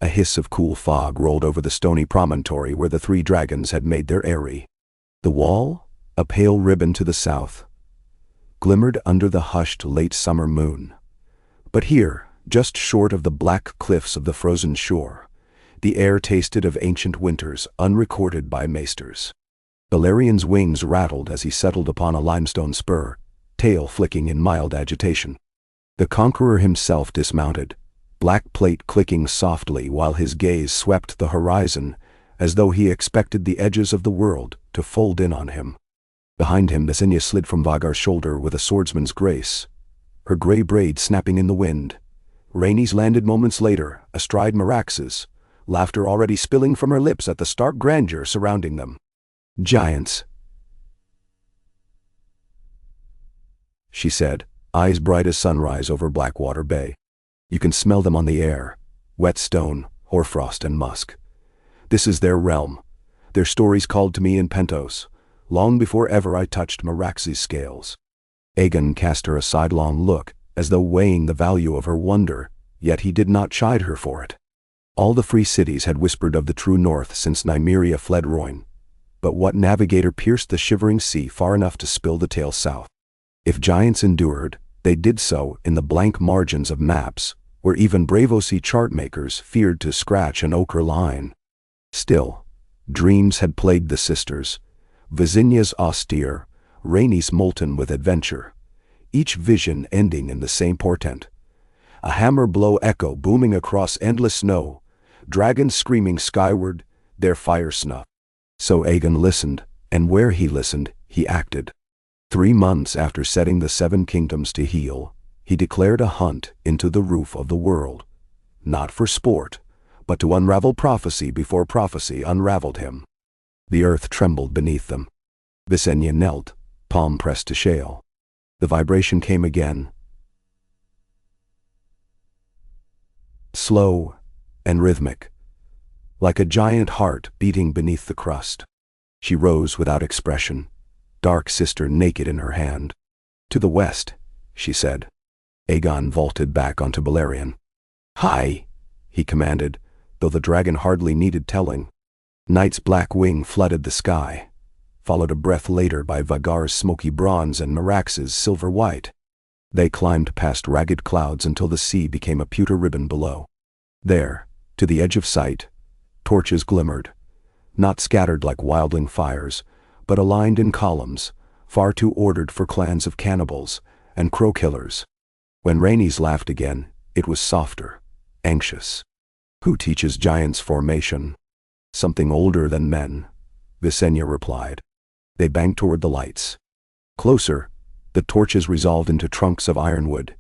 A hiss of cool fog rolled over the stony promontory where the three dragons had made their eyrie. The wall, a pale ribbon to the south, glimmered under the hushed late summer moon. But here, just short of the black cliffs of the frozen shore, the air tasted of ancient winters unrecorded by maesters. Balerian's wings rattled as he settled upon a limestone spur, tail flicking in mild agitation. The conqueror himself dismounted, black plate clicking softly while his gaze swept the horizon as though he expected the edges of the world to fold in on him. Behind him, Visenya slid from Vagar's shoulder with a swordsman's grace, her gray braid snapping in the wind. Rhaenys landed moments later, astride Merax's, laughter already spilling from her lips at the stark grandeur surrounding them. "Giants," she said, eyes bright as sunrise over Blackwater Bay. "You can smell them on the air, wet stone, hoarfrost, and musk. This is their realm. Their stories called to me in Pentos, long before ever I touched Merax's scales." Aegon cast her a sidelong look, as though weighing the value of her wonder, yet he did not chide her for it. All the free cities had whispered of the true north since Nymeria fled Royn, but what navigator pierced the shivering sea far enough to spill the tale south? If giants endured, they did so in the blank margins of maps, where even Braavosi chart-makers feared to scratch an ochre line. Still, dreams had plagued the sisters, Visenya's austere, Rhaenys molten with adventure, each vision ending in the same portent. A hammer blow echo booming across endless snow, dragons screaming skyward, their fire snuffed. So Aegon listened, and where he listened, he acted. 3 months after setting the 7 kingdoms to heal, he declared a hunt into the roof of the world, not for sport, but to unravel prophecy before prophecy unraveled him. The earth trembled beneath them. Visenya knelt, palm pressed to shale. The vibration came again, slow and rhythmic, like a giant heart beating beneath the crust. She rose without expression, dark sister naked in her hand. "To the west," she said. Aegon vaulted back onto Balerion. "High," he commanded, though the dragon hardly needed telling. Night's black wing flooded the sky, followed a breath later by Vagar's smoky bronze and Merax's silver white. They climbed past ragged clouds until the sea became a pewter ribbon below. There, to the edge of sight, torches glimmered, not scattered like wildling fires, but aligned in columns, far too ordered for clans of cannibals and crow-killers. When Rhaenys laughed again, it was softer, anxious. "Who teaches giants formation?" "Something older than men," Visenya replied. They banked toward the lights. Closer, the torches resolved into trunks of ironwood,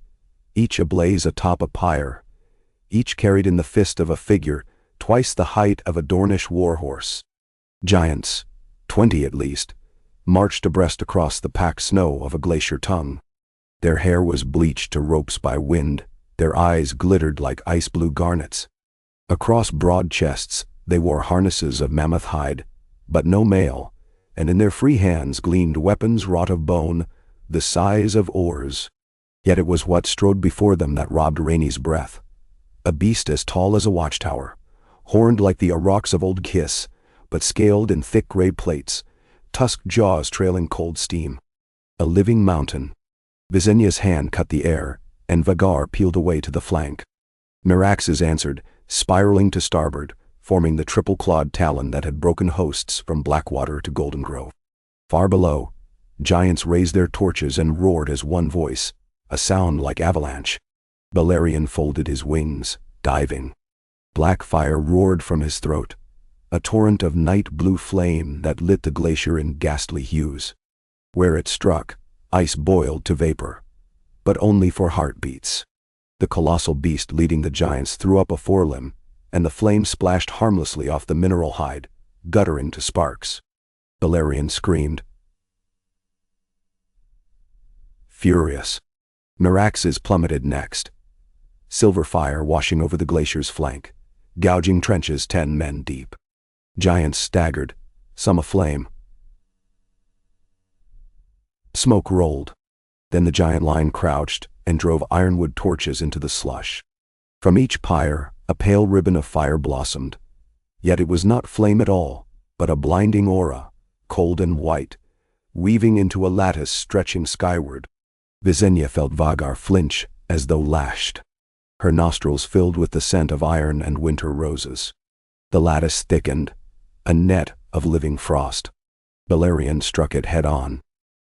each ablaze atop a pyre, each carried in the fist of a figure twice the height of a Dornish warhorse. Giants, 20 at least, marched abreast across the packed snow of a glacier tongue. Their hair was bleached to ropes by wind, their eyes glittered like ice-blue garnets. Across broad chests, they wore harnesses of mammoth hide, but no mail, and in their free hands gleamed weapons wrought of bone, the size of oars. Yet it was what strode before them that robbed Rhaenys' breath. A beast as tall as a watchtower, horned like the aurochs of Old Kiss, but scaled in thick gray plates, tusked jaws trailing cold steam. A living mountain. Visenya's hand cut the air, and Vagar peeled away to the flank. Merax's answered, spiraling to starboard, forming the triple-clawed talon that had broken hosts from Blackwater to Golden Grove. Far below, giants raised their torches and roared as one voice, a sound like avalanche. Balerion folded his wings, diving. Black fire roared from his throat, a torrent of night-blue flame that lit the glacier in ghastly hues. Where it struck, ice boiled to vapor, but only for heartbeats. The colossal beast leading the giants threw up a forelimb, and the flame splashed harmlessly off the mineral hide, guttering to sparks. Balerion screamed. Furious. Merax's plummeted next, silver fire washing over the glacier's flank, gouging trenches 10 men deep. Giants staggered, some aflame. Smoke rolled. Then the giant line crouched and drove ironwood torches into the slush. From each pyre, A pale ribbon of fire blossomed. Yet it was not flame at all, but a blinding aura, cold and white, weaving into a lattice stretching skyward. Visenya felt Vagar flinch as though lashed. Her nostrils filled with the scent of iron and winter roses. The lattice thickened, a net of living frost. Balerion struck it head-on.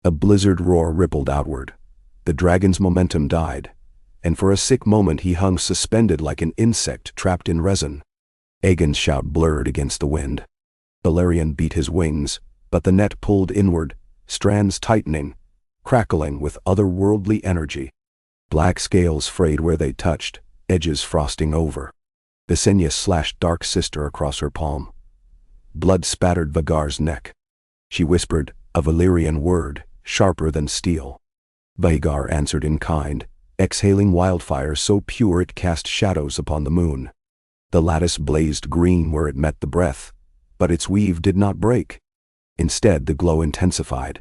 A blizzard roar rippled outward. The dragon's momentum died, and for a sick moment he hung suspended like an insect trapped in resin. Aegon's shout blurred against the wind. Balerion beat his wings, but the net pulled inward, strands tightening, crackling with otherworldly energy. Black scales frayed where they touched, edges frosting over. Visenya slashed Dark Sister across her palm. Blood spattered Vagar's neck. She whispered, a Valyrian word, sharper than steel. Vagar answered in kind, exhaling wildfire so pure it cast shadows upon the moon. The lattice blazed green where it met the breath, but its weave did not break. Instead, the glow intensified,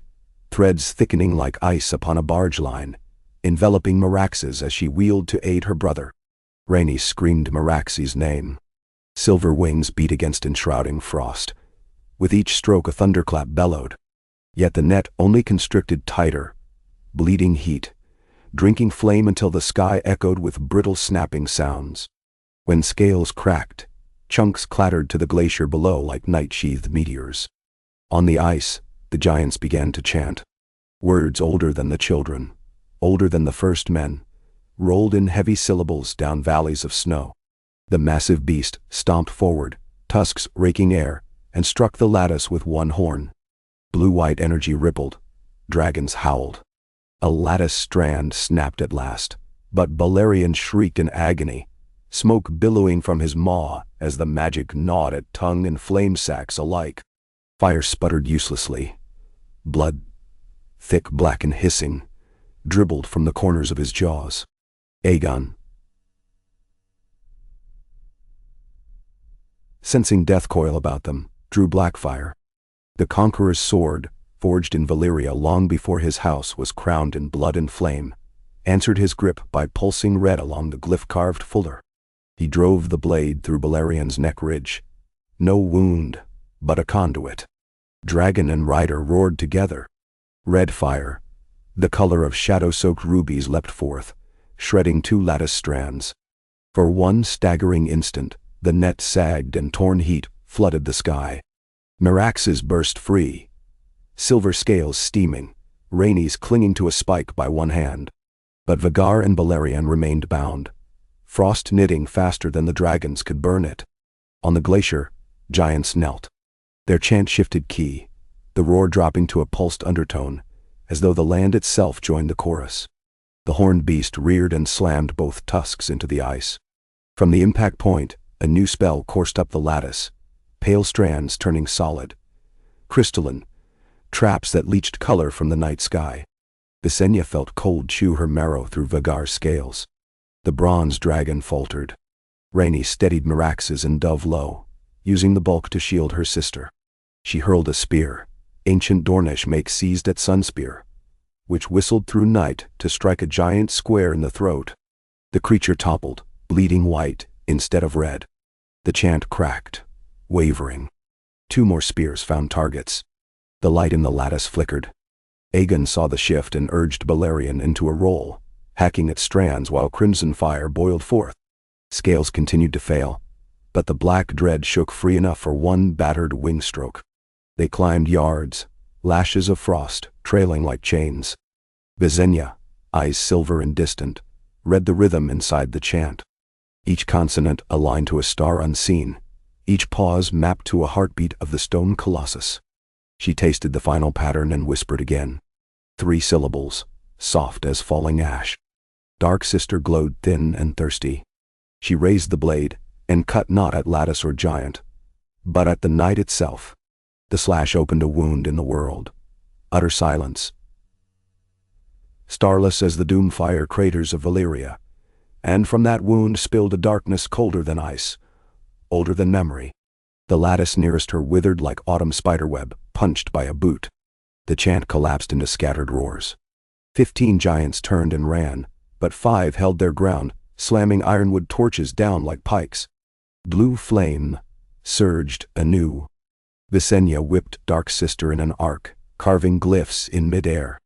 threads thickening like ice upon a barge line, enveloping Meraxes as she wheeled to aid her brother. Rhaenys screamed Meraxes' name. Silver wings beat against enshrouding frost. With each stroke a thunderclap bellowed. Yet the net only constricted tighter, bleeding heat, drinking flame until the sky echoed with brittle snapping sounds. When scales cracked, chunks clattered to the glacier below like night-sheathed meteors. On the ice, the giants began to chant. Words older than the children, older than the first men, rolled in heavy syllables down valleys of snow. The massive beast stomped forward, tusks raking air, and struck the lattice with one horn. Blue-white energy rippled. Dragons howled. A lattice strand snapped at last, but Balerion shrieked in agony, smoke billowing from his maw as the magic gnawed at tongue and flame sacks alike. Fire sputtered uselessly. Blood, thick, black, and hissing, dribbled from the corners of his jaws. Aegon, sensing death coil about them, drew Blackfire. The conqueror's sword, forged in Valyria long before his house was crowned in blood and flame, answered his grip by pulsing red along the glyph-carved fuller. He drove the blade through Balerion's neck ridge. No wound, but a conduit. Dragon and rider roared together. Red fire, the color of shadow-soaked rubies, leapt forth, shredding two lattice strands. For one staggering instant, the net sagged and torn heat flooded the sky. Meraxes burst free, silver scales steaming, Rhaenys clinging to a spike by one hand. But Vagar and Balerion remained bound, frost knitting faster than the dragons could burn it. On the glacier, giants knelt. Their chant shifted key, the roar dropping to a pulsed undertone, as though the land itself joined the chorus. The horned beast reared and slammed both tusks into the ice. From the impact point, a new spell coursed up the lattice, pale strands turning solid, crystalline, traps that leached color from the night sky. Visenya felt cold chew her marrow through Vagar's scales. The bronze dragon faltered. Rhaenys steadied Meraxes and dove low, using the bulk to shield her sister. She hurled a spear, ancient Dornish make seized at Sunspear, which whistled through night to strike a giant square in the throat. The creature toppled, bleeding white instead of red. The chant cracked, wavering. Two more spears found targets. The light in the lattice flickered. Aegon saw the shift and urged Balerion into a roll, hacking at strands while crimson fire boiled forth. Scales continued to fail, but the black dread shook free enough for one battered wing stroke. They climbed yards, lashes of frost trailing like chains. Visenya, eyes silver and distant, read the rhythm inside the chant. Each consonant aligned to a star unseen, each pause mapped to a heartbeat of the stone colossus. She tasted the final pattern and whispered again. 3 syllables, soft as falling ash. Dark Sister glowed thin and thirsty. She raised the blade and cut not at lattice or giant, but at the night itself. The slash opened a wound in the world. Utter silence. Starless as the doomfire craters of Valyria, and from that wound spilled a darkness colder than ice, older than memory. The lattice nearest her withered like autumn spiderweb, punched by a boot. The chant collapsed into scattered roars. 15 giants turned and ran, but 5 held their ground, slamming ironwood torches down like pikes. Blue flame surged anew. Visenya whipped Dark Sister in an arc, carving glyphs in midair.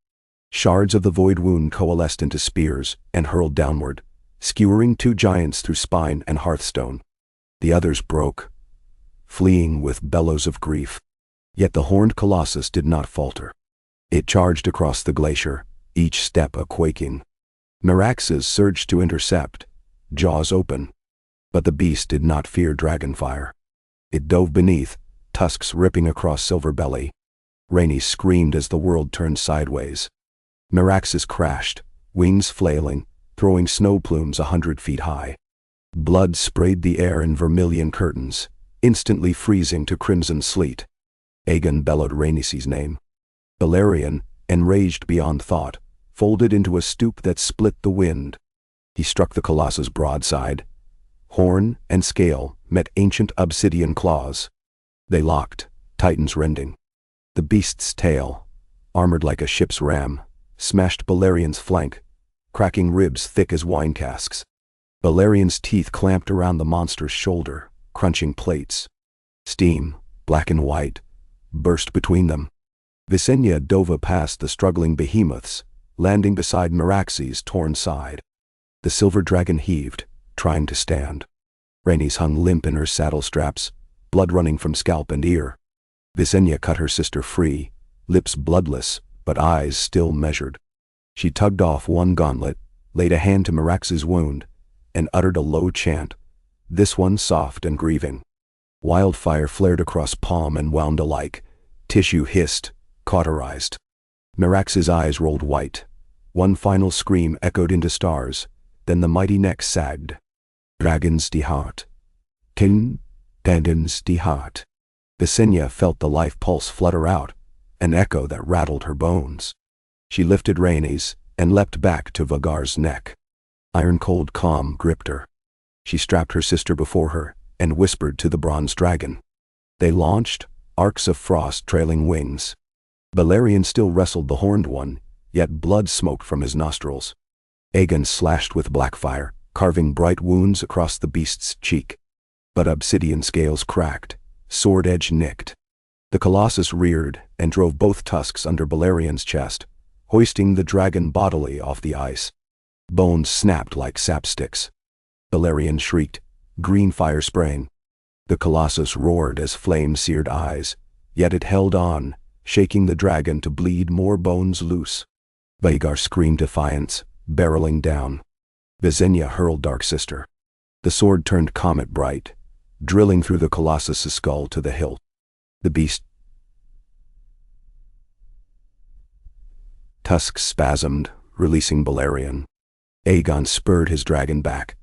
Shards of the void wound coalesced into spears and hurled downward, skewering 2 giants through spine and hearthstone. The others broke, fleeing with bellows of grief. Yet the horned colossus did not falter. It charged across the glacier, each step a quaking. Meraxes surged to intercept, jaws open. But the beast did not fear dragonfire. It dove beneath, tusks ripping across silver belly. Rhaenys screamed as the world turned sideways. Meraxes crashed, wings flailing, throwing snow plumes 100 feet high. Blood sprayed the air in vermilion curtains, instantly freezing to crimson sleet. Aegon bellowed Rhaenys' name. Balerion, enraged beyond thought, folded into a stoop that split the wind. He struck the colossus broadside. Horn and scale met ancient obsidian claws. They locked, titans rending. The beast's tail, armored like a ship's ram, smashed Balerion's flank, cracking ribs thick as wine casks. Balerion's teeth clamped around the monster's shoulder, crunching plates. Steam, black and white, burst between them. Visenya dove past the struggling behemoths, landing beside Meraxes' torn side. The silver dragon heaved, trying to stand. Rhaenys hung limp in her saddle straps, blood running from scalp and ear. Visenya cut her sister free, lips bloodless, but eyes still measured. She tugged off one gauntlet, laid a hand to Meraxes' wound, and uttered a low chant, this one soft and grieving. Wildfire flared across palm and wound alike. Tissue hissed, cauterized. Meraxes' eyes rolled white. One final scream echoed into stars, then the mighty neck sagged. Dragons die Hart. King, Dragons die Hart. Visenya felt the life pulse flutter out, an echo that rattled her bones. She lifted Rhaenys and leapt back to Vhagar's neck. Iron-cold calm gripped her. She strapped her sister before her and whispered to the bronze dragon. They launched, arcs of frost trailing wings. Balerion still wrestled the horned one, yet blood smoked from his nostrils. Aegon slashed with black fire, carving bright wounds across the beast's cheek. But obsidian scales cracked, sword edge nicked. The colossus reared and drove both tusks under Balerion's chest, hoisting the dragon bodily off the ice. Bones snapped like sapsticks. Balerion shrieked, green fire spraying. The colossus roared as flame-seared eyes, yet it held on, shaking the dragon to bleed more bones loose. Vhagar screamed defiance, barreling down. Visenya hurled Dark Sister. The sword turned comet bright, drilling through the colossus' skull to the hilt. The beast tusks spasmed, releasing Balerion. Aegon spurred his dragon back,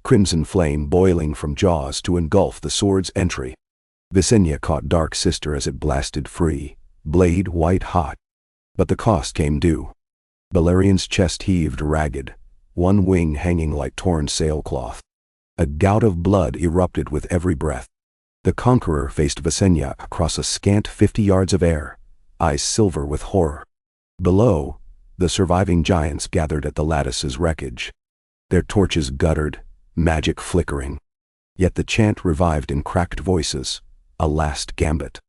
crimson flame boiling from jaws to engulf the sword's entry. Visenya caught Dark Sister as it blasted free, blade white hot. But the cost came due. Balerion's chest heaved ragged, one wing hanging like torn sailcloth. A gout of blood erupted with every breath. The conqueror faced Visenya across a scant 50 yards of air, eyes silver with horror. Below, the surviving giants gathered at the lattice's wreckage. Their torches guttered, magic flickering. Yet the chant revived in cracked voices, a last gambit.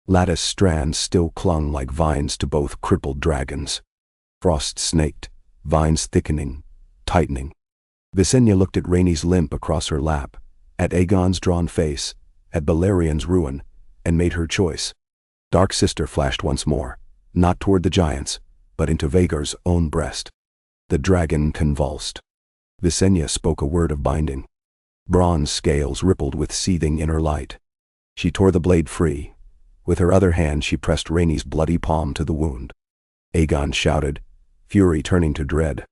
Lattice strands still clung like vines to both crippled dragons. Frost snaked, vines thickening, tightening. Visenya looked at Rhaenys limp across her lap, at Aegon's drawn face, at Balerion's ruin, and made her choice. Dark Sister flashed once more, not toward the giants, but into Vhagar's own breast. The dragon convulsed. Visenya spoke a word of binding. Bronze scales rippled with seething inner light. She tore the blade free. With her other hand she pressed Rhaenys' bloody palm to the wound. Aegon shouted, fury turning to dread.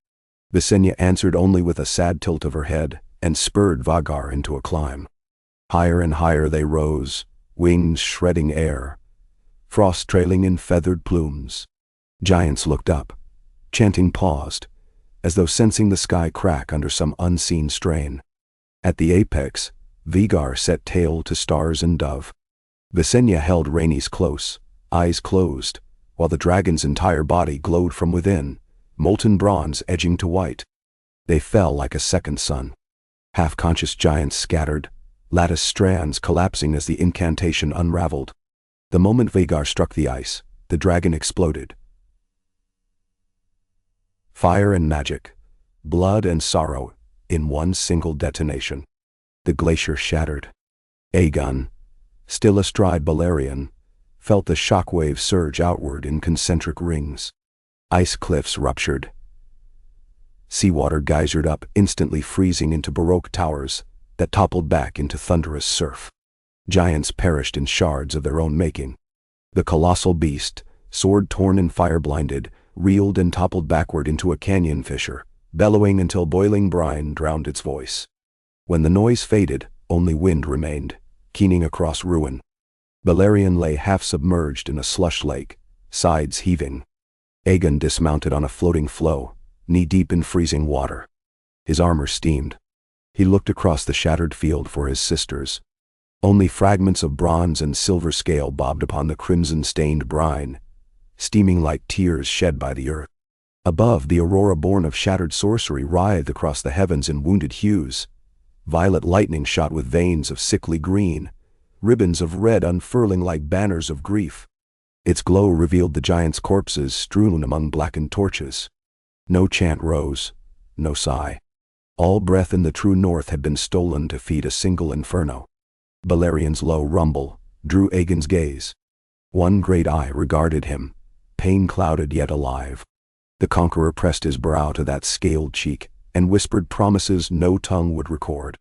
Visenya answered only with a sad tilt of her head, and spurred Vhagar into a climb. Higher and higher they rose, wings shredding air, frost trailing in feathered plumes. Giants looked up. Chanting paused, as though sensing the sky crack under some unseen strain. At the apex, Vhagar set tail to stars and dove. Visenya held Rhaenys close, eyes closed, while the dragon's entire body glowed from within, molten bronze edging to white. They fell like a second sun. Half-conscious giants scattered, lattice strands collapsing as the incantation unraveled. The moment Vhagar struck the ice, the dragon exploded. Fire and magic, blood and sorrow, in one single detonation. The glacier shattered. Aegon, still astride Balerion, felt the shockwave surge outward in concentric rings. Ice cliffs ruptured. Seawater geysered up, instantly freezing into baroque towers that toppled back into thunderous surf. Giants perished in shards of their own making. The colossal beast, sword torn and fire-blinded, reeled and toppled backward into a canyon fissure, bellowing until boiling brine drowned its voice. When the noise faded, only wind remained, keening across ruin. Balerion lay half-submerged in a slush lake, sides heaving. Aegon dismounted on a floating floe, knee-deep in freezing water. His armor steamed. He looked across the shattered field for his sisters. Only fragments of bronze and silver scale bobbed upon the crimson-stained brine, steaming like tears shed by the earth. Above, the aurora born of shattered sorcery writhed across the heavens in wounded hues. Violet lightning shot with veins of sickly green, ribbons of red unfurling like banners of grief. Its glow revealed the giants' corpses strewn among blackened torches. No chant rose, no sigh. All breath in the true north had been stolen to feed a single inferno. Balerion's low rumble drew Aegon's gaze. One great eye regarded him, pain-clouded yet alive. The conqueror pressed his brow to that scaled cheek and whispered promises no tongue would record.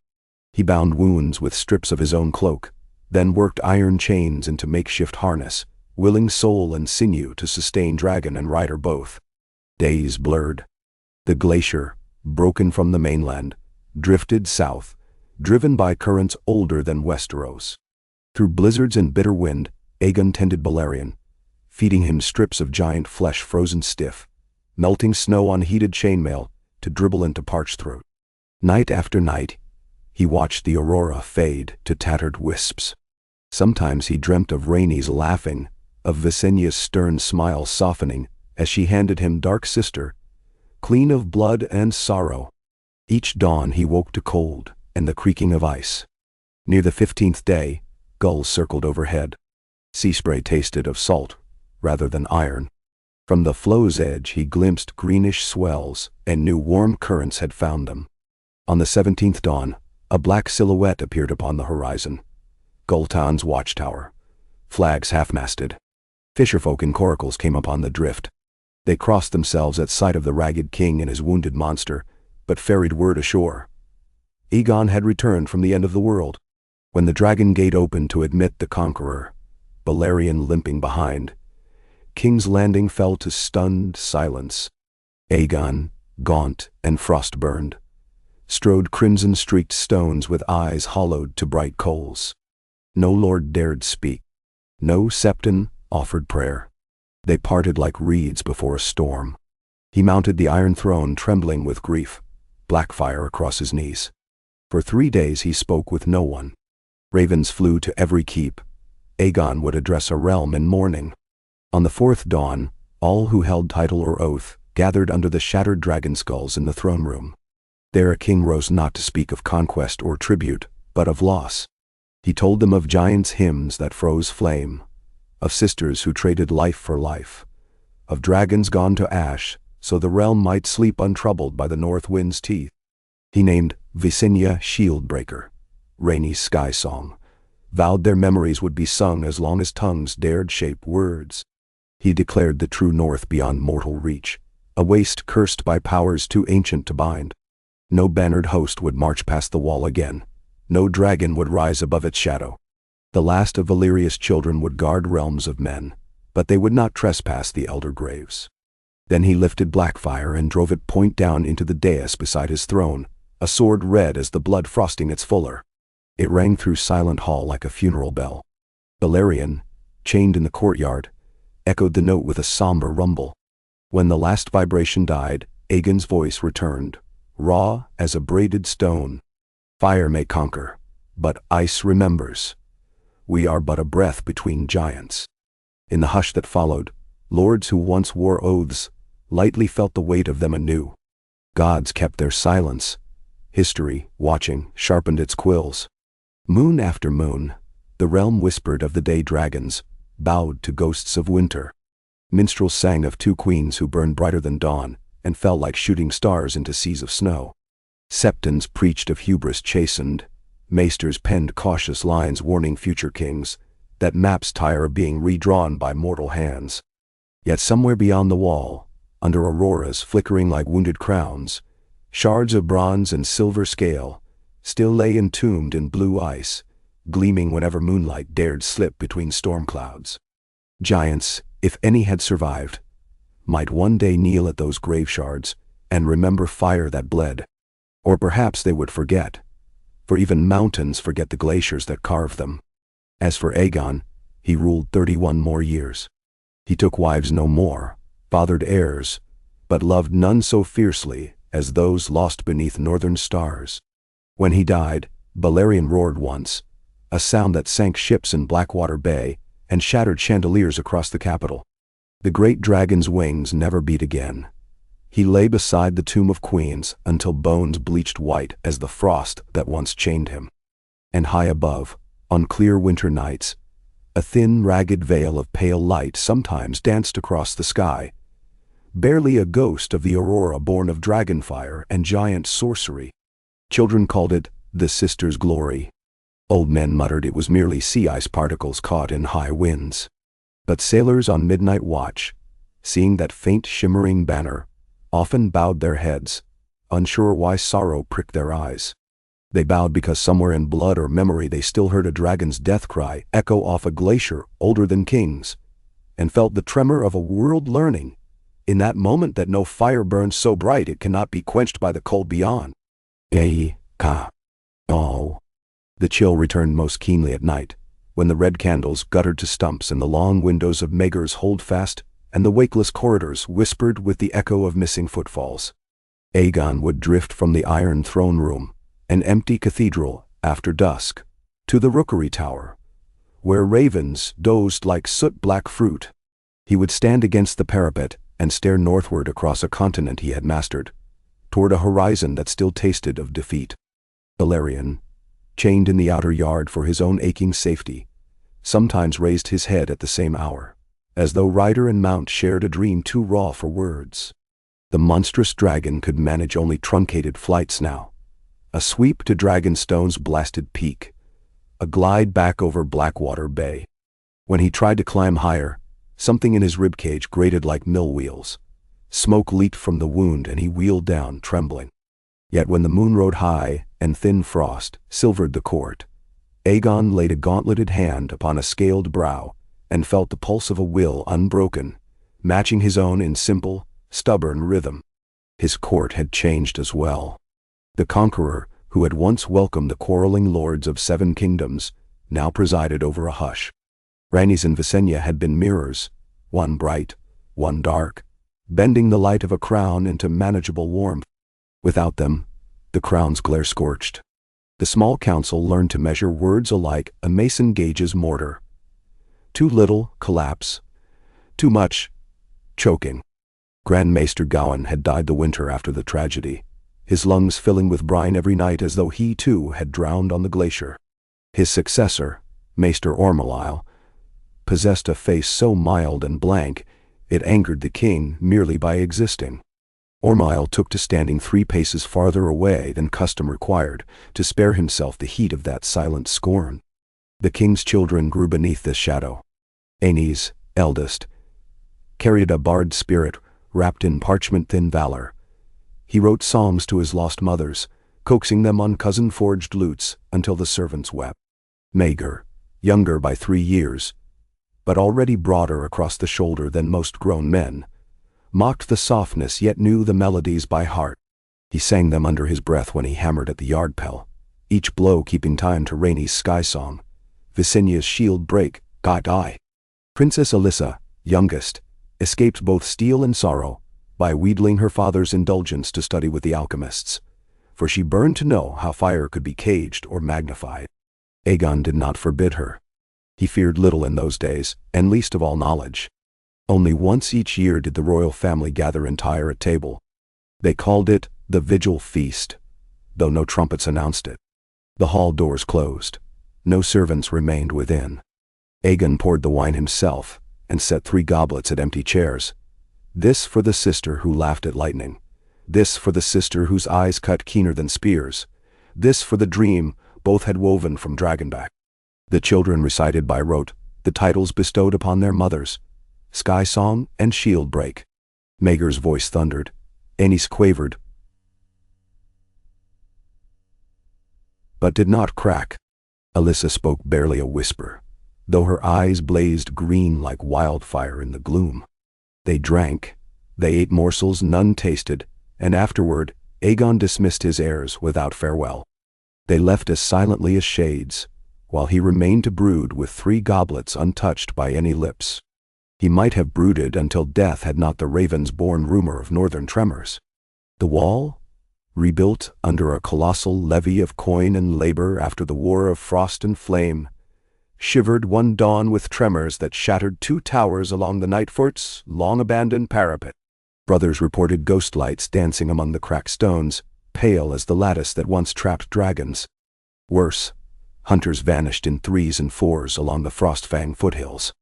He bound wounds with strips of his own cloak, then worked iron chains into makeshift harness, willing soul and sinew to sustain dragon and rider both. Days blurred. The glacier, broken from the mainland, drifted south, driven by currents older than Westeros. Through blizzards and bitter wind, Aegon tended Balerion, feeding him strips of giant flesh frozen stiff, melting snow on heated chainmail to dribble into parched throat. Night after night, he watched the aurora fade to tattered wisps. Sometimes he dreamt of Rhaenys laughing, of Visenya's stern smile softening as she handed him dark sister, clean of blood and sorrow. Each dawn he woke to cold and the creaking of ice. Near the 15th day, gulls circled overhead. Sea spray tasted of salt rather than iron. From the flow's edge he glimpsed greenish swells and knew warm currents had found them. On the 17th dawn, a black silhouette appeared upon the horizon. Gultan's watchtower, flags half-masted. Fisherfolk in coracles came upon the drift. They crossed themselves at sight of the ragged king and his wounded monster, but ferried word ashore. Aegon had returned from the end of the world. When the dragon gate opened to admit the conqueror, Balerion limping behind, King's Landing fell to stunned silence. Aegon, gaunt and frost-burned, strode crimson-streaked stones with eyes hollowed to bright coals. No lord dared speak. No septon offered prayer. They parted like reeds before a storm. He mounted the iron throne trembling with grief, black fire across his knees. For 3 days he spoke with no one. Ravens flew to every keep. Aegon would address a realm in mourning. On the 4th dawn, all who held title or oath gathered under the shattered dragon skulls in the throne room. There a king rose not to speak of conquest or tribute, but of loss. He told them of giants' hymns that froze flame, of sisters who traded life for life, of dragons gone to ash so the realm might sleep untroubled by the north wind's teeth. He named Visenya Shieldbreaker, Rhaenys Sky Song, vowed their memories would be sung as long as tongues dared shape words. He declared the true north beyond mortal reach, a waste cursed by powers too ancient to bind. No bannered host would march past the wall again. No dragon would rise above its shadow. The last of Valyria's children would guard realms of men, but they would not trespass the elder graves. Then he lifted Blackfire and drove it point down into the dais beside his throne, a sword red as the blood frosting its fuller. It rang through silent hall like a funeral bell. Balerion, chained in the courtyard, echoed the note with a somber rumble. When the last vibration died, Aegon's voice returned, raw as a braided stone. Fire may conquer, but ice remembers. We are but a breath between giants. In the hush that followed, lords who once wore oaths lightly felt the weight of them anew. Gods kept their silence. History, watching, sharpened its quills. Moon after moon, the realm whispered of the day dragons, bowed to ghosts of winter. Minstrels sang of two queens who burned brighter than dawn and fell like shooting stars into seas of snow. Septons preached of hubris chastened. Maesters penned cautious lines warning future kings that maps tire of being redrawn by mortal hands. Yet somewhere beyond the wall, under auroras flickering like wounded crowns, shards of bronze and silver scale still lay entombed in blue ice, gleaming whenever moonlight dared slip between storm clouds. Giants, if any had survived, might one day kneel at those grave shards and remember fire that bled. Or perhaps they would forget, for even mountains forget the glaciers that carved them. As for Aegon, he ruled 31 more years. He took wives no more, fathered heirs, but loved none so fiercely as those lost beneath northern stars. When he died, Balerion roared once, a sound that sank ships in Blackwater Bay and shattered chandeliers across the capital. The great dragon's wings never beat again. He lay beside the tomb of queens until bones bleached white as the frost that once chained him. And high above, on clear winter nights, a thin, ragged veil of pale light sometimes danced across the sky, barely a ghost of the aurora born of dragonfire and giant sorcery. Children called it the Sister's Glory. Old men muttered it was merely sea ice particles caught in high winds. But sailors on midnight watch, seeing that faint shimmering banner, often bowed their heads, unsure why sorrow pricked their eyes. They bowed because somewhere in blood or memory they still heard a dragon's death cry echo off a glacier older than kings, and felt the tremor of a world learning, in that moment that no fire burns so bright it cannot be quenched by the cold beyond. Oh. The chill returned most keenly at night, when the red candles guttered to stumps in the long windows of Maegor's Holdfast, and the wakeless corridors whispered with the echo of missing footfalls. Aegon would drift from the Iron Throne Room, an empty cathedral, after dusk, to the Rookery Tower, where ravens dozed like soot-black fruit. He would stand against the parapet and stare northward across a continent he had mastered, toward a horizon that still tasted of defeat. Balerion, chained in the outer yard for his own aching safety, sometimes raised his head at the same hour, as though rider and mount shared a dream too raw for words. The monstrous dragon could manage only truncated flights now, a sweep to Dragonstone's blasted peak, a glide back over Blackwater Bay. When he tried to climb higher, something in his ribcage grated like mill wheels. Smoke leaked from the wound and he wheeled down, trembling. Yet when the moon rode high and thin frost silvered the court, Aegon laid a gauntleted hand upon a scaled brow and felt the pulse of a will unbroken, matching his own in simple, stubborn rhythm. His court had changed as well. The conqueror, who had once welcomed the quarreling lords of 7 kingdoms, now presided over a hush. Rhaenys and Visenya had been mirrors, one bright, one dark, bending the light of a crown into manageable warmth. Without them, the crown's glare scorched. The small council learned to measure words alike a mason gauges mortar. Too little, collapse. Too much, choking. Grand Maester Gawain had died the winter after the tragedy, his lungs filling with brine every night as though he too had drowned on the glacier. His successor, Maester Ormaleil, possessed a face so mild and blank it angered the king merely by existing. Ormaleil took to standing 3 paces farther away than custom required to spare himself the heat of that silent scorn. The king's children grew beneath this shadow. Aenys, eldest, carried a bard spirit wrapped in parchment-thin valor. He wrote songs to his lost mothers, coaxing them on cousin-forged lutes until the servants wept. Maegor, younger by 3 years, but already broader across the shoulder than most grown men, mocked the softness yet knew the melodies by heart. He sang them under his breath when he hammered at the yard-pell, each blow keeping time to Rhaenys' sky song. Visenya's shield break, die. Princess Alyssa, youngest, escaped both steel and sorrow by wheedling her father's indulgence to study with the alchemists, for she burned to know how fire could be caged or magnified. Aegon did not forbid her. He feared little in those days, and least of all knowledge. Only once each year did the royal family gather entire at table. They called it the Vigil Feast, though no trumpets announced it. The hall doors closed. No servants remained within. Aegon poured the wine himself and set 3 goblets at empty chairs. This for the sister who laughed at lightning. This for the sister whose eyes cut keener than spears. This for the dream both had woven from Dragonback. The children recited by rote the titles bestowed upon their mothers, Sky Song and Shield Break. Maegor's voice thundered. Aenys quavered, but did not crack. Alyssa spoke barely a whisper, though her eyes blazed green like wildfire in the gloom. They drank. They ate morsels none tasted, and afterward Aegon dismissed his heirs without farewell. They left as silently as shades, while he remained to brood with 3 goblets untouched by any lips. He might have brooded until death had not the ravens borne rumor of northern tremors. The wall, rebuilt under a colossal levy of coin and labor after the war of frost and flame, shivered one dawn with tremors that shattered 2 towers along the Nightfort's long-abandoned parapet. Brothers reported ghost lights dancing among the cracked stones, pale as the lattice that once trapped dragons. Worse, hunters vanished in 3s and 4s along the Frostfang foothills.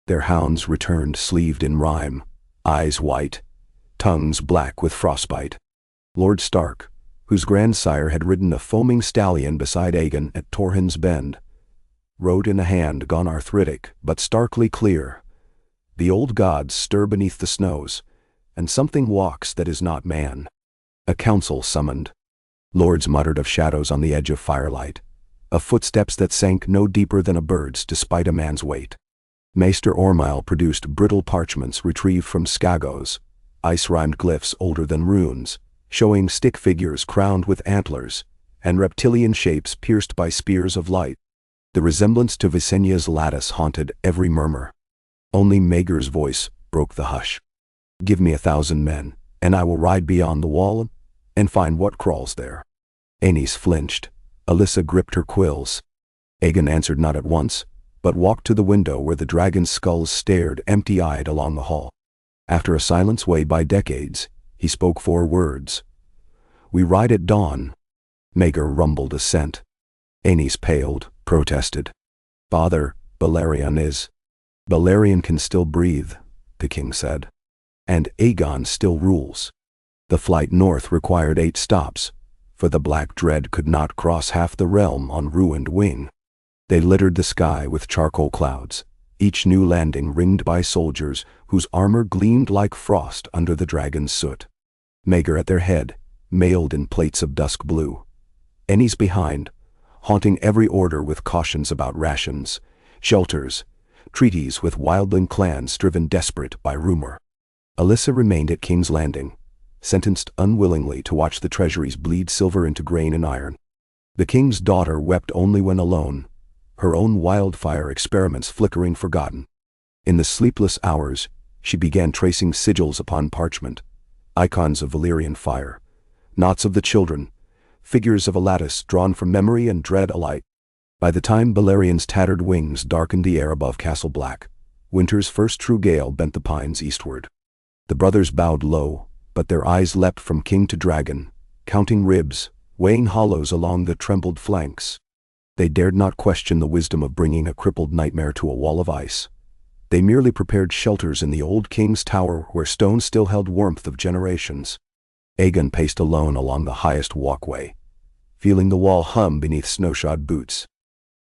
Their hounds returned sleeved in rime, eyes white, tongues black with frostbite. Lord Stark, whose grandsire had ridden a foaming stallion beside Aegon at Torhin's Bend, rode in a hand gone arthritic but starkly clear. The old gods stir beneath the snows, and something walks that is not man. A council summoned. Lords muttered of shadows on the edge of firelight, of footsteps that sank no deeper than a bird's despite a man's weight. Maester Ormyle produced brittle parchments retrieved from Skagos, ice-rhymed glyphs older than runes, showing stick figures crowned with antlers, and reptilian shapes pierced by spears of light. The resemblance to Visenya's lattice haunted every murmur. Only Maegor's voice broke the hush. Give me 1,000 men, and I will ride beyond the wall and find what crawls there. Aenys flinched. Alyssa gripped her quills. Aegon answered not at once, but walked to the window where the dragon's skulls stared empty-eyed along the hall. After a silence weighed by decades, he spoke 4 words. We ride at dawn. Maegor rumbled assent. Aenys paled, protested. Father, Balerion is. Balerion can still breathe, the king said. And Aegon still rules. The flight north required 8 stops, for the Black Dread could not cross half the realm on ruined wing. They littered the sky with charcoal clouds, each new landing ringed by soldiers whose armor gleamed like frost under the dragon's soot. Maegor at their head, mailed in plates of dusk blue. Aenys behind, haunting every order with cautions about rations, shelters, treaties with wildling clans striven desperate by rumor. Alyssa remained at King's Landing, sentenced unwillingly to watch the treasuries bleed silver into grain and iron. The king's daughter wept only when alone, her own wildfire experiments flickering forgotten. In the sleepless hours, she began tracing sigils upon parchment, icons of Valyrian fire, knots of the children, figures of a lattice drawn from memory and dread alike. By the time Balerion's tattered wings darkened the air above Castle Black, winter's first true gale bent the pines eastward. The brothers bowed low, but their eyes leapt from king to dragon, counting ribs, weighing hollows along the trembled flanks. They dared not question the wisdom of bringing a crippled nightmare to a wall of ice. They merely prepared shelters in the old king's tower where stone still held warmth of generations. Aegon paced alone along the highest walkway, feeling the wall hum beneath snow-shod boots.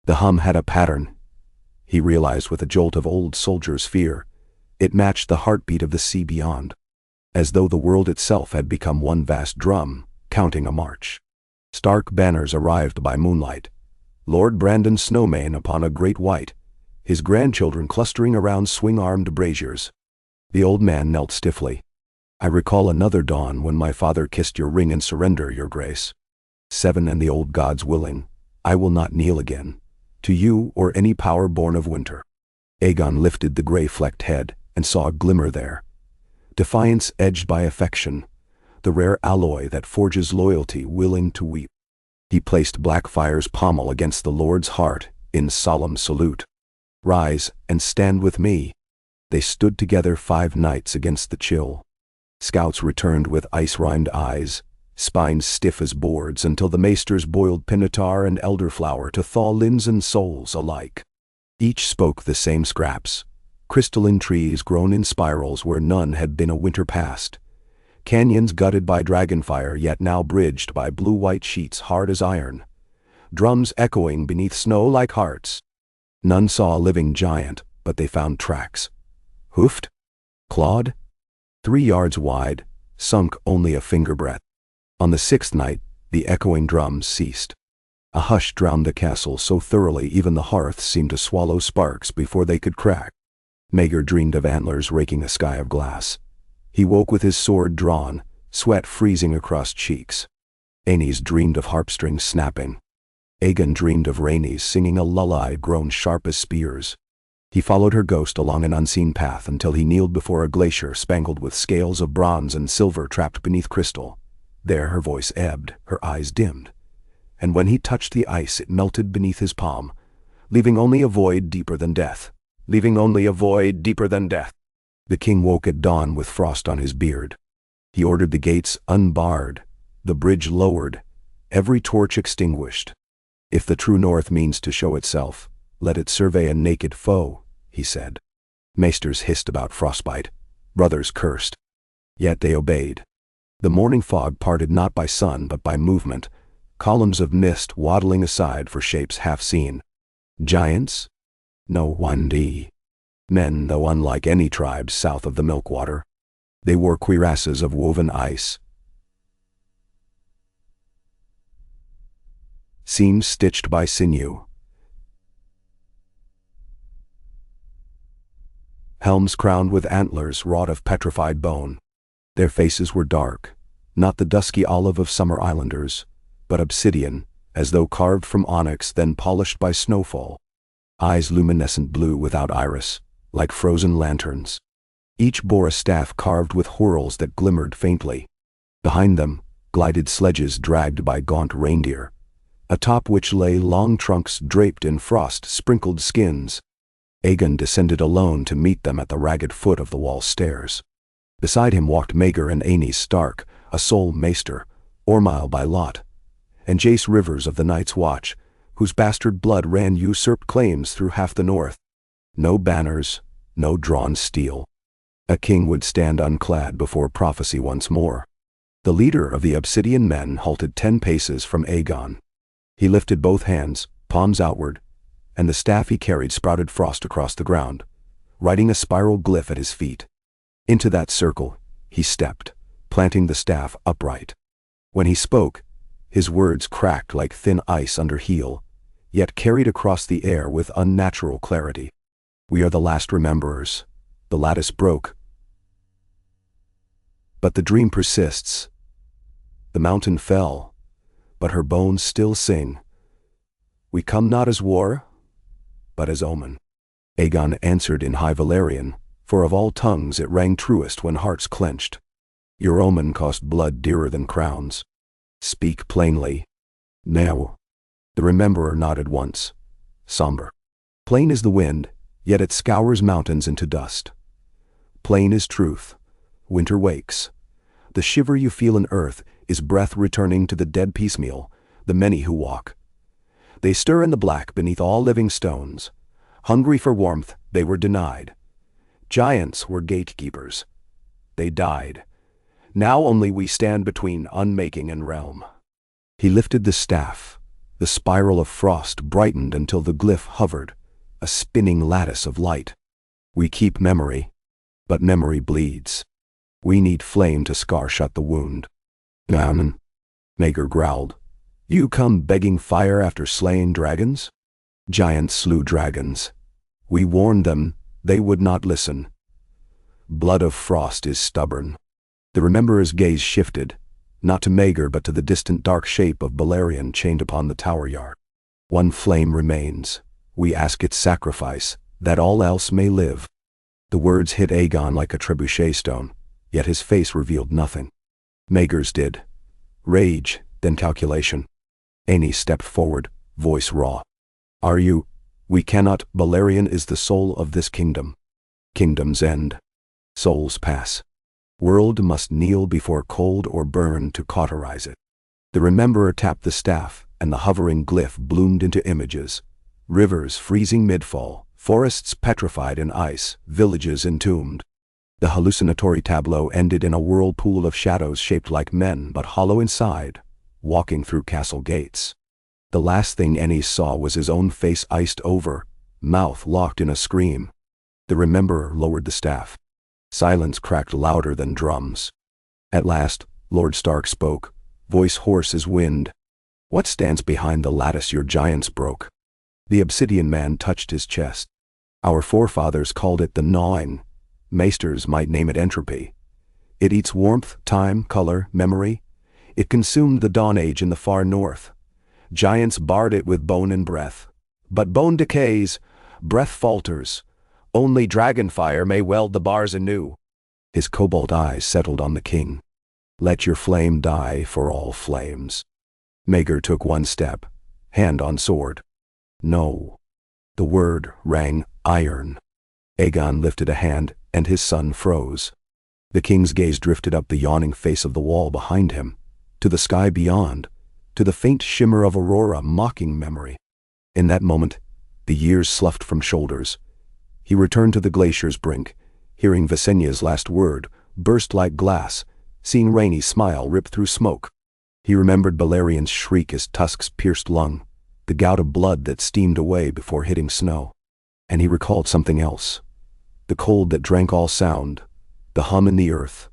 The hum had a pattern, he realized with a jolt of old soldier's fear. It matched the heartbeat of the sea beyond, as though the world itself had become one vast drum, counting a march. Stark banners arrived by moonlight. Lord Brandon Snowmane upon a great white, his grandchildren clustering around swing-armed braziers. The old man knelt stiffly. I recall another dawn when my father kissed your ring in surrender, your grace. 7 and the old gods willing, I will not kneel again, to you or any power born of winter. Aegon lifted the gray-flecked head and saw a glimmer there. Defiance edged by affection, the rare alloy that forges loyalty willing to weep. He placed Blackfire's pommel against the Lord's heart in solemn salute. Rise and stand with me. They stood together 5 nights against the chill. Scouts returned with ice-rimed eyes, spines stiff as boards, until the maesters boiled pinatar and elderflower to thaw limbs and souls alike. Each spoke the same scraps: crystalline trees grown in spirals where none had been a winter past, canyons gutted by dragonfire yet now bridged by blue-white sheets hard as iron, drums echoing beneath snow like hearts. None saw a living giant, but they found tracks. Hoofed? Clawed? 3 yards wide, sunk only a finger-breadth. On the 6th night, the echoing drums ceased. A hush drowned the castle so thoroughly even the hearths seemed to swallow sparks before they could crack. Maegor dreamed of antlers raking a sky of glass. He woke with his sword drawn, sweat freezing across cheeks. Aenys dreamed of harpstrings snapping. Aegon dreamed of Rhaenys singing a lullaby grown sharp as spears. He followed her ghost along an unseen path until he kneeled before a glacier spangled with scales of bronze and silver trapped beneath crystal. There her voice ebbed, her eyes dimmed, and when he touched the ice it melted beneath his palm, leaving only a void deeper than death. Leaving only a void deeper than death. The king woke at dawn with frost on his beard. He ordered the gates unbarred, the bridge lowered, every torch extinguished. If the true north means to show itself, let it survey a naked foe, he said. Maesters hissed about frostbite, brothers cursed. Yet they obeyed. The morning fog parted not by sun but by movement, columns of mist waddling aside for shapes half seen. Giants? No, 1D. Men, though unlike any tribes south of the Milkwater. They wore cuirasses of woven ice, seams stitched by sinew, helms crowned with antlers wrought of petrified bone. Their faces were dark, not the dusky olive of summer islanders, but obsidian, as though carved from onyx then polished by snowfall. Eyes luminescent blue without iris, like frozen lanterns. Each bore a staff carved with whorls that glimmered faintly. Behind them glided sledges dragged by gaunt reindeer, atop which lay long trunks draped in frost-sprinkled skins. Aegon descended alone to meet them at the ragged foot of the wall stairs. Beside him walked Maegor and Aenys Stark, a sole maester, Ormile by lot, and Jace Rivers of the Night's Watch, whose bastard blood ran usurped claims through half the north. No banners, no drawn steel. A king would stand unclad before prophecy once more. The leader of the Obsidian men halted 10 paces from Aegon. He lifted both hands, palms outward, and the staff he carried sprouted frost across the ground, writing a spiral glyph at his feet. Into that circle he stepped, planting the staff upright. When he spoke, his words cracked like thin ice under heel, yet carried across the air with unnatural clarity. We are the last rememberers. The lattice broke. But the dream persists. The mountain fell, but her bones still sing. We come not as war, but as omen. Aegon answered in High Valyrian, for of all tongues it rang truest when hearts clenched. Your omen cost blood dearer than crowns. Speak plainly. Now. The rememberer nodded once, somber. Plain is the wind, yet it scours mountains into dust. Plain is truth. Winter wakes. The shiver you feel in earth is breath returning to the dead piecemeal, the many who walk. They stir in the black beneath all living stones. Hungry for warmth, they were denied. Giants were gatekeepers. They died. Now only we stand between unmaking and realm. He lifted the staff. The spiral of frost brightened until the glyph hovered, a spinning lattice of light. We keep memory, but memory bleeds. We need flame to scar shut the wound. Gammon, Maegor growled. You come begging fire after slaying dragons? Giants slew dragons. We warned them, they would not listen. Blood of frost is stubborn. The rememberer's gaze shifted, not to Maegor but to the distant dark shape of Balerion chained upon the tower yard. One flame remains. We ask its sacrifice, that all else may live. The words hit Aegon like a trebuchet stone, yet his face revealed nothing. Maegor's did. Rage, then calculation. Aenys stepped forward, voice raw. Are you? We cannot. Balerion is the soul of this kingdom. Kingdoms end. Souls pass. World must kneel before cold or burn to cauterize it. The Rememberer tapped the staff, and the hovering glyph bloomed into images. Rivers freezing midfall, forests petrified in ice, villages entombed. The hallucinatory tableau ended in a whirlpool of shadows shaped like men but hollow inside, walking through castle gates. The last thing Ennis saw was his own face iced over, mouth locked in a scream. The Rememberer lowered the staff. Silence cracked louder than drums. At last, Lord Stark spoke, voice hoarse as wind. "What stands behind the lattice your giants broke?" The obsidian man touched his chest. "Our forefathers called it the gnawing. Maesters might name it entropy. It eats warmth, time, color, memory. It consumed the Dawn Age in the far north. Giants barred it with bone and breath. But bone decays, breath falters. Only dragonfire may weld the bars anew." His cobalt eyes settled on the king. "Let your flame die for all flames." Maegor took one step, hand on sword. "No." The word rang iron. Aegon lifted a hand, and his son froze. The king's gaze drifted up the yawning face of the wall behind him, to the sky beyond, to the faint shimmer of aurora mocking memory. In that moment, the years sloughed from shoulders. He returned to the glacier's brink, hearing Visenya's last word burst like glass, seeing Rhaenys smile rip through smoke. He remembered Balerion's shriek as tusks pierced lung, the gout of blood that steamed away before hitting snow. And he recalled something else. The cold that drank all sound, the hum in the earth.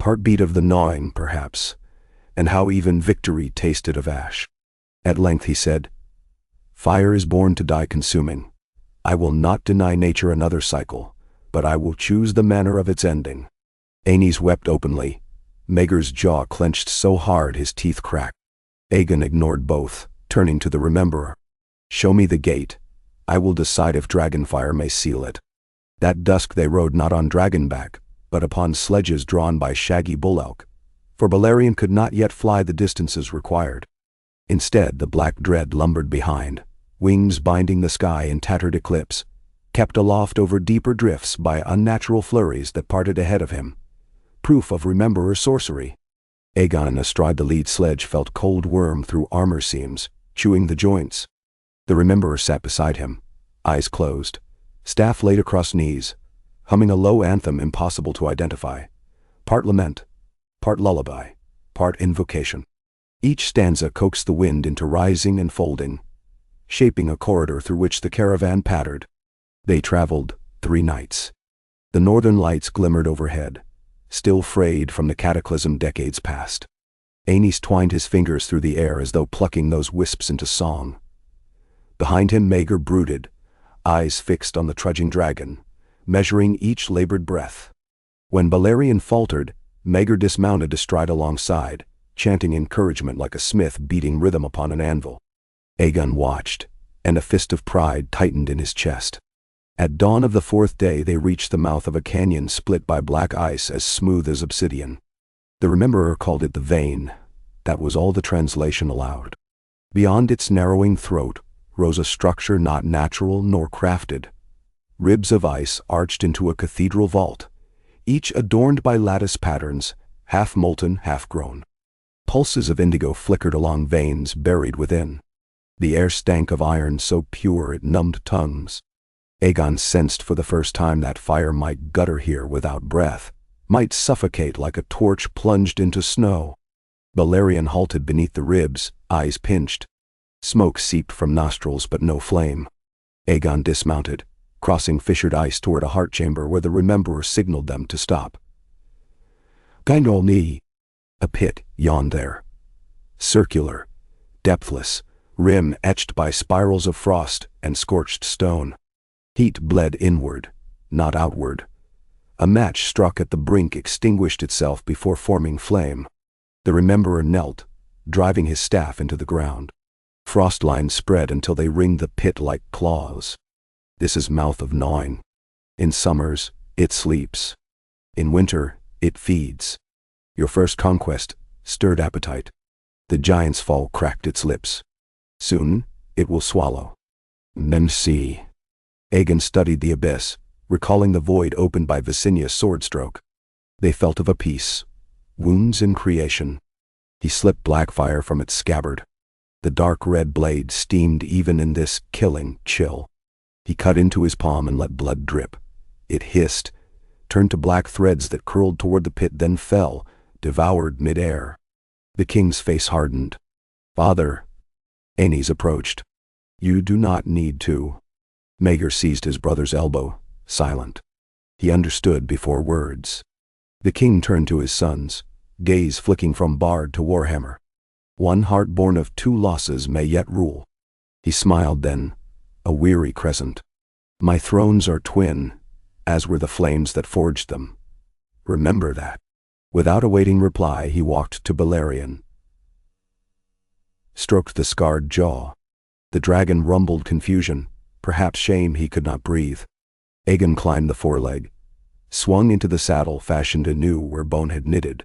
Heartbeat of the gnawing, perhaps, and how even victory tasted of ash. At length he said, "Fire is born to die consuming. I will not deny nature another cycle, but I will choose the manner of its ending." Aenys wept openly. Maegor's jaw clenched so hard his teeth cracked. Aegon ignored both, turning to the Rememberer. "Show me the gate. I will decide if Dragonfire may seal it." That dusk they rode not on dragonback, but upon sledges drawn by shaggy bull elk, for Balerion could not yet fly the distances required. Instead, the black dread lumbered behind, wings binding the sky in tattered eclipse, kept aloft over deeper drifts by unnatural flurries that parted ahead of him. Proof of Rememberer sorcery. Aegon astride the lead sledge felt cold worm through armor seams, chewing the joints. The Rememberer sat beside him, eyes closed, staff laid across knees, humming a low anthem impossible to identify, part lament, part lullaby, part invocation. Each stanza coaxed the wind into rising and folding, shaping a corridor through which the caravan pattered. They traveled 3 nights. The northern lights glimmered overhead, still frayed from the cataclysm decades past. Aenys twined his fingers through the air as though plucking those wisps into song. Behind him Maegor brooded, eyes fixed on the trudging dragon, measuring each labored breath. When Balerion faltered, Maegor dismounted to stride alongside, chanting encouragement like a smith beating rhythm upon an anvil. Aegon watched, and a fist of pride tightened in his chest. At dawn of the 4th day they reached the mouth of a canyon split by black ice as smooth as obsidian. The Rememberer called it the Vein. That was all the translation allowed. Beyond its narrowing throat rose a structure not natural nor crafted. Ribs of ice arched into a cathedral vault, each adorned by lattice patterns, half molten, half grown. Pulses of indigo flickered along veins buried within. The air stank of iron so pure it numbed tongues. Aegon sensed for the first time that fire might gutter here without breath, might suffocate like a torch plunged into snow. Balerion halted beneath the ribs, eyes pinched. Smoke seeped from nostrils but no flame. Aegon dismounted, crossing fissured ice toward a heart chamber where the Rememberer signaled them to stop. "Gainol ni." A pit yawned there. Circular, depthless, rim etched by spirals of frost and scorched stone. Heat bled inward, not outward. A match struck at the brink extinguished itself before forming flame. The Rememberer knelt, driving his staff into the ground. Frost lines spread until they ringed the pit like claws. This is mouth of gnawing. In summers, it sleeps. In winter, it feeds. Your first conquest stirred appetite. The giant's fall cracked its lips. Soon, it will swallow. Then see. Aegon studied the abyss, recalling the void opened by Visenia's sword stroke. They felt of a peace. Wounds in creation. He slipped Blackfire from its scabbard. The dark red blade steamed even in this killing chill. He cut into his palm and let blood drip. It hissed, turned to black threads that curled toward the pit, then fell, devoured mid-air. The king's face hardened. "Father." Aenys approached. "You do not need to." Maegor seized his brother's elbow, silent. He understood before words. The king turned to his sons, gaze flicking from Bard to Warhammer. One heart born of two losses may yet rule. He smiled then, a weary crescent. "My thrones are twin, as were the flames that forged them. Remember that." Without awaiting reply, he walked to Balerion. Stroked the scarred jaw. The dragon rumbled confusion, perhaps shame he could not breathe. Aegon climbed the foreleg, swung into the saddle fashioned anew where bone had knitted.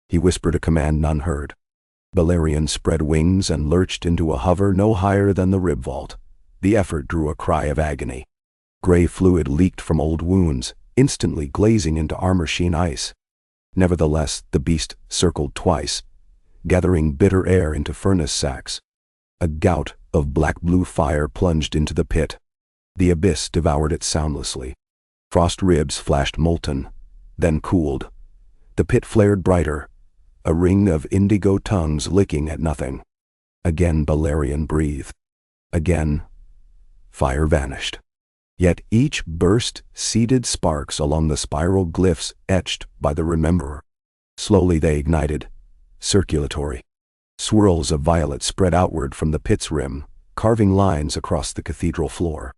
He whispered a command none heard. Balerion spread wings and lurched into a hover no higher than the rib vault. The effort drew a cry of agony. Gray fluid leaked from old wounds, instantly glazing into armor-sheen ice. Nevertheless, the beast circled twice, gathering bitter air into furnace sacks. A gout of black-blue fire plunged into the pit. The abyss devoured it soundlessly. Frost ribs flashed molten, then cooled. The pit flared brighter, a ring of indigo tongues licking at nothing. Again Balerion breathed. Again, fire vanished. Yet each burst seeded sparks along the spiral glyphs etched by the Rememberer. Slowly they ignited, circulatory. Swirls of violet spread outward from the pit's rim, carving lines across the cathedral floor.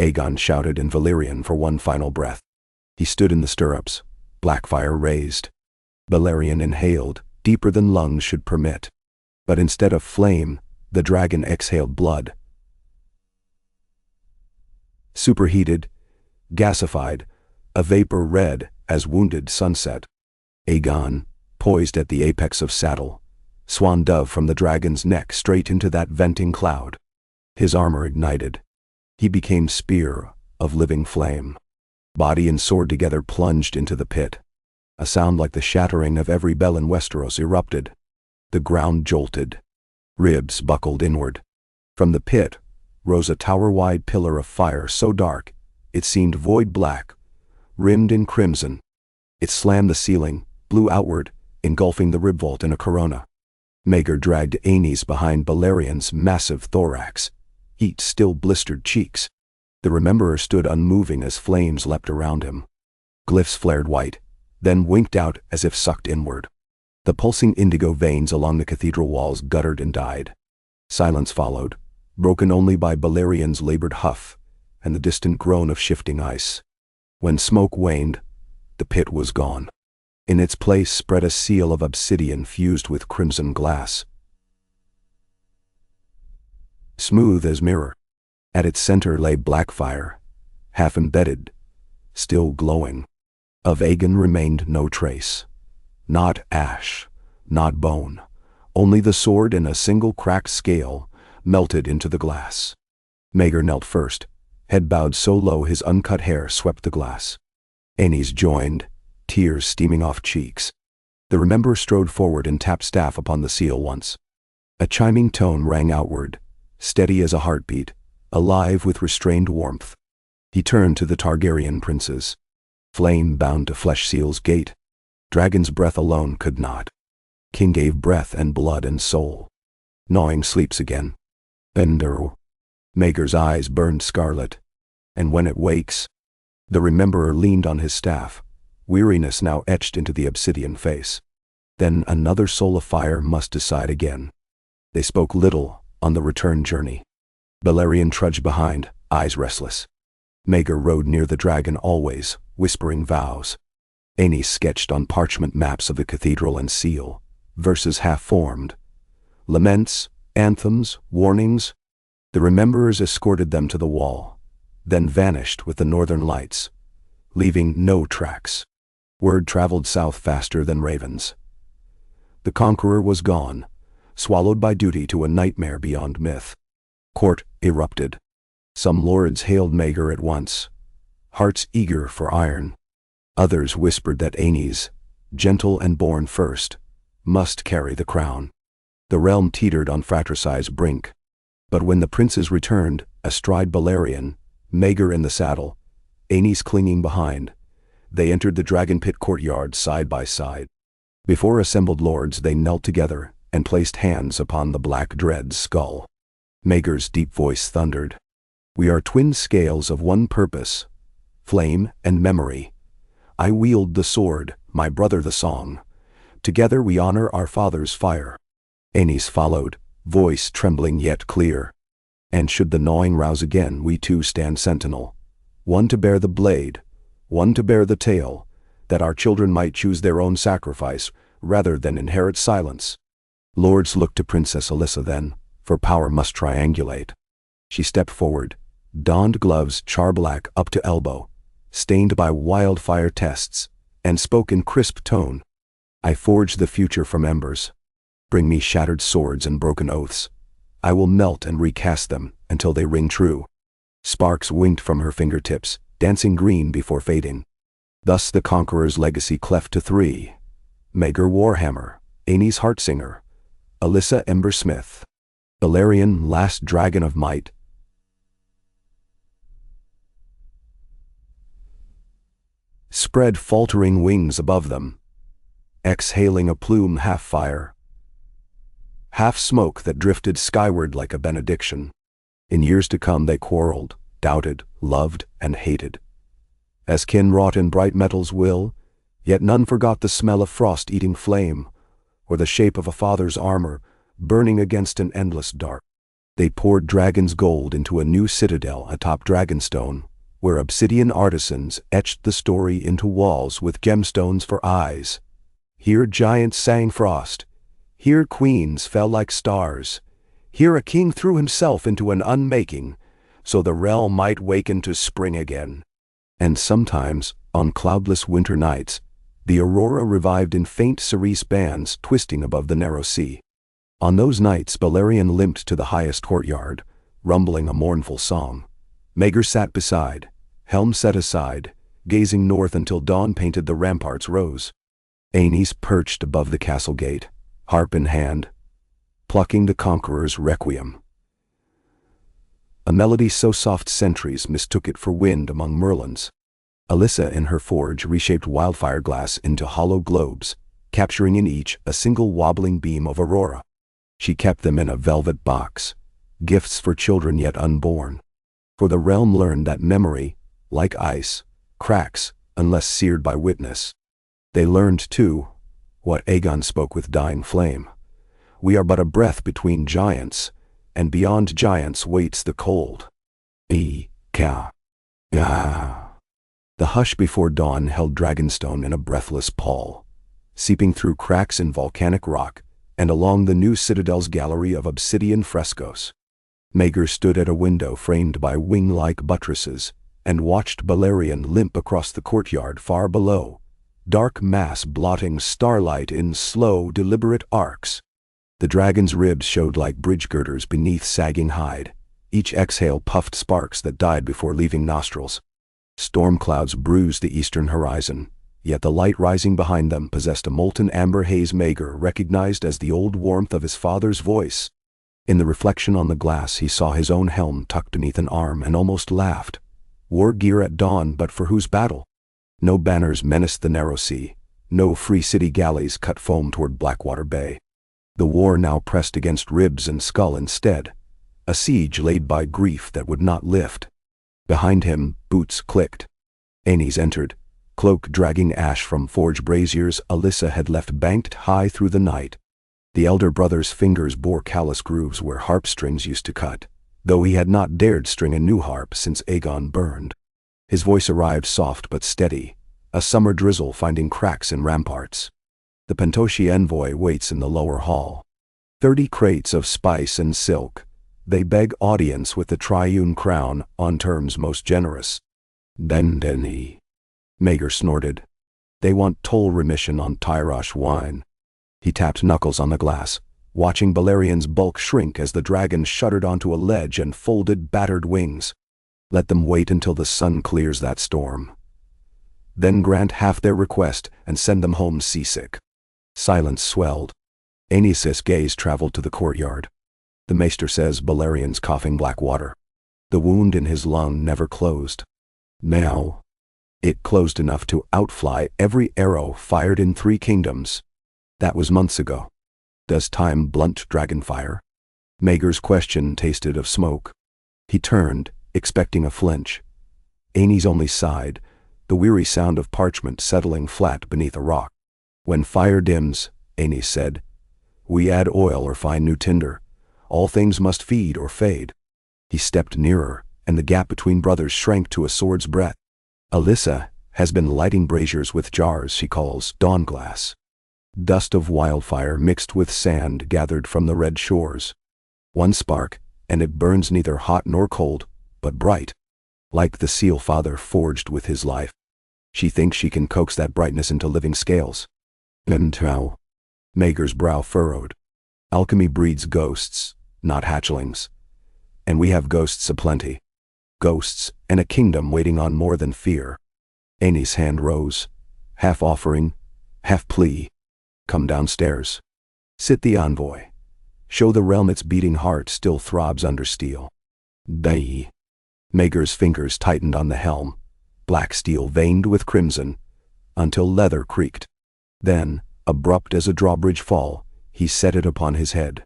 Aegon shouted in Valyrian for one final breath. He stood in the stirrups, Blackfire raised. Balerion inhaled, deeper than lungs should permit. But instead of flame, the dragon exhaled blood. Superheated, gasified, a vapor red as wounded sunset. Aegon, poised at the apex of saddle, swan dove from the dragon's neck straight into that venting cloud. His armor ignited. He became spear of living flame. Body and sword together plunged into the pit. A sound like the shattering of every bell in Westeros erupted. The ground jolted. Ribs buckled inward. From the pit rose a tower-wide pillar of fire so dark it seemed void black, rimmed in crimson. It slammed the ceiling, blew outward, engulfing the rib vault in a corona. Maegor dragged Aenys behind Balerion's massive thorax, heat still blistered cheeks. The Rememberer stood unmoving as flames leapt around him. Glyphs flared white, then winked out as if sucked inward. The pulsing indigo veins along the cathedral walls guttered and died. Silence followed, broken only by Balerion's labored huff and the distant groan of shifting ice. When smoke waned, the pit was gone. In its place spread a seal of obsidian fused with crimson glass. Smooth as mirror. At its center lay Blackfire, half embedded, still glowing. Of Aegon remained no trace. Not ash, not bone, only the sword in a single cracked scale melted into the glass. Maegor knelt first, head bowed so low his uncut hair swept the glass. Aenys joined, tears steaming off cheeks. The Rememberer strode forward and tapped staff upon the seal once. A chiming tone rang outward, steady as a heartbeat, alive with restrained warmth. He turned to the Targaryen princes. Flame bound to flesh seal's gate. Dragon's breath alone could not. King gave breath and blood and soul. Gnawing sleeps again. Ender. Maegor's eyes burned scarlet. And when it wakes, the Rememberer leaned on his staff, weariness now etched into the obsidian face. Then another soul of fire must decide again. They spoke little on the return journey. Balerion trudged behind, eyes restless. Maegor rode near the dragon always, whispering vows. Aenys sketched on parchment maps of the cathedral and seal, verses half-formed. Laments, anthems, warnings. The Rememberers escorted them to the wall, then vanished with the northern lights, leaving no tracks. Word traveled south faster than ravens. The conqueror was gone, swallowed by duty to a nightmare beyond myth. Court erupted. Some lords hailed Maegor at once, hearts eager for iron. Others whispered that Aenys, gentle and born first, must carry the crown. The realm teetered on fratricide's brink. But when the princes returned, astride Balerion, Maegor in the saddle, Aenys clinging behind, they entered the dragon pit courtyard side by side. Before assembled lords they knelt together and placed hands upon the black dread's skull. Maegor's deep voice thundered. "We are twin scales of one purpose, flame and memory. I wield the sword, my brother the song. Together we honor our father's fire." Aenys followed, voice trembling yet clear. "And should the gnawing rouse again, we two stand sentinel. One to bear the blade, one to bear the tale, that our children might choose their own sacrifice rather than inherit silence." Lords looked to Princess Alyssa then, for power must triangulate. She stepped forward, donned gloves charblack up to elbow, stained by wildfire tests, and spoke in crisp tone. "I forge the future from embers. Bring me shattered swords and broken oaths. I will melt and recast them until they ring true." Sparks winked from her fingertips, dancing green before fading. Thus the conqueror's legacy cleft to three: Maegor Warhammer, Aenys Heartsinger, Alyssa Embersmith. Balerion, last dragon of might, spread faltering wings above them, exhaling a plume half fire, half smoke that drifted skyward like a benediction. In years to come they quarreled, doubted, loved, and hated. As kin wrought in bright metal's will, yet none forgot the smell of frost-eating flame, or the shape of a father's armor burning against an endless dark. They poured dragon's gold into a new citadel atop Dragonstone, where obsidian artisans etched the story into walls with gemstones for eyes. Here giants sang frost. Here queens fell like stars. Here a king threw himself into an unmaking, so the realm might waken to spring again. And sometimes, on cloudless winter nights, the aurora revived in faint cerise bands twisting above the narrow sea. On those nights Balerion limped to the highest courtyard, rumbling a mournful song. Maegor sat beside, helm set aside, gazing north until dawn painted the ramparts rose. Aenys perched above the castle gate, harp in hand, plucking the conqueror's requiem. A melody so soft sentries mistook it for wind among merlins. Alyssa in her forge reshaped wildfire glass into hollow globes, capturing in each a single wobbling beam of aurora. She kept them in a velvet box, gifts for children yet unborn. For the realm learned that memory, like ice, cracks unless seared by witness. They learned, too, what Aegon spoke with dying flame. We are but a breath between giants, and beyond giants waits the cold. The hush before dawn held Dragonstone in a breathless pall, seeping through cracks in volcanic rock and along the new citadel's gallery of obsidian frescoes. Maegor stood at a window framed by wing-like buttresses and watched Balerion limp across the courtyard far below, dark mass blotting starlight in slow, deliberate arcs. The dragon's ribs showed like bridge girders beneath sagging hide. Each exhale puffed sparks that died before leaving nostrils. Storm clouds bruised the eastern horizon, yet the light rising behind them possessed a molten amber haze Maegor recognized as the old warmth of his father's voice. In the reflection on the glass he saw his own helm tucked beneath an arm and almost laughed. War gear at dawn, but for whose battle? No banners menaced the narrow sea. No free city galleys cut foam toward Blackwater Bay. The war now pressed against ribs and skull instead, a siege laid by grief that would not lift. Behind him, boots clicked. Aenys entered, cloak dragging ash from forge braziers Alyssa had left banked high through the night. The elder brother's fingers bore callous grooves where harp strings used to cut, though he had not dared string a new harp since Aegon burned. His voice arrived soft but steady, a summer drizzle finding cracks in ramparts. The Pentoshi envoy waits in the lower hall. 30 crates of spice and silk. They beg audience with the triune crown on terms most generous. Dendeni. Maegor snorted. They want toll remission on Tyrosh wine. He tapped knuckles on the glass, watching Balerian's bulk shrink as the dragon shuddered onto a ledge and folded battered wings. Let them wait until the sun clears that storm. Then grant half their request and send them home seasick. Silence swelled. Aenys' gaze traveled to the courtyard. The maester says Balerian's coughing black water. The wound in his lung never closed. Now, it closed enough to outfly every arrow fired in 3 kingdoms. That was months ago. Does time blunt dragonfire? Maegor's question tasted of smoke. He turned, expecting a flinch. Aenys only sighed, the weary sound of parchment settling flat beneath a rock. When fire dims, Aenys said, we add oil or find new tinder. All things must feed or fade. He stepped nearer, and the gap between brothers shrank to a sword's breadth. Alyssa has been lighting braziers with jars she calls dawn glass. Dust of wildfire mixed with sand gathered from the red shores. One spark, and it burns neither hot nor cold, but bright. Like the seal father forged with his life. She thinks she can coax that brightness into living scales. And how? Maegor's brow furrowed. Alchemy breeds ghosts, not hatchlings. And we have ghosts aplenty. Ghosts, and a kingdom waiting on more than fear. Aenys' hand rose, half offering, half plea. Come downstairs. Sit the envoy. Show the realm its beating heart still throbs under steel. Dai. Maegor's fingers tightened on the helm, black steel veined with crimson, until leather creaked. Then, abrupt as a drawbridge fall, he set it upon his head.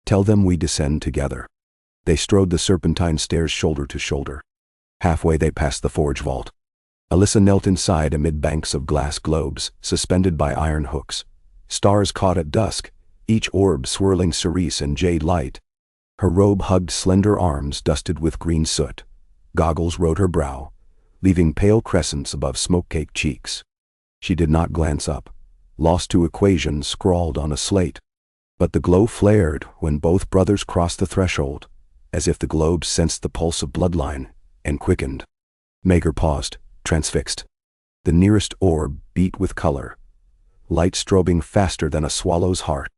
Tell them we descend together. They strode the serpentine stairs shoulder to shoulder. Halfway they passed the forge vault. Alyssa knelt inside amid banks of glass globes, suspended by iron hooks. Stars caught at dusk, each orb swirling cerise and jade light. Her robe hugged slender arms dusted with green soot. Goggles rode her brow, leaving pale crescents above smoke-caked cheeks. She did not glance up, lost to equations scrawled on a slate. But the glow flared when both brothers crossed the threshold, as if the globes sensed the pulse of bloodline, and quickened. Maegor paused, transfixed. The nearest orb beat with color, light strobing faster than a swallow's heart.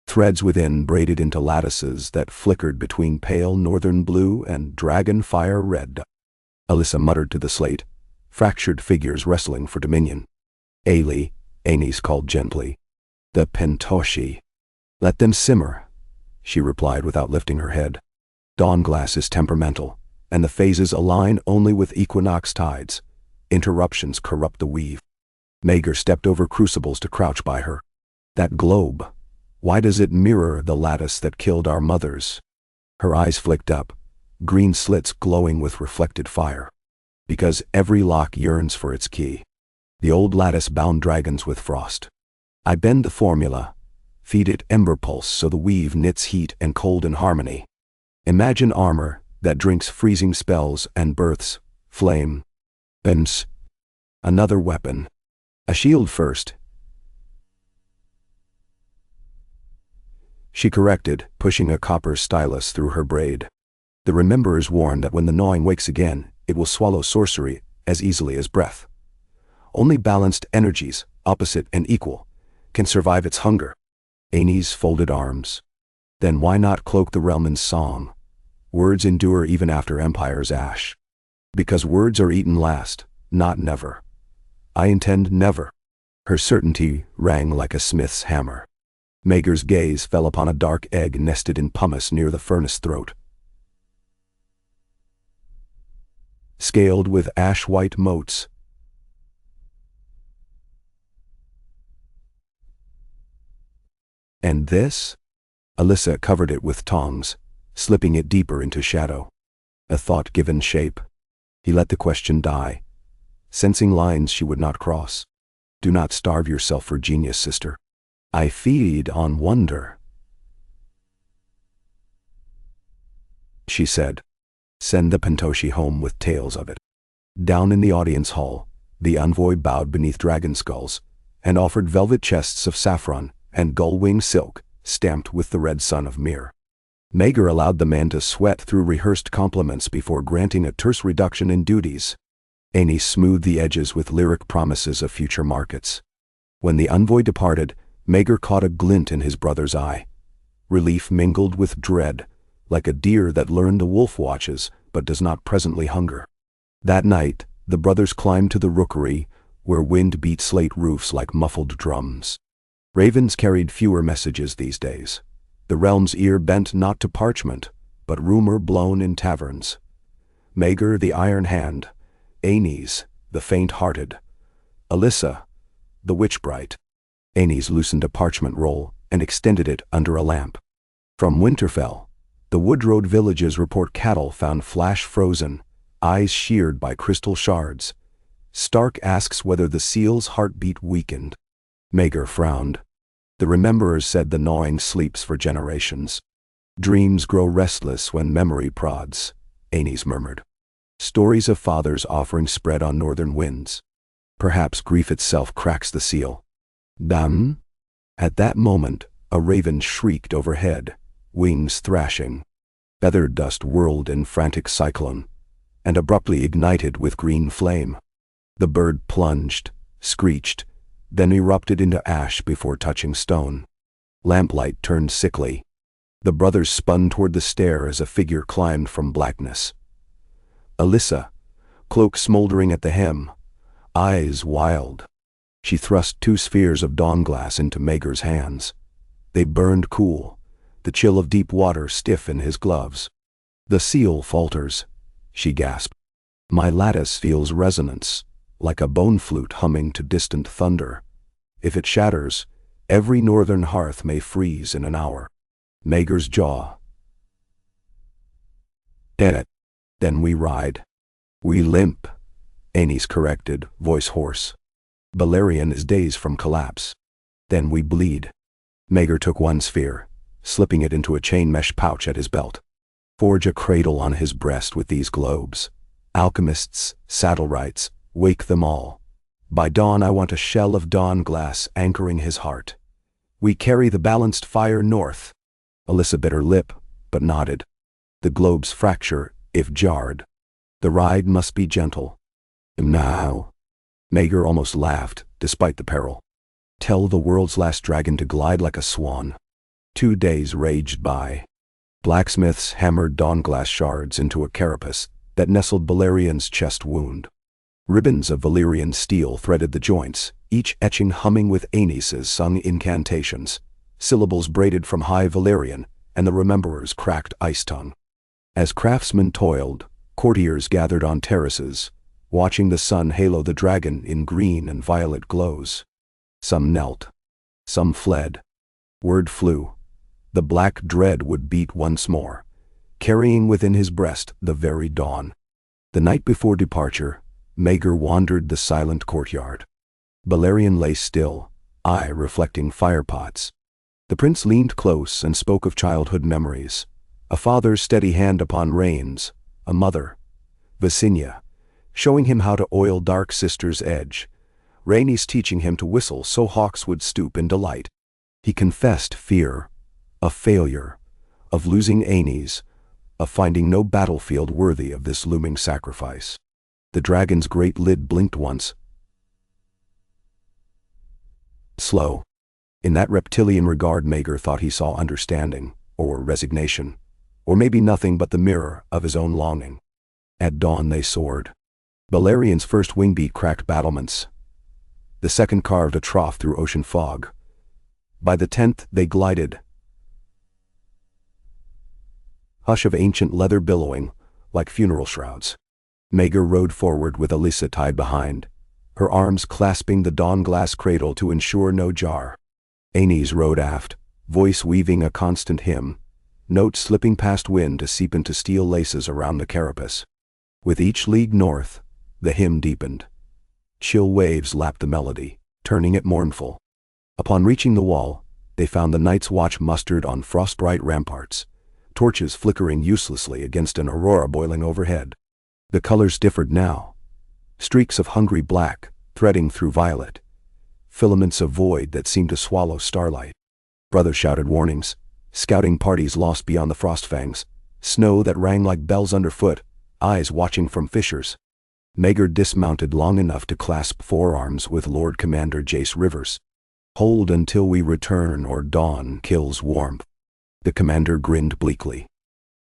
Threads within braided into lattices that flickered between pale northern blue and dragon fire red. Alyssa muttered to the slate, fractured figures wrestling for dominion. Ailey, Aenys called gently. The Pentoshi. Let them simmer, she replied without lifting her head. Dawnglass is temperamental, and the phases align only with equinox tides. Interruptions corrupt the weave. Maegor stepped over crucibles to crouch by her. That globe, why does it mirror the lattice that killed our mothers? Her eyes flicked up, green slits glowing with reflected fire. Because every lock yearns for its key. The old lattice bound dragons with frost. I bend the formula, feed it ember pulse so the weave knits heat and cold in harmony. Imagine armor that drinks freezing spells and births flame. Bends. Another weapon. A shield first. She corrected, pushing a copper stylus through her braid. The rememberers warned that when the gnawing wakes again, it will swallow sorcery as easily as breath. Only balanced energies, opposite and equal, can survive its hunger. Aenys folded arms. Then why not cloak the realm in song? Words endure even after empire's ash. Because words are eaten last, not never. I intend never. Her certainty rang like a smith's hammer. Maegor's gaze fell upon a dark egg nested in pumice near the furnace throat. Scaled with ash-white motes. And this? Alyssa covered it with tongs, slipping it deeper into shadow. A thought given shape. He let the question die, sensing lines she would not cross. Do not starve yourself for genius, sister. I feed on wonder. She said, send the Pentoshi home with tales of it. Down in the audience hall, the envoy bowed beneath dragon skulls, and offered velvet chests of saffron and gull-wing silk, stamped with the red sun of Myr. Maegor allowed the man to sweat through rehearsed compliments before granting a terse reduction in duties. Aenys smoothed the edges with lyric promises of future markets. When the envoy departed, Maegor caught a glint in his brother's eye. relief mingled with dread, like a deer that learned the wolf watches but does not presently hunger. That night, the brothers climbed to the rookery, where wind beat slate roofs like muffled drums. Ravens carried fewer messages these days. The realm's ear bent not to parchment, but rumor blown in taverns. Maegor the iron hand, Aenys the faint-hearted, Alyssa the witch-bright. Aenys loosened a parchment roll and extended it under a lamp. From Winterfell, the wood-road villages report cattle found flash-frozen, eyes sheared by crystal shards. Stark asks whether the seal's heartbeat weakened. Maegor frowned. The rememberers said the gnawing sleeps for generations. Dreams grow restless when memory prods, Aenys murmured. Stories of fathers offering spread on northern winds. Perhaps grief itself cracks the seal. Dam? At that moment, a raven shrieked overhead, wings thrashing. Feathered dust whirled in frantic cyclone, and abruptly ignited with green flame. The bird plunged, screeched, then erupted into ash before touching stone. Lamplight turned sickly. The brothers spun toward the stair as a figure climbed from blackness. Alyssa, cloak smoldering at the hem, eyes wild. She thrust 2 spheres of dawn glass into Maegor's hands. They burned cool, the chill of deep water stiff in his gloves. The seal falters, she gasped. My lattice feels resonance, like a bone flute humming to distant thunder. If it shatters, every northern hearth may freeze in an hour. Maegor's jaw. Dead. Then we ride. We limp, Aenys corrected, voice hoarse. Balerion is days from collapse. Then we bleed. Maegor took 1 sphere, slipping it into a chain mesh pouch at his belt. Forge a cradle on his breast with these globes. Alchemists, saddle-rights, wake them all. By dawn I want a shell of dawn glass anchoring his heart. We carry the balanced fire north. Alyssa bit her lip, but nodded. The globes fracture, if jarred. The ride must be gentle. Now. Maegor almost laughed, despite the peril. Tell the world's last dragon to glide like a swan. 2 days raged by. Blacksmiths hammered dawn glass shards into a carapace that nestled Balerion's chest wound. Ribbons of Valyrian steel threaded the joints, each etching humming with Aenys's sung incantations, syllables braided from high Valyrian, and the rememberer's cracked ice tongue. As craftsmen toiled, courtiers gathered on terraces, watching the sun halo the dragon in green and violet glows. Some knelt. Some fled. Word flew. The black dread would beat once more, carrying within his breast the very dawn. The night before departure, Maegor wandered the silent courtyard. Balerion lay still, eye reflecting firepots. The prince leaned close and spoke of childhood memories. A father's steady hand upon reins, a mother, Vicinia, showing him how to oil dark sister's edge, Rhaenys teaching him to whistle so hawks would stoop in delight. He confessed fear, of failure, of losing Aenys, of finding no battlefield worthy of this looming sacrifice. The dragon's great lid blinked once. Slow. In that reptilian regard Maegor thought he saw understanding, or resignation, or maybe nothing but the mirror of his own longing. At dawn they soared. Balerion's first wingbeat cracked battlements. The second carved a trough through ocean fog. By the 10th they glided. Hush of ancient leather billowing, like funeral shrouds. Maegor rode forward with Alyssa tied behind, her arms clasping the dawn glass cradle to ensure no jar. Aenys rode aft, voice weaving a constant hymn, notes slipping past wind to seep into steel laces around the carapace. With each league north, the hymn deepened. Chill waves lapped the melody, turning it mournful. Upon reaching the wall, they found the Night's Watch mustered on frost-bright ramparts, torches flickering uselessly against an aurora boiling overhead. The colors differed now. Streaks of hungry black, threading through violet. Filaments of void that seemed to swallow starlight. Brothers shouted warnings. Scouting parties lost beyond the frostfangs. Snow that rang like bells underfoot, eyes watching from fissures. Maegor dismounted long enough to clasp forearms with Lord Commander Jace Rivers. Hold until we return or dawn kills warmth. The commander grinned bleakly.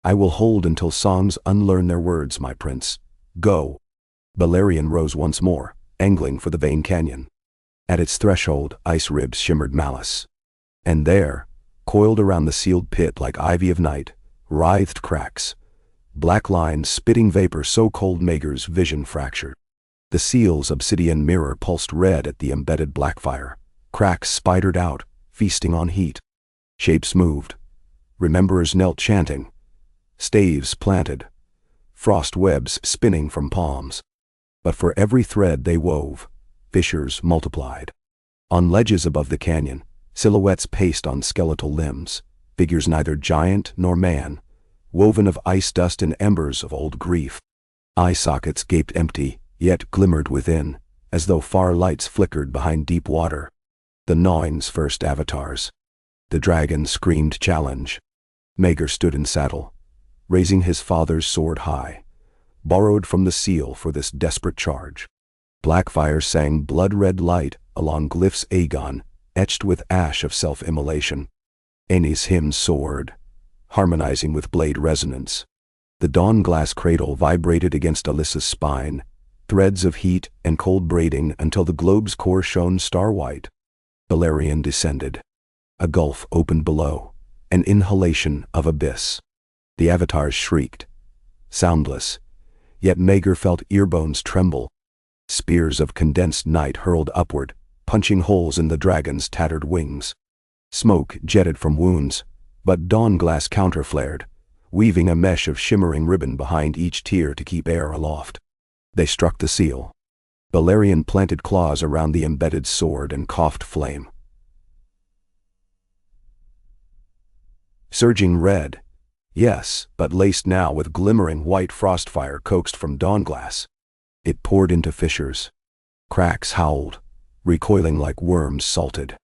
I will hold until songs unlearn their words, my prince. Go. Balerion rose once more, angling for the vein canyon. At its threshold, ice ribs shimmered malice. And there, coiled around the sealed pit like ivy of night, writhed cracks. Black lines spitting vapor so cold Maegor's vision fractured. The seal's obsidian mirror pulsed red at the embedded blackfire. Cracks spidered out, feasting on heat. Shapes moved. Rememberers knelt chanting. Staves planted. Frost webs spinning from palms. But for every thread they wove, fissures multiplied. On ledges above the canyon, silhouettes paced on skeletal limbs, figures neither giant nor man, woven of ice dust and embers of old grief. Eye sockets gaped empty, yet glimmered within, as though far lights flickered behind deep water. The gnawing's first avatars. The dragon screamed challenge. Maegor stood in saddle, raising his father's sword high, borrowed from the seal for this desperate charge. Blackfire sang blood-red light along glyphs Aegon, etched with ash of self-immolation. Aenys hymn soared, harmonizing with blade resonance. The dawn-glass cradle vibrated against Alyssa's spine, threads of heat and cold braiding until the globe's core shone star-white. Balerion descended. A gulf opened below, an inhalation of abyss. The avatars shrieked, soundless, yet Maegor felt earbones tremble. Spears of condensed night hurled upward, punching holes in the dragon's tattered wings. Smoke jetted from wounds, but dawn-glass counterflared, weaving a mesh of shimmering ribbon behind each tier to keep air aloft. They struck the seal. Balerion planted claws around the embedded sword and coughed flame. Surging red, yes, but laced now with glimmering white frostfire coaxed from dawn-glass. It poured into fissures. Cracks howled, recoiling like worms salted.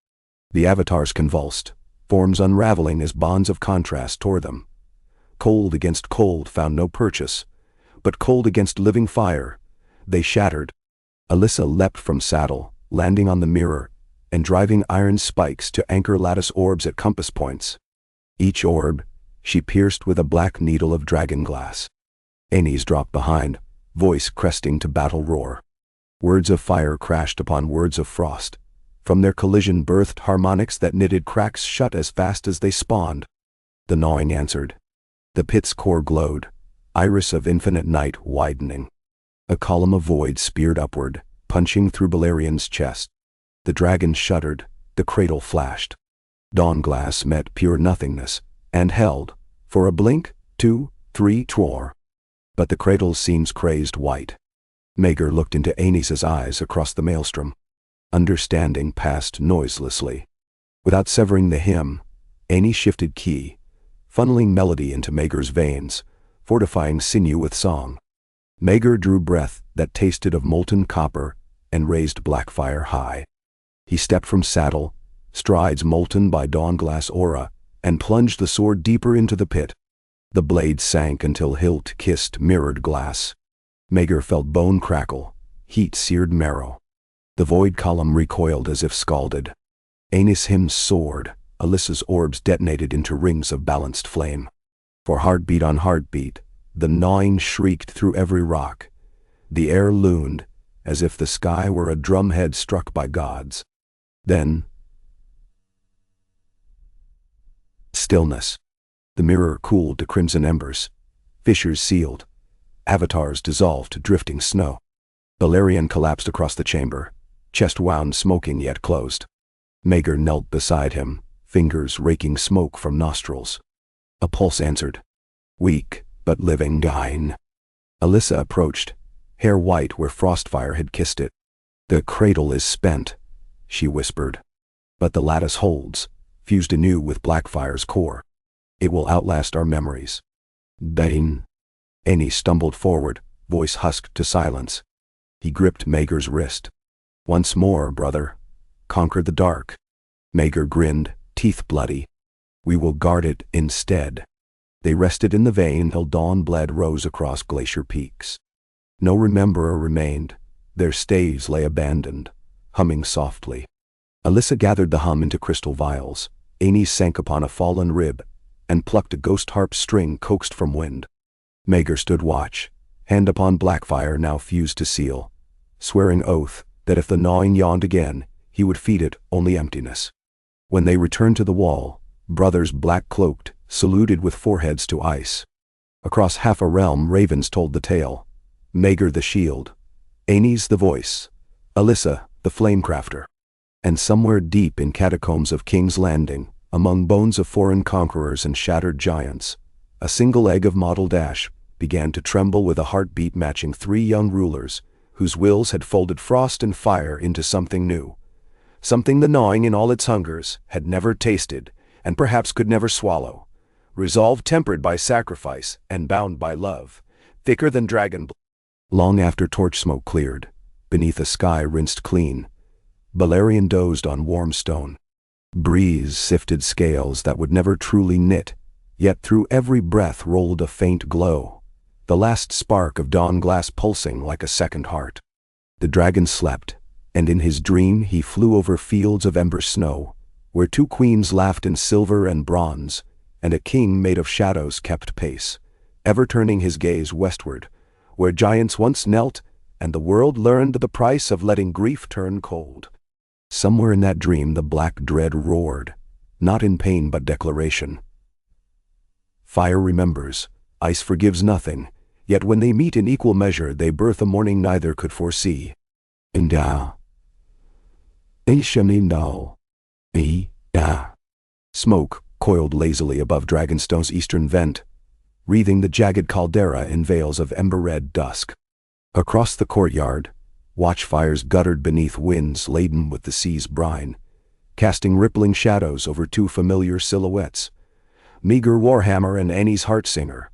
The avatars convulsed, forms unraveling as bonds of contrast tore them. Cold against cold found no purchase, but cold against living fire, they shattered. Alyssa leapt from saddle, landing on the mirror, and driving iron spikes to anchor lattice orbs at compass points. Each orb, she pierced with a black needle of dragon glass. Aenys dropped behind, voice cresting to battle roar. Words of fire crashed upon words of frost. From their collision birthed harmonics that knitted cracks shut as fast as they spawned. The gnawing answered. The pit's core glowed, iris of infinite night widening. A column of void speared upward, punching through Balerion's chest. The dragon shuddered, the cradle flashed. Dawn-glass met pure nothingness, and held, for a blink, 2, 3, twar. But the cradle's seams crazed white. Maegor looked into Aenys's eyes across the maelstrom. Understanding passed noiselessly. Without severing the hymn, Aenys shifted key, funneling melody into Maegor's veins, fortifying sinew with song. Maegor drew breath that tasted of molten copper and raised blackfire high. He stepped from saddle, strides molten by dawn-glass aura, and plunged the sword deeper into the pit. The blade sank until hilt kissed mirrored glass. Maegor felt bone crackle, heat seared marrow. The void column recoiled as if scalded. Aenys hymn soared, Alyssa's orbs detonated into rings of balanced flame. For heartbeat on heartbeat, the gnawing shrieked through every rock. The air loomed, as if the sky were a drumhead struck by gods. Then, stillness. The mirror cooled to crimson embers. Fissures sealed. Avatars dissolved to drifting snow. Balerion collapsed across the chamber, chest wound smoking yet closed. Maegor knelt beside him, fingers raking smoke from nostrils. A pulse answered. Weak, but living Gain. Alyssa approached, hair white where frostfire had kissed it. The cradle is spent, she whispered. But the lattice holds, fused anew with Blackfire's core. It will outlast our memories. Dain. Aenys stumbled forward, voice husked to silence. He gripped Maegor's wrist. Once more, brother. Conquer the dark. Maegor grinned, teeth bloody. We will guard it instead. They rested in the vein till dawn bled rose across glacier peaks. No rememberer remained. Their staves lay abandoned, humming softly. Alyssa gathered the hum into crystal vials. Aenys sank upon a fallen rib, and plucked a ghost harp string coaxed from wind. Maegor stood watch, hand upon Blackfire now fused to seal, swearing oath that if the gnawing yawned again, he would feed it only emptiness. When they returned to the wall, brothers black-cloaked saluted with foreheads to ice. Across half a realm ravens told the tale. Maegor the shield, Aenys the voice, Alyssa the flamecrafter. And somewhere deep in catacombs of King's Landing, among bones of foreign conquerors and shattered giants, a single egg of mottled ash began to tremble with a heartbeat matching 3 young rulers whose wills had folded frost and fire into something new, something the gnawing in all its hungers had never tasted and perhaps could never swallow, resolve tempered by sacrifice and bound by love, thicker than dragon blood. Long after torch smoke cleared, beneath a sky rinsed clean, Balerion dozed on warm stone. Breeze sifted scales that would never truly knit, yet through every breath rolled a faint glow, the last spark of dawn glass pulsing like a second heart. The dragon slept, and in his dream he flew over fields of ember snow, where 2 queens laughed in silver and bronze, and a king made of shadows kept pace, ever turning his gaze westward, where giants once knelt, and the world learned the price of letting grief turn cold. Somewhere in that dream the black dread roared, not in pain but declaration. Fire remembers, ice forgives nothing, yet when they meet in equal measure they birth a morning neither could foresee. Smoke coiled lazily above Dragonstone's eastern vent, wreathing the jagged caldera in veils of ember-red dusk. Across the courtyard, watchfires guttered beneath winds laden with the sea's brine, casting rippling shadows over 2 familiar silhouettes, Maegor Warhammer and Aenys Heartsinger,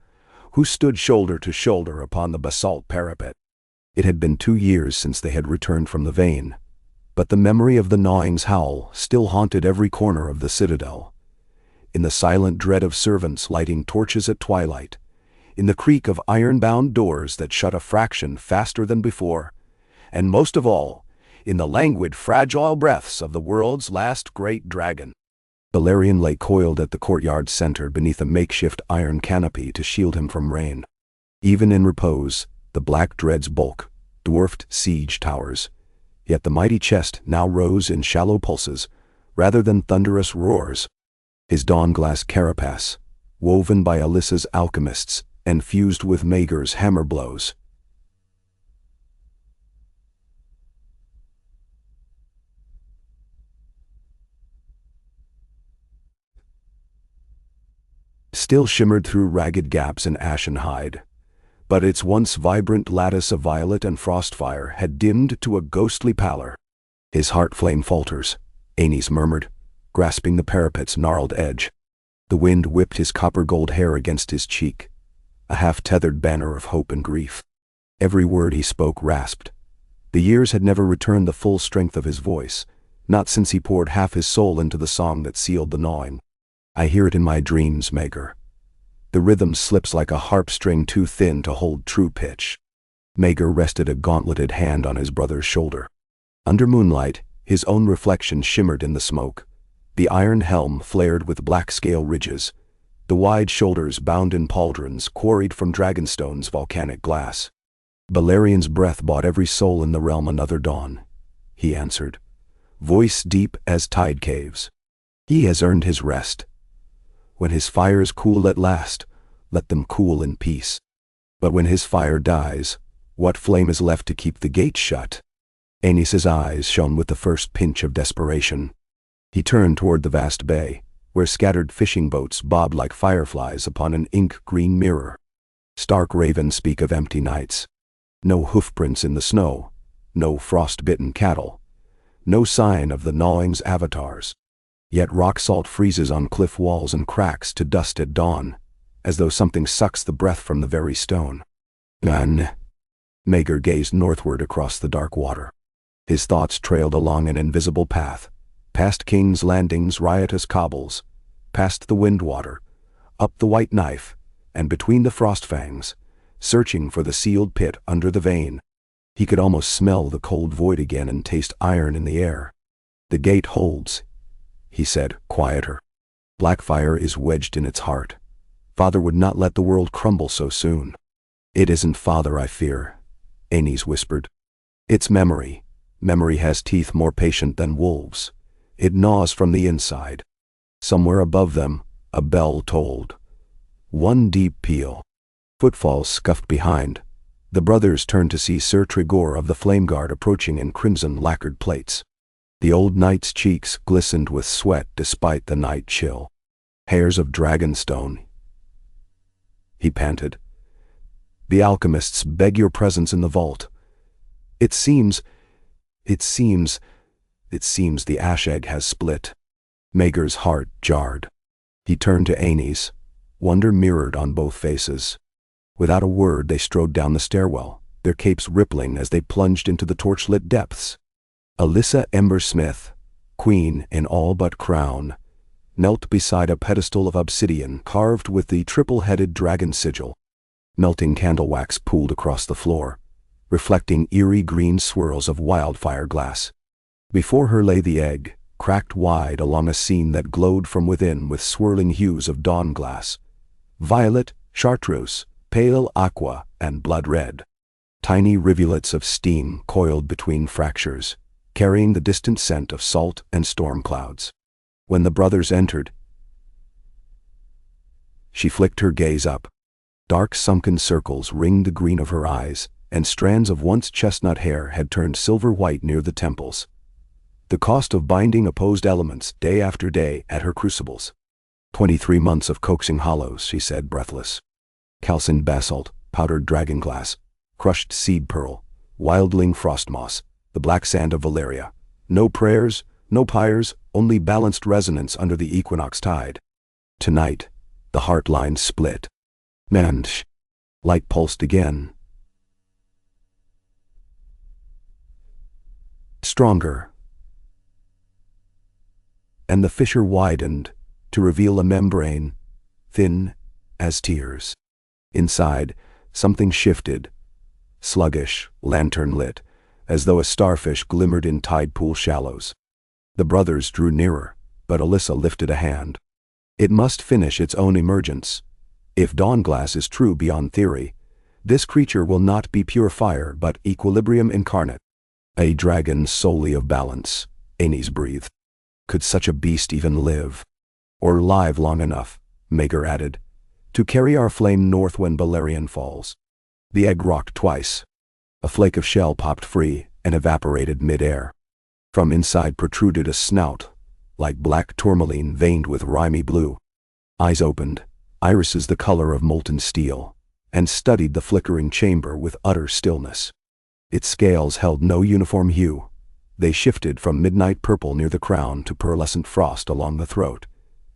who stood shoulder to shoulder upon the basalt parapet. It had been 2 years since they had returned from the Vane, but the memory of the gnawing's howl still haunted every corner of the citadel. In the silent dread of servants lighting torches at twilight, in the creak of iron-bound doors that shut a fraction faster than before, and most of all, in the languid, fragile breaths of the world's last great dragon. Balerion lay coiled at the courtyard's center beneath a makeshift iron canopy to shield him from rain. Even in repose, the black dread's bulk dwarfed siege towers, yet the mighty chest now rose in shallow pulses rather than thunderous roars. His dawn-glass carapace, woven by Alyssa's alchemists and fused with Maegor's hammer blows, still shimmered through ragged gaps in ashen hide, but its once vibrant lattice of violet and frostfire had dimmed to a ghostly pallor. His heart flame falters, Aenys murmured, grasping the parapet's gnarled edge. The wind whipped his copper-gold hair against his cheek, a half-tethered banner of hope and grief. Every word he spoke rasped. The years had never returned the full strength of his voice, not since he poured half his soul into the song that sealed the gnawing. I hear it in my dreams, Maegor. The rhythm slips like a harp string too thin to hold true pitch. Maegor rested a gauntleted hand on his brother's shoulder. Under moonlight, his own reflection shimmered in the smoke. The iron helm flared with black scale ridges, the wide shoulders bound in pauldrons quarried from Dragonstone's volcanic glass. Balerion's breath bought every soul in the realm another dawn, he answered, voice deep as tide caves. He has earned his rest. When his fires cool at last, let them cool in peace. But when his fire dies, what flame is left to keep the gates shut? Aenys's eyes shone with the first pinch of desperation. He turned toward the vast bay, where scattered fishing boats bobbed like fireflies upon an ink-green mirror. Stark ravens speak of empty nights. No hoofprints in the snow, no frost-bitten cattle, no sign of the gnawing's avatars. Yet rock salt freezes on cliff walls and cracks to dust at dawn, as though something sucks the breath from the very stone. None. Maegor gazed northward across the dark water. His thoughts trailed along an invisible path, past King's Landing's riotous cobbles, past the Windwater, up the White Knife, and between the Frostfangs, searching for the sealed pit under the Vane. He could almost smell the cold void again and taste iron in the air. The gate holds, he said, quieter. Black fire is wedged in its heart. Father would not let the world crumble so soon. It isn't father I fear, Aenys whispered. It's memory. Memory has teeth more patient than wolves. It gnaws from the inside. Somewhere above them, a bell tolled. One deep peal. Footfalls scuffed behind. The brothers turned to see Sir Tregor of the Flame Guard approaching in crimson lacquered plates. The old knight's cheeks glistened with sweat despite the night chill. Hairs of dragonstone, he panted. The alchemists beg your presence in the vault. It seems the ash egg has split. Maegor's heart jarred. He turned to Aenys, wonder mirrored on both faces. Without a word they strode down the stairwell, their capes rippling as they plunged into the torchlit depths. Alyssa Ember Smith, queen in all but crown, knelt beside a pedestal of obsidian carved with the triple-headed dragon sigil. Melting candle wax pooled across the floor, reflecting eerie green swirls of wildfire glass. Before her lay the egg, cracked wide along a scene that glowed from within with swirling hues of dawn glass. Violet, chartreuse, pale aqua, and blood red. Tiny rivulets of steam coiled between fractures, carrying the distant scent of salt and storm clouds. When the brothers entered, she flicked her gaze up. Dark sunken circles ringed the green of her eyes, and strands of once chestnut hair had turned silver-white near the temples. The cost of binding opposed elements day after day at her crucibles. 23 months of coaxing hollows, she said, breathless. Calcined basalt, powdered dragonglass, crushed seed pearl, wildling frost moss, the black sand of Valeria. No prayers, no pyres, only balanced resonance under the equinox tide. Tonight, the heart line split. Mansh. Light pulsed again. Stronger. And the fissure widened to reveal a membrane, thin as tears. Inside, something shifted, sluggish, lantern-lit, as though a starfish glimmered in tide pool shallows. The brothers drew nearer, but Alyssa lifted a hand. It must finish its own emergence. If Dawnglass is true beyond theory, this creature will not be pure fire but equilibrium incarnate. A dragon solely of balance, Aenys breathed. Could such a beast even live? Or live long enough, Maegor added, to carry our flame north when Balerion falls. The egg rocked twice. A flake of shell popped free and evaporated mid-air. From inside protruded a snout, like black tourmaline veined with rimy blue. Eyes opened, irises the color of molten steel, and studied the flickering chamber with utter stillness. Its scales held no uniform hue. They shifted from midnight purple near the crown to pearlescent frost along the throat,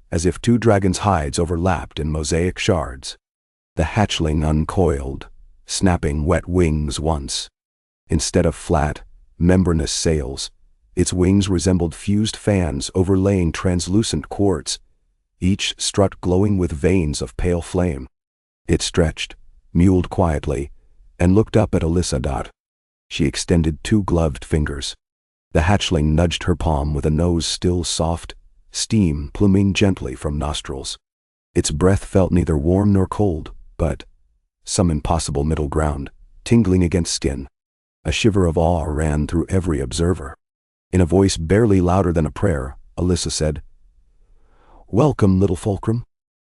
as if two dragons' hides overlapped in mosaic shards. The hatchling uncoiled, snapping wet wings once. Instead of flat, membranous sails, its wings resembled fused fans overlaying translucent quartz, each strut glowing with veins of pale flame. It stretched, mewed quietly, and looked up at Alyssa. She extended two gloved fingers. The hatchling nudged her palm with a nose still soft, steam pluming gently from nostrils. Its breath felt neither warm nor cold, but some impossible middle ground, tingling against skin. A shiver of awe ran through every observer. In a voice barely louder than a prayer, Alyssa said, "Welcome, little fulcrum."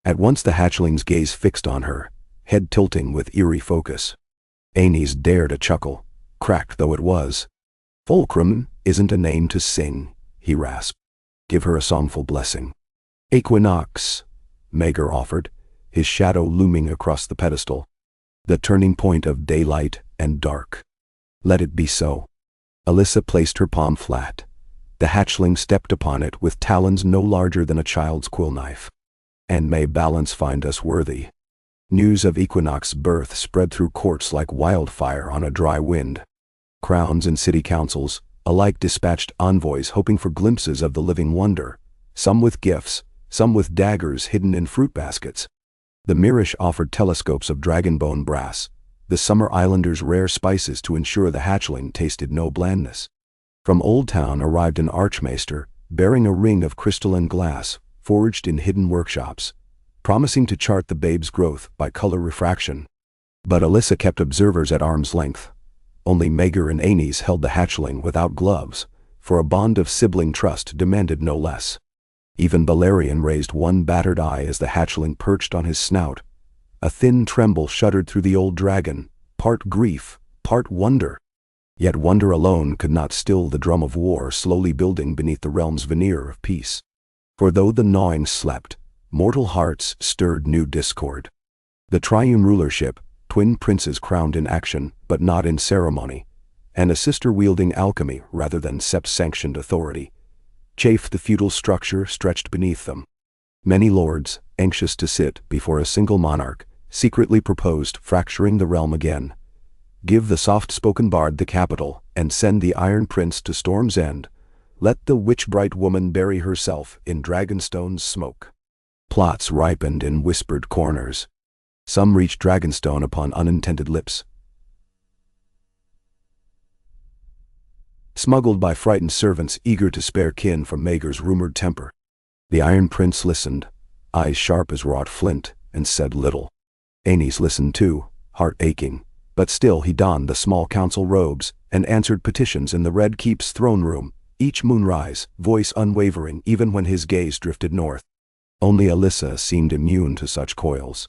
At once the hatchling's gaze fixed on her, head tilting with eerie focus. Aenys dared a chuckle, cracked though it was. "Fulcrum isn't a name to sing," he rasped. "Give her a songful blessing." "Equinox," Maegor offered, his shadow looming across the pedestal. "The turning point of daylight and dark. Let it be so." Alyssa placed her palm flat. The hatchling stepped upon it with talons no larger than a child's quill knife. "And may balance find us worthy." News of Equinox's birth spread through courts like wildfire on a dry wind. Crowns and city councils alike dispatched envoys hoping for glimpses of the living wonder, some with gifts, some with daggers hidden in fruit baskets. The Mirish offered telescopes of dragonbone brass, the Summer Islanders rare spices to ensure the hatchling tasted no blandness. From Old Town arrived an archmaester, bearing a ring of crystalline glass, forged in hidden workshops, promising to chart the babe's growth by color refraction. But Alyssa kept observers at arm's length. Only Maegor and Aenys held the hatchling without gloves, for a bond of sibling trust demanded no less. Even Balerion raised one battered eye as the hatchling perched on his snout. A thin tremble shuddered through the old dragon, part grief, part wonder. Yet wonder alone could not still the drum of war slowly building beneath the realm's veneer of peace. For though the gnawing slept, mortal hearts stirred new discord. The triune rulership, twin princes crowned in action, but not in ceremony, and a sister wielding alchemy rather than sept-sanctioned authority, chafed the feudal structure stretched beneath them. Many lords, anxious to sit before a single monarch, secretly proposed fracturing the realm again. Give the soft-spoken bard the capital, and send the Iron Prince to Storm's End. Let the witch-bright woman bury herself in Dragonstone's smoke. Plots ripened in whispered corners. Some reached Dragonstone upon unintended lips, smuggled by frightened servants eager to spare kin from Maegor's rumored temper. The Iron Prince listened, eyes sharp as wrought flint, and said little. Aenys listened too, heart aching, but still he donned the small council robes and answered petitions in the Red Keep's throne room, each moonrise, voice unwavering even when his gaze drifted north. Only Alyssa seemed immune to such coils.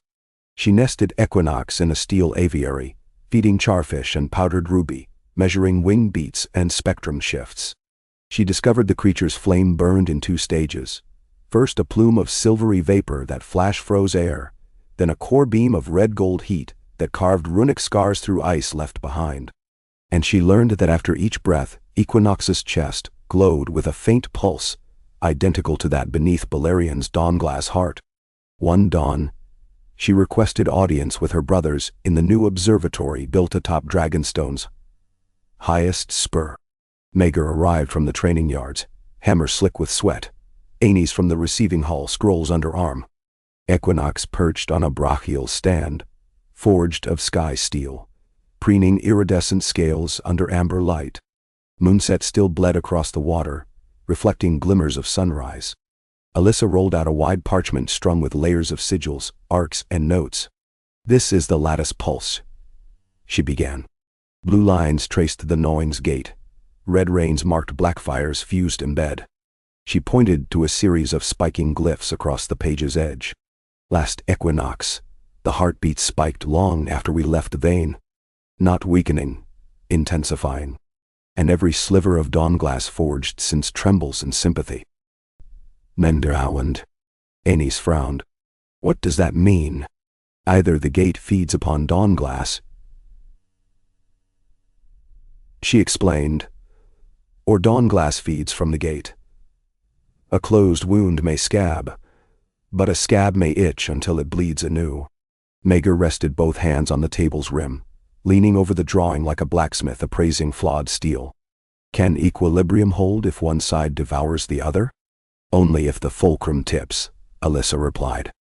She nested Equinox in a steel aviary, feeding charfish and powdered ruby, measuring wing beats and spectrum shifts. She discovered the creature's flame burned in two stages. First a plume of silvery vapor that flash-froze air, then a core beam of red-gold heat that carved runic scars through ice left behind. And she learned that after each breath, Equinox's chest glowed with a faint pulse, identical to that beneath Balerion's dawn-glass heart. One dawn, she requested audience with her brothers in the new observatory built atop Dragonstone's highest spur. Maegor arrived from the training yards, hammer slick with sweat. Aenys from the receiving hall, scrolls under arm. Equinox perched on a brachial stand, forged of sky steel, preening iridescent scales under amber light. Moonset still bled across the water, reflecting glimmers of sunrise. Alyssa rolled out a wide parchment strung with layers of sigils, arcs, and notes. "This is the lattice pulse," she began. Blue lines traced the gnawing's gate. Red rains marked Blackfire's fused embed. She pointed to a series of spiking glyphs across the page's edge. "Last equinox, the heartbeat spiked long after we left the vein. Not weakening, intensifying. And every sliver of dawnglass forged since trembles in sympathy." "Menderhowend." Aenys frowned. "What does that mean?" "Either the gate feeds upon dawnglass," she explained, "or dawnglass feeds from the gate. A closed wound may scab, but a scab may itch until it bleeds anew." Maegor rested both hands on the table's rim, leaning over the drawing like a blacksmith appraising flawed steel. "Can equilibrium hold if one side devours the other?" "Only if the fulcrum tips," Alyssa replied.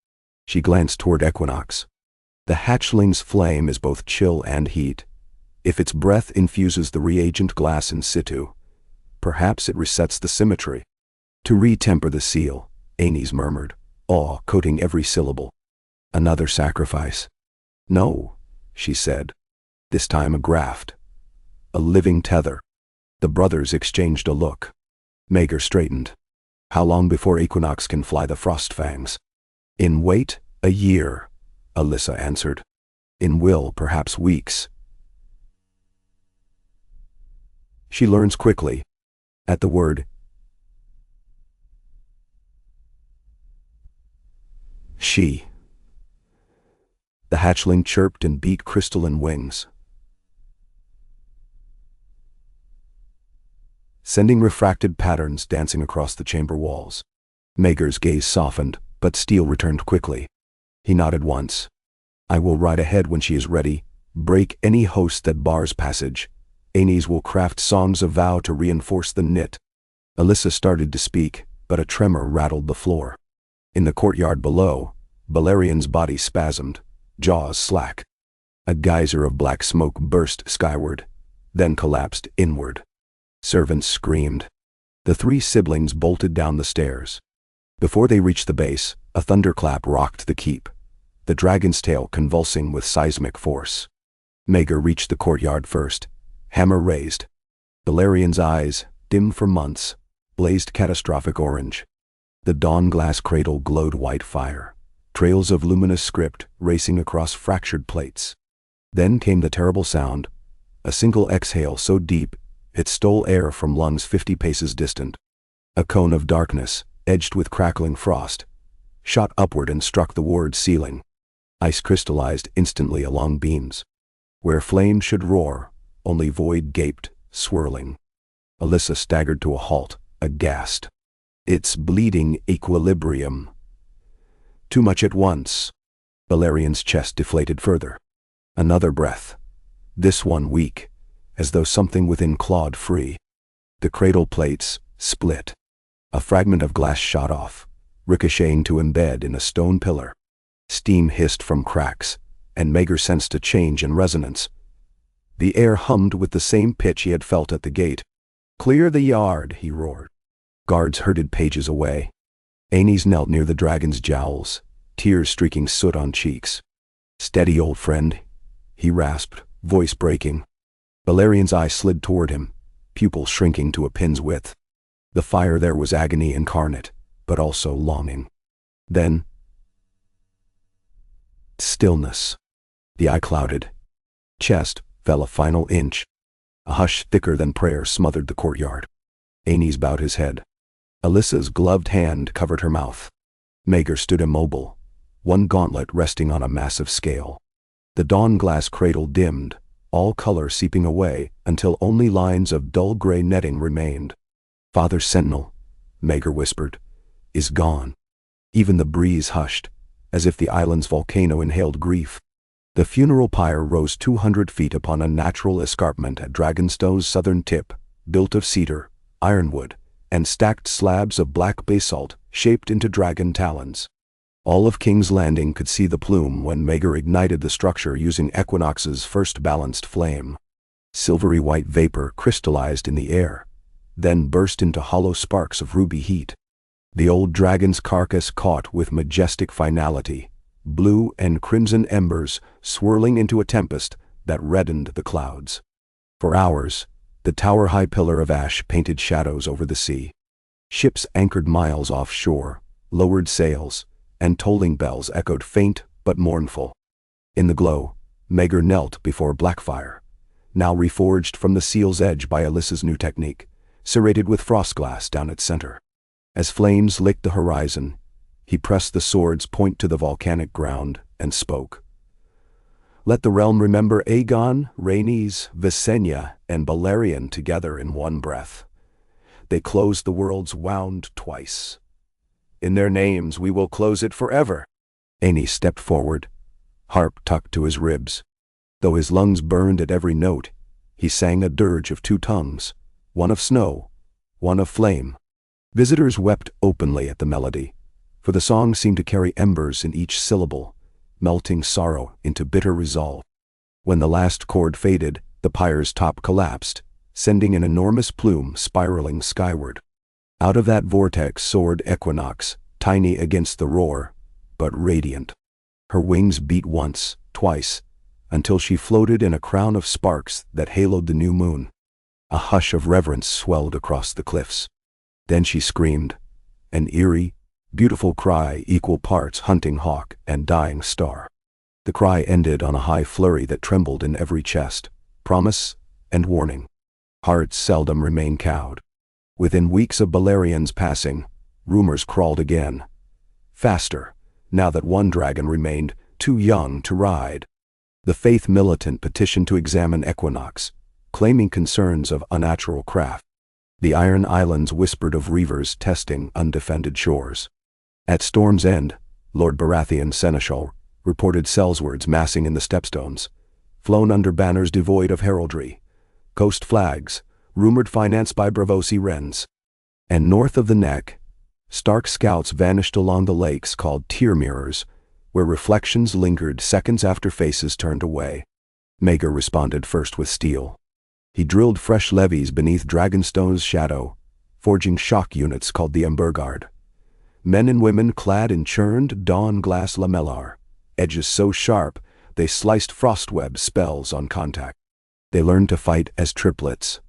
She glanced toward Equinox. "The hatchling's flame is both chill and heat. If its breath infuses the reagent glass in situ, perhaps it resets the symmetry." "To re-temper the seal," Aenys murmured, awe coating every syllable. "Another sacrifice?" "No," she said. "This time a graft. A living tether." The brothers exchanged a look. Maegor straightened. "How long before Equinox can fly the Frostfangs?" "In weight, a year," Alyssa answered. "In will, perhaps weeks." She learns quickly. At the word "she," the hatchling chirped and beat crystalline wings, sending refracted patterns dancing across the chamber walls. Maegor's gaze softened, but steel returned quickly. He nodded once. "I will ride ahead when she is ready, break any host that bars passage. Aenys will craft songs of vow to reinforce the knit." Alyssa started to speak, but a tremor rattled the floor. In the courtyard below, Balerion's body spasmed, jaws slack. A geyser of black smoke burst skyward, then collapsed inward. Servants screamed. The three siblings bolted down the stairs. Before they reached the base, a thunderclap rocked the keep, the dragon's tail convulsing with seismic force. Maegor reached the courtyard first, hammer raised. Balerian's eyes, dim for months, blazed catastrophic orange. The dawn glass cradle glowed white fire, trails of luminous script racing across fractured plates. Then came the terrible sound, a single exhale so deep it stole air from lungs 50 paces distant. A cone of darkness, edged with crackling frost, shot upward and struck the ward's ceiling. Ice crystallized instantly along beams. Where flame should roar, only void gaped, swirling. Alyssa staggered to a halt, aghast. Its bleeding equilibrium. Too much at once. Balerian's chest deflated further. Another breath. This one weak, as though something within clawed free. The cradle plates split. A fragment of glass shot off, ricocheting to embed in a stone pillar. Steam hissed from cracks, and Maegor sensed a change in resonance. The air hummed with the same pitch he had felt at the gate. "Clear the yard," he roared. Guards herded pages away. Aenys knelt near the dragon's jowls, tears streaking soot on cheeks. "Steady, old friend," he rasped, voice breaking. Balerian's eye slid toward him, pupils shrinking to a pin's width. The fire there was agony incarnate, but also longing. Then, stillness. The eye clouded. Chest fell a final inch. A hush thicker than prayer smothered the courtyard. Aenys bowed his head. Alyssa's gloved hand covered her mouth. Maegor stood immobile, one gauntlet resting on a massive scale. The dawn glass cradle dimmed, all color seeping away until only lines of dull gray netting remained. "Father Sentinel," Maegor whispered, "is gone." Even the breeze hushed, as if the island's volcano inhaled grief. The funeral pyre rose 200 feet upon a natural escarpment at Dragonstone's southern tip, built of cedar, ironwood, and stacked slabs of black basalt shaped into dragon talons. All of King's Landing could see the plume when Maegor ignited the structure using Equinox's first balanced flame. Silvery white vapor crystallized in the air, then burst into hollow sparks of ruby heat. The old dragon's carcass caught with majestic finality, blue and crimson embers swirling into a tempest that reddened the clouds. For hours, the tower-high pillar of ash painted shadows over the sea. Ships anchored miles offshore, lowered sails, and tolling bells echoed faint but mournful. In the glow, Maegor knelt before Blackfire, now reforged from the seal's edge by Alyssa's new technique, serrated with frostglass down its center. As flames licked the horizon, he pressed the sword's point to the volcanic ground and spoke. "Let the realm remember Aegon, Rhaenys, Visenya, and Balerion together in one breath. They closed the world's wound twice. In their names we will close it forever." Aenys stepped forward, harp tucked to his ribs. Though his lungs burned at every note, he sang a dirge of two tongues, one of snow, one of flame. Visitors wept openly at the melody, for the song seemed to carry embers in each syllable, melting sorrow into bitter resolve. When the last chord faded, the pyre's top collapsed, sending an enormous plume spiraling skyward. Out of that vortex soared Equinox, tiny against the roar, but radiant. Her wings beat once, twice, until she floated in a crown of sparks that haloed the new moon. A hush of reverence swelled across the cliffs. Then she screamed, an eerie, beautiful cry equal parts hunting hawk and dying star. The cry ended on a high flurry that trembled in every chest, promise and warning. Hearts seldom remain cowed. Within weeks of Balerion's passing, rumors crawled again. Faster, now that one dragon remained too young to ride. The faith militant petitioned to examine Equinox, claiming concerns of unnatural craft. The Iron Islands whispered of reavers testing undefended shores. At Storm's End, Lord Baratheon's seneschal reported Sellswords massing in the stepstones, flown under banners devoid of heraldry, coast flags, rumored financed by Braavosi wrens. And north of the Neck, Stark scouts vanished along the lakes called tear mirrors, where reflections lingered seconds after faces turned away. Maegor responded first with steel. He drilled fresh levees beneath Dragonstone's shadow, forging shock units called the Emberguard. Men and women clad in churned dawn glass lamellar, edges so sharp they sliced frostweb spells on contact. They learned to fight as triplets.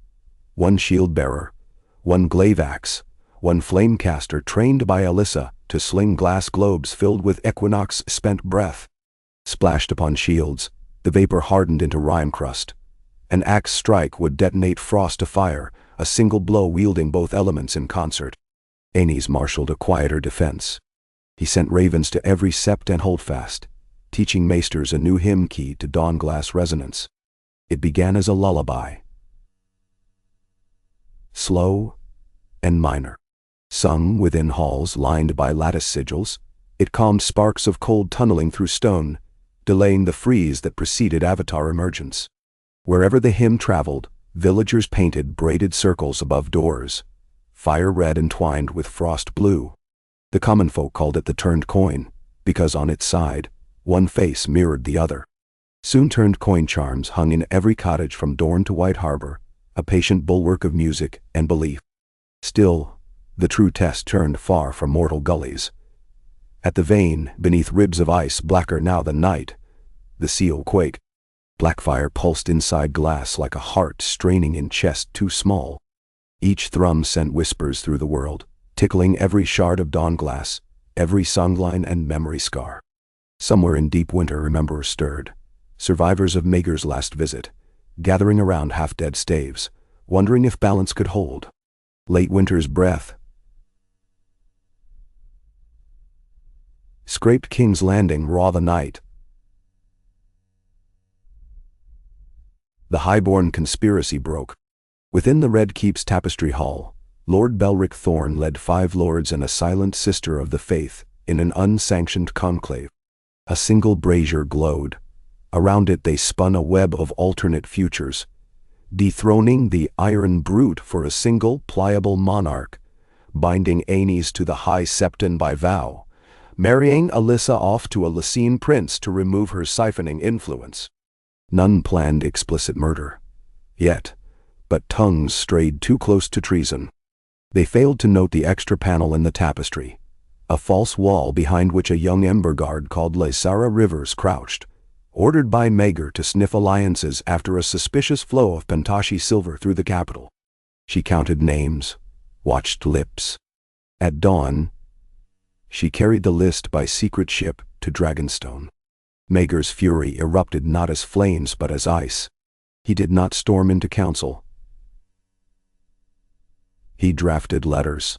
One shield-bearer, one glaive axe, one flame-caster trained by Alyssa to sling glass globes filled with Equinox's spent breath. Splashed upon shields, the vapor hardened into rime crust. An axe strike would detonate frost to fire, a single blow wielding both elements in concert. Aenys marshaled a quieter defense. He sent ravens to every sept and holdfast, teaching maesters a new hymn key to dawn-glass resonance. It began as a lullaby, slow and minor. Sung within halls lined by lattice sigils, it calmed sparks of cold tunneling through stone, delaying the freeze that preceded Avatar emergence. Wherever the hymn traveled, villagers painted braided circles above doors, fire red entwined with frost blue. The common folk called it the turned coin, because on its side, one face mirrored the other. Soon turned coin charms hung in every cottage from Dorne to White Harbor, a patient bulwark of music and belief. Still, the true test turned far from mortal gullies. At the vein, beneath ribs of ice blacker now than night, the seal quaked. Black fire pulsed inside glass like a heart straining in chest too small. Each thrum sent whispers through the world, tickling every shard of dawn glass, every songline and memory scar. Somewhere in deep winter rememberers stirred, survivors of Maegor's last visit, gathering around half-dead staves, wondering if balance could hold. Late winter's breath scraped King's Landing raw the night. The highborn conspiracy broke. Within the Red Keep's tapestry hall, Lord Belric Thorne led 5 lords and a silent sister of the faith in an unsanctioned conclave. A single brazier glowed. Around it they spun a web of alternate futures, dethroning the iron brute for a single pliable monarch, binding Aenys to the High Septon by vow, marrying Alyssa off to a Lysine prince to remove her siphoning influence. None planned explicit murder, yet, but tongues strayed too close to treason. They failed to note the extra panel in the tapestry, a false wall behind which a young ember guard called Lysara Rivers crouched, ordered by Maegor to sniff alliances after a suspicious flow of Pentashi silver through the capital. She counted names, watched lips. At dawn, she carried the list by secret ship to Dragonstone. Maegor's fury erupted not as flames but as ice. He did not storm into council. He drafted letters.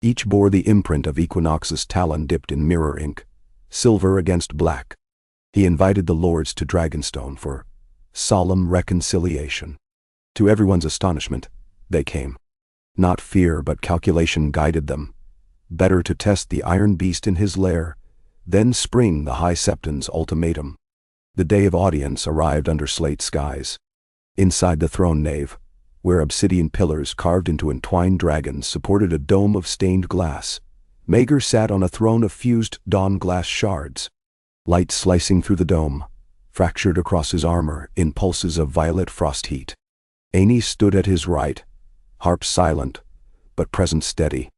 Each bore the imprint of Equinox's talon dipped in mirror ink, silver against black. He invited the lords to Dragonstone for solemn reconciliation. To everyone's astonishment, they came. Not fear but calculation guided them. Better to test the iron beast in his lair, then spring the High Septon's ultimatum. The day of audience arrived under slate skies. Inside the throne nave, where obsidian pillars carved into entwined dragons supported a dome of stained glass, Maegor sat on a throne of fused dawn glass shards. Light slicing through the dome, fractured across his armor in pulses of violet frost heat. Aenys stood at his right, harp silent, but presence steady.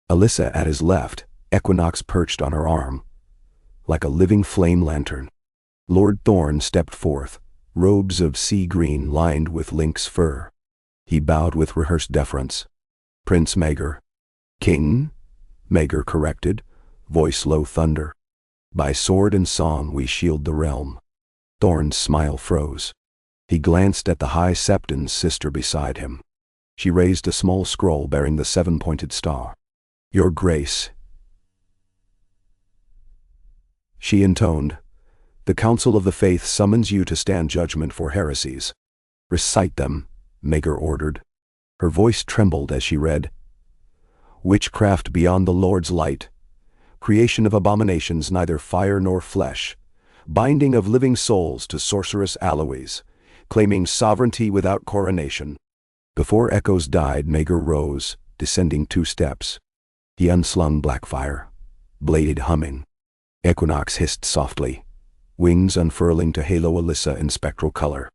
Alyssa at his left, Equinox perched on her arm, like a living flame lantern. Lord Thorne stepped forth, robes of sea green lined with lynx fur. He bowed with rehearsed deference. Prince Maegor. King? Maegor corrected, voice low thunder. By sword and song we shield the realm. Thorne's smile froze. He glanced at the High Septon's sister beside him. She raised a small scroll bearing the 7-pointed star. Your Grace. She intoned, the Council of the Faith summons you to stand judgment for heresies. Recite them, Maegor ordered. Her voice trembled as she read. Witchcraft beyond the Lord's light. Creation of abominations neither fire nor flesh. Binding of living souls to sorceress Aloes. Claiming sovereignty without coronation. Before echoes died, Maegor rose, descending 2 steps. He unslung Blackfire, bladed humming. Equinox hissed softly, wings unfurling to halo Alyssa in spectral color.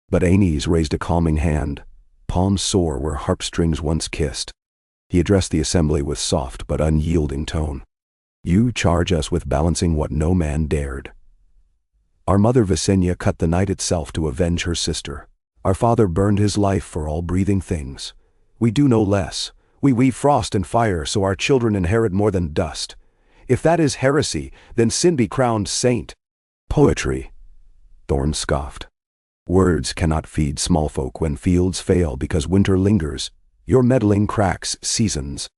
But Aenys raised a calming hand, palms sore where harp strings once kissed. He addressed the assembly with soft but unyielding tone. You charge us with balancing what no man dared. Our mother Visenya cut the night itself to avenge her sister. Our father burned his life for all breathing things. We do no less. We weave frost and fire so our children inherit more than dust. If that is heresy, then sin be crowned saint. Poetry, Thorn scoffed. Words cannot feed small folk when fields fail because winter lingers. Your meddling cracks seasons.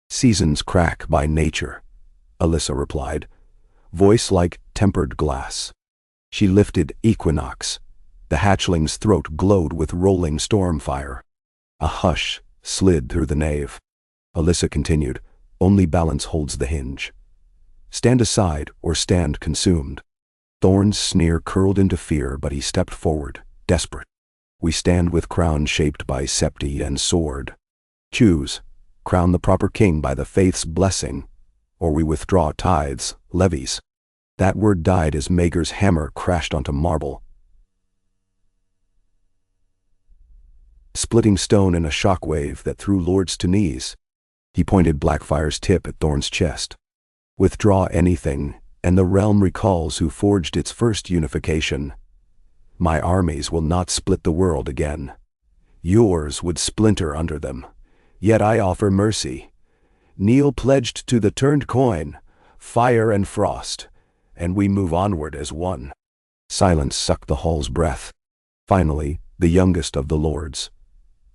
Seasons crack by nature, Alyssa replied, voice like tempered glass. She lifted equinox. The hatchling's throat glowed with rolling storm fire. A hush slid through the nave. Alyssa continued, only balance holds the hinge. Stand aside or stand consumed. Thorn's sneer curled into fear, but he stepped forward, desperate. We stand with crowns shaped by septi and sword. Choose, crown the proper king by the faith's blessing, or we withdraw tithes, levies. That word died as Maegor's hammer crashed onto marble, splitting stone in a shockwave that threw lords to knees. He pointed Blackfire's tip at Thorn's chest. Withdraw anything, and the realm recalls who forged its first unification. My armies will not split the world again. Yours would splinter under them. Yet I offer mercy. Kneel pledged to the turned coin, fire and frost, and we move onward as one. Silence sucked the hall's breath. Finally, the youngest of the lords,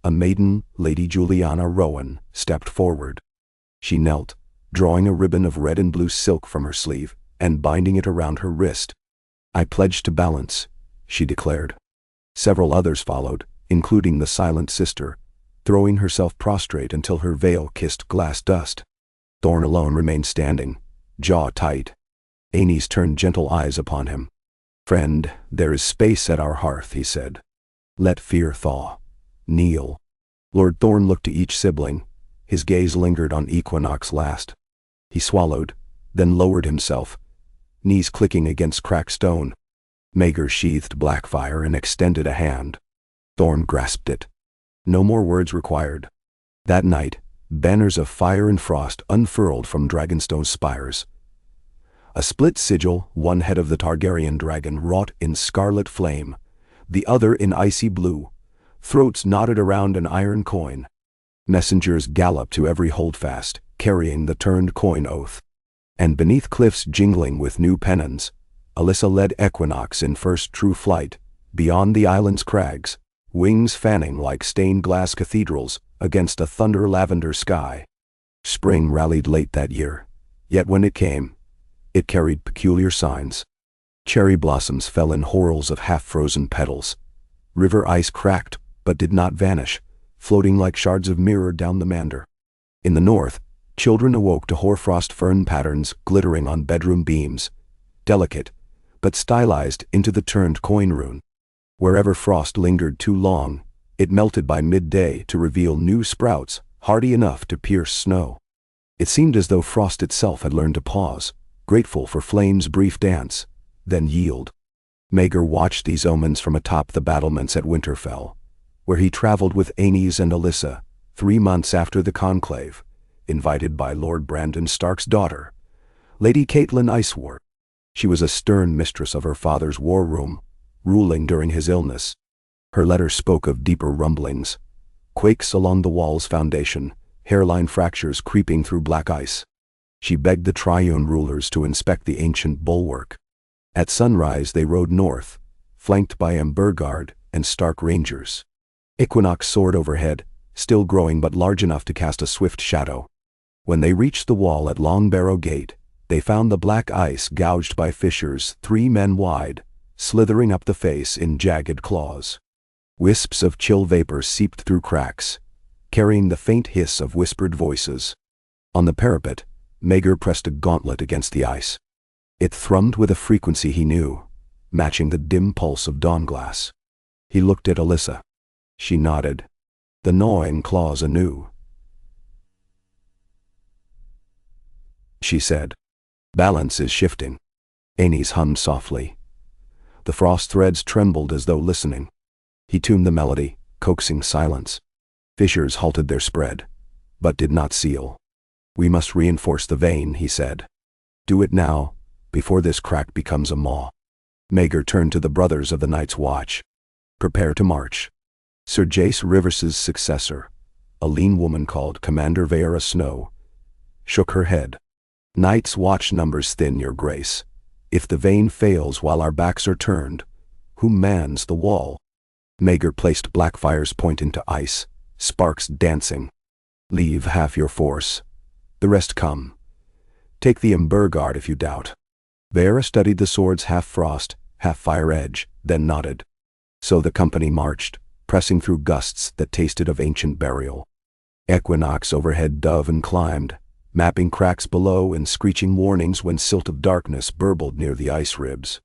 a maiden, Lady Juliana Rowan, stepped forward. She knelt, drawing a ribbon of red and blue silk from her sleeve and binding it around her wrist. I pledge to balance, she declared. Several others followed, including the silent sister, throwing herself prostrate until her veil kissed glass dust. Thorn alone remained standing, jaw tight. Aenys turned gentle eyes upon him. Friend, there is space at our hearth, he said. Let fear thaw. Kneel. Lord Thorn looked to each sibling. His gaze lingered on Equinox last. He swallowed, then lowered himself, knees clicking against cracked stone. Maegor sheathed Blackfire and extended a hand. Thorn grasped it. No more words required. That night, banners of fire and frost unfurled from Dragonstone's spires. A split sigil, one head of the Targaryen dragon wrought in scarlet flame, the other in icy blue, throats knotted around an iron coin. Messengers galloped to every holdfast, carrying the turned coin oath. And beneath cliffs jingling with new pennons, Alyssa led Equinox in first true flight, beyond the island's crags, wings fanning like stained glass cathedrals against a thunder-lavender sky. Spring rallied late that year, yet when it came, it carried peculiar signs. Cherry blossoms fell in whorls of half-frozen petals. River ice cracked, but did not vanish, floating like shards of mirror down the Mander. In the north, children awoke to hoarfrost fern patterns glittering on bedroom beams, delicate, but stylized into the turned coin rune. Wherever frost lingered too long, it melted by midday to reveal new sprouts hardy enough to pierce snow. It seemed as though frost itself had learned to pause, grateful for flame's brief dance, then yield. Maegor watched these omens from atop the battlements at Winterfell, where he traveled with Aenys and Alyssa, 3 months after the conclave, invited by Lord Brandon Stark's daughter, Lady Catelyn Iceward. She was a stern mistress of her father's war room, ruling during his illness. Her letter spoke of deeper rumblings, quakes along the wall's foundation, hairline fractures creeping through black ice. She begged the Triune rulers to inspect the ancient bulwark. At sunrise they rode north, flanked by Amberguard and Stark Rangers. Equinox soared overhead, still growing but large enough to cast a swift shadow. When they reached the wall at Long Barrow Gate, they found the black ice gouged by fissures 3 men wide, slithering up the face in jagged claws. Wisps of chill vapor seeped through cracks, carrying the faint hiss of whispered voices. On the parapet, Maegor pressed a gauntlet against the ice. It thrummed with a frequency he knew, matching the dim pulse of Dawnglass. He looked at Alyssa. She nodded, the gnawing claws anew. She said, "Balance is shifting." Aenys hummed softly. The frost threads trembled as though listening. He tuned the melody, coaxing silence. Fissures halted their spread, but did not seal. "We must reinforce the vein," he said. Do it now, before this crack becomes a maw. Maegor turned to the brothers of the Night's Watch. Prepare to march. Sir Jace Rivers's successor, a lean woman called Commander Vera Snow, shook her head. Night's Watch numbers thin, your grace. If the vein fails while our backs are turned, who mans the wall? Maegor placed Blackfire's point into ice, sparks dancing. Leave half your force. The rest come. Take the Emberguard if you doubt. Vera studied the sword's half frost, half fire edge, then nodded. So the company marched, pressing through gusts that tasted of ancient burial. Equinox overhead dove and climbed, mapping cracks below and screeching warnings when silt of darkness burbled near the ice ribs.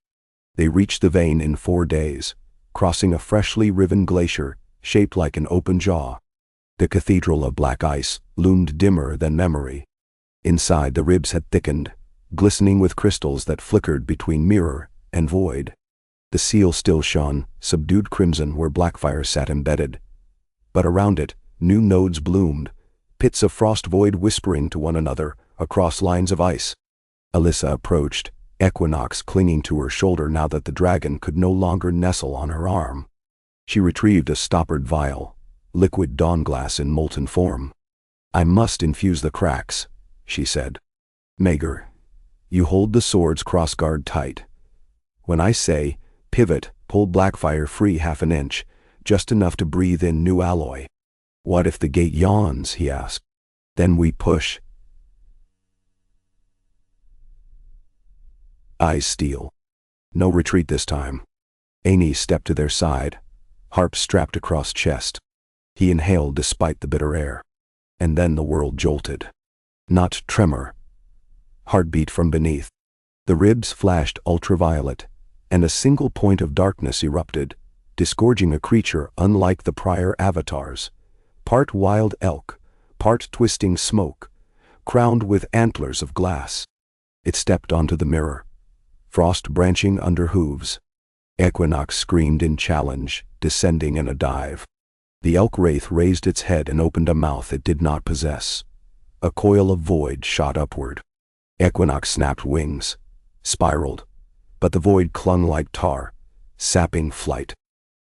They reached the vein in 4 days, crossing a freshly riven glacier shaped like an open jaw. The cathedral of black ice loomed dimmer than memory. Inside, the ribs had thickened, glistening with crystals that flickered between mirror and void. The seal still shone, subdued crimson where Blackfire sat embedded. But around it, new nodes bloomed, pits of frost void whispering to one another across lines of ice. Alyssa approached, Equinox clinging to her shoulder now that the dragon could no longer nestle on her arm. She retrieved a stoppered vial, liquid dawnglass in molten form. I must infuse the cracks, she said. Maegor, you hold the sword's crossguard tight. When I say, pivot, pull Blackfire free half an inch, just enough to breathe in new alloy. What if the gate yawns, he asked. Then we push. Eyes steel. No retreat this time. Aenys stepped to their side, harp strapped across chest. He inhaled despite the bitter air. And then the world jolted. Not tremor. Heartbeat from beneath. The ribs flashed ultraviolet, and a single point of darkness erupted, disgorging a creature unlike the prior avatars. Part wild elk, part twisting smoke, crowned with antlers of glass. It stepped onto the mirror, frost branching under hooves. Equinox screamed in challenge, descending in a dive. The elk wraith raised its head and opened a mouth it did not possess. A coil of void shot upward. Equinox snapped wings, spiraled, but the void clung like tar, sapping flight.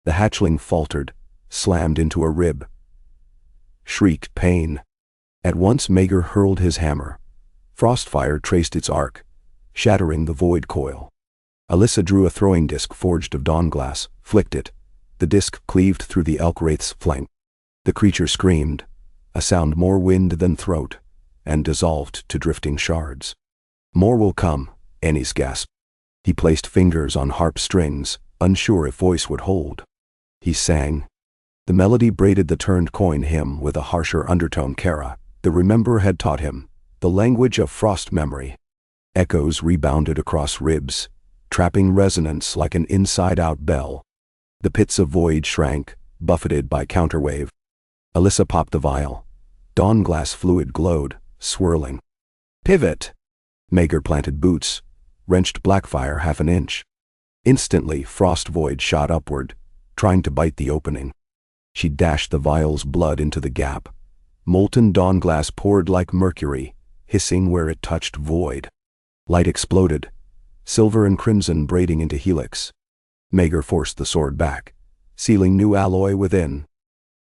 The hatchling faltered, slammed into a rib. Shrieked pain. At once Maegor hurled his hammer. Frostfire traced its arc, shattering the void coil. Alyssa drew a throwing disc forged of dawnglass, flicked it. The disc cleaved through the elk wraith's flank. The creature screamed, a sound more wind than throat, and dissolved to drifting shards. More will come, Aenys gasped. He placed fingers on harp strings, unsure if voice would hold. He sang. The melody braided the turned coin hymn with a harsher undertone Kara, the rememberer had taught him, the language of frost memory. Echoes rebounded across ribs, trapping resonance like an inside-out bell. The pits of void shrank, buffeted by counterwave. Alyssa popped the vial. Dawnglass fluid glowed, swirling. Pivot! Maegor planted boots, wrenched Blackfire half an inch. Instantly, frost void shot upward, trying to bite the opening. She dashed the vial's blood into the gap. Molten dawnglass poured like mercury, hissing where it touched void. Light exploded, silver and crimson braiding into helix. Maegor forced the sword back, sealing new alloy within.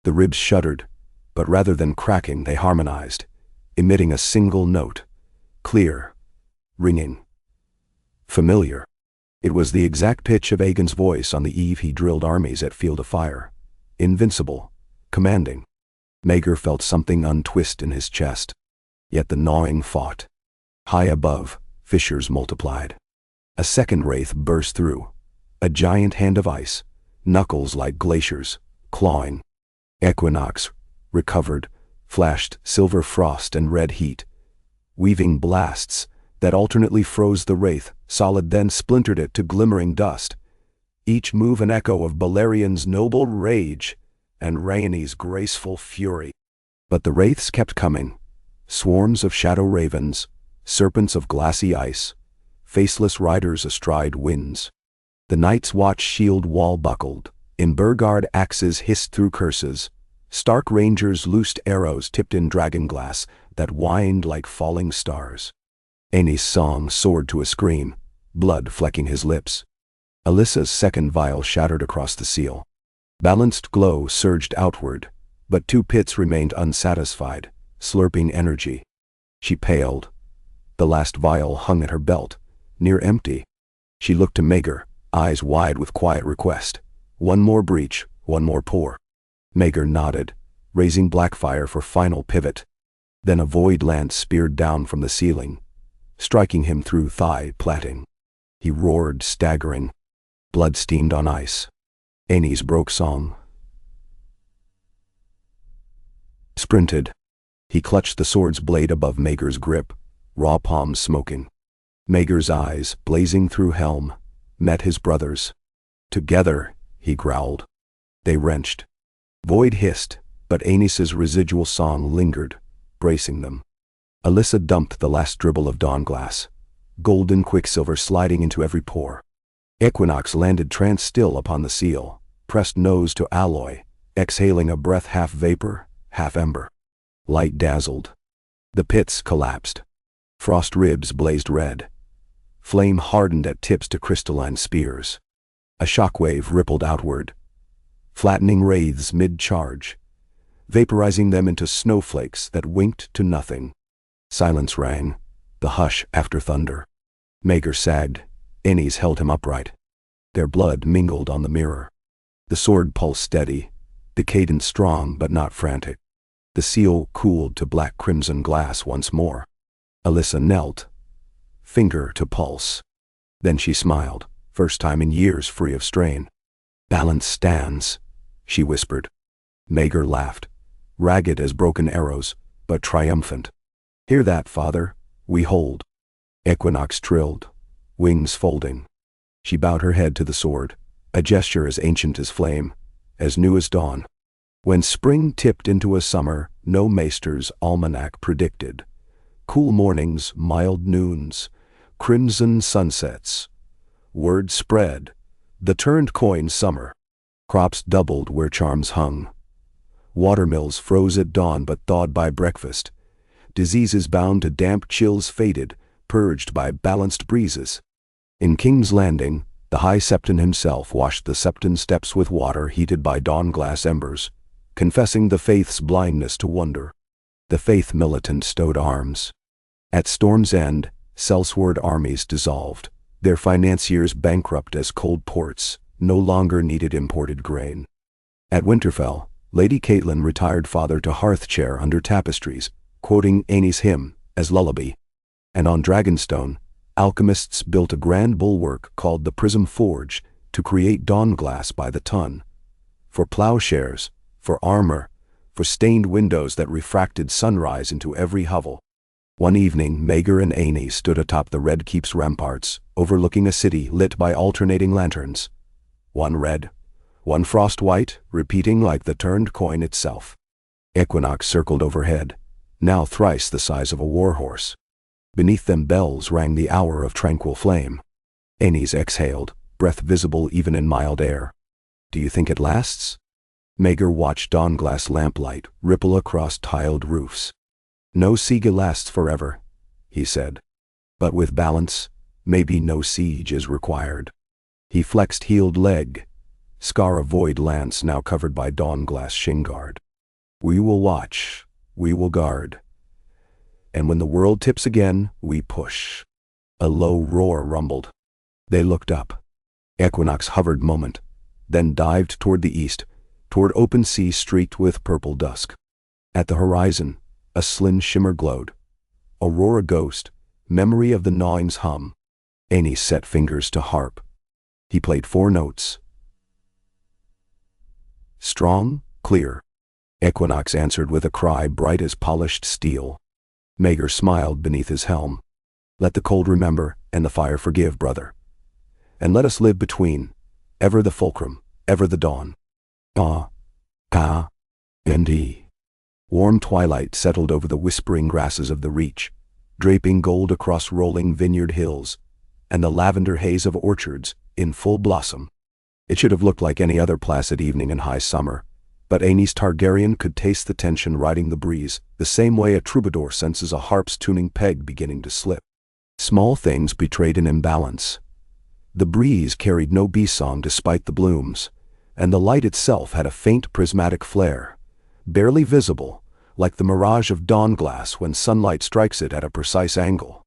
The ribs shuddered, but rather than cracking, they harmonized, emitting a single note. Clear, ringing, familiar. It was the exact pitch of Aegon's voice on the eve he drilled armies at Field of Fire. Invincible, commanding. Maegor felt something untwist in his chest. Yet the gnawing fought. High above, fissures multiplied. A second wraith burst through. A giant hand of ice, knuckles like glaciers, clawing. Equinox, recovered, flashed silver frost and red heat. Weaving blasts that alternately froze the wraith, solid then splintered it to glimmering dust. Each move an echo of Balerion's noble rage and Rhaenys' graceful fury. But the wraiths kept coming. Swarms of shadow ravens, serpents of glassy ice, faceless riders astride winds. The Night's Watch shield wall buckled. Emberguard axes hissed through curses. Stark rangers loosed arrows tipped in dragonglass that whined like falling stars. Aenys' song soared to a scream, blood flecking his lips. Alyssa's second vial shattered across the seal. Balanced glow surged outward, but 2 pits remained unsatisfied, slurping energy. She paled. The last vial hung at her belt, near empty. She looked to Maegor, eyes wide with quiet request. One more breach, one more pour. Maegor nodded, raising Blackfire for final pivot. Then a void lance speared down from the ceiling, striking him through thigh plaiting. He roared, staggering. Blood steamed on ice. Aenys broke song. Sprinted. He clutched the sword's blade above Maegor's grip, raw palms smoking. Maegor's eyes, blazing through helm, met his brother's. Together, he growled. They wrenched. Void hissed, but Aenys' residual song lingered, bracing them. Alyssa dumped the last dribble of dawn-glass, golden quicksilver sliding into every pore. Equinox landed trance-still upon the seal, pressed nose to alloy, exhaling a breath half vapor, half ember. Light dazzled. The pits collapsed. Frost ribs blazed red. Flame hardened at tips to crystalline spears. A shockwave rippled outward, flattening wraiths mid-charge, vaporizing them into snowflakes that winked to nothing. Silence rang, the hush after thunder. Maegor sagged. Aenys held him upright. Their blood mingled on the mirror. The sword pulsed steady, the cadence strong but not frantic. The seal cooled to black-crimson glass once more. Alyssa knelt, finger to pulse. Then she smiled, first time in years free of strain. "Balance stands," she whispered. Maegor laughed, ragged as broken arrows, but triumphant. "Hear that, father? We hold." Equinox trilled, wings folding. She bowed her head to the sword, a gesture as ancient as flame, as new as dawn. When spring tipped into a summer no maester's almanac predicted. Cool mornings, mild noons, crimson sunsets. Word spread, the turned coin summer. Crops doubled where charms hung. Watermills froze at dawn but thawed by breakfast. Diseases bound to damp chills faded, purged by balanced breezes. In King's Landing, the High Septon himself washed the Septon steps with water heated by dawn-glass embers, confessing the faith's blindness to wonder. The faith militant stowed arms. At Storm's End, sellsword armies dissolved, their financiers bankrupt as cold ports no longer needed imported grain. At Winterfell, Lady Catelyn retired father to hearth chair under tapestries, quoting Aenys' hymn as lullaby. And on Dragonstone, alchemists built a grand bulwark called the Prism Forge to create dawn glass by the ton. For plowshares, for armor, for stained windows that refracted sunrise into every hovel. One evening, Maegor and Aenys stood atop the Red Keep's ramparts, overlooking a city lit by alternating lanterns. One red, one frost white, repeating like the turned coin itself. Equinox circled overhead, now thrice the size of a warhorse. Beneath them bells rang the hour of tranquil flame. Aenys exhaled, breath visible even in mild air. "Do you think it lasts?" Maegor watched dawn-glass lamplight ripple across tiled roofs. "No siege lasts forever," he said. "But with balance, maybe no siege is required." He flexed heeled leg, scar a void lance now covered by dawn-glass shinguard. "We will watch, we will guard. And when the world tips again, we push." A low roar rumbled. They looked up. Equinox hovered moment, then dived toward the east, toward open sea streaked with purple dusk. At the horizon, a slim shimmer glowed. Aurora ghost, memory of the gnawing's hum. Aenys set fingers to harp. He played 4 notes. Strong, clear. Equinox answered with a cry bright as polished steel. Maegor smiled beneath his helm. "Let the cold remember, and the fire forgive, brother. And let us live between, ever the fulcrum, ever the dawn." N.D. Warm twilight settled over the whispering grasses of the Reach, draping gold across rolling vineyard hills, and the lavender haze of orchards in full blossom. It should have looked like any other placid evening in high summer, but Aenys Targaryen could taste the tension riding the breeze, the same way a troubadour senses a harp's tuning peg beginning to slip. Small things betrayed an imbalance. The breeze carried no bee-song despite the blooms, and the light itself had a faint prismatic flare, barely visible, like the mirage of dawn glass when sunlight strikes it at a precise angle.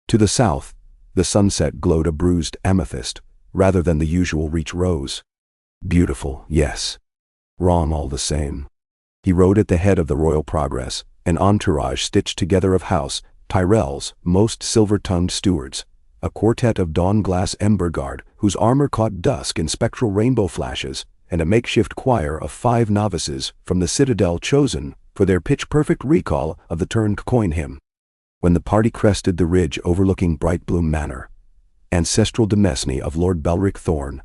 To the south, the sunset glowed a bruised amethyst, rather than the usual Reach rose. Beautiful, yes. Wrong all the same. He rode at the head of the royal progress, an entourage stitched together of House Tyrell's most silver-tongued stewards, a quartet of dawn-glass ember guard whose armor caught dusk in spectral rainbow flashes, and a makeshift choir of 5 novices from the citadel chosen for their pitch-perfect recall of the turned coin hymn. When the party crested the ridge overlooking Brightbloom Manor, ancestral demesne of Lord Belric Thorne,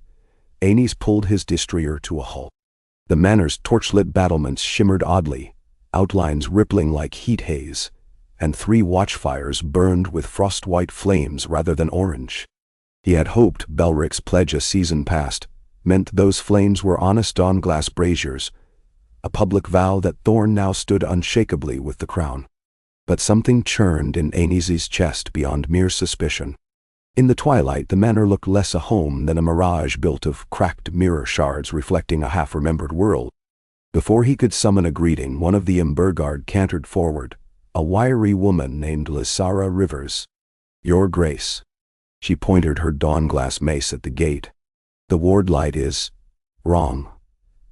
Aenys pulled his destrier to a halt. The manor's torchlit battlements shimmered oddly, outlines rippling like heat haze, and 3 watchfires burned with frost-white flames rather than orange. He had hoped Belric's pledge a season past meant those flames were honest dawn-glass braziers, a public vow that Thorne now stood unshakably with the crown. But something churned in Aenys's chest beyond mere suspicion. In the twilight, the manor looked less a home than a mirage built of cracked mirror shards reflecting a half-remembered world. Before he could summon a greeting, one of the Emberguard cantered forward, a wiry woman named Lysara Rivers. "Your Grace." She pointed her dawn-glass mace at the gate. "The ward light is wrong.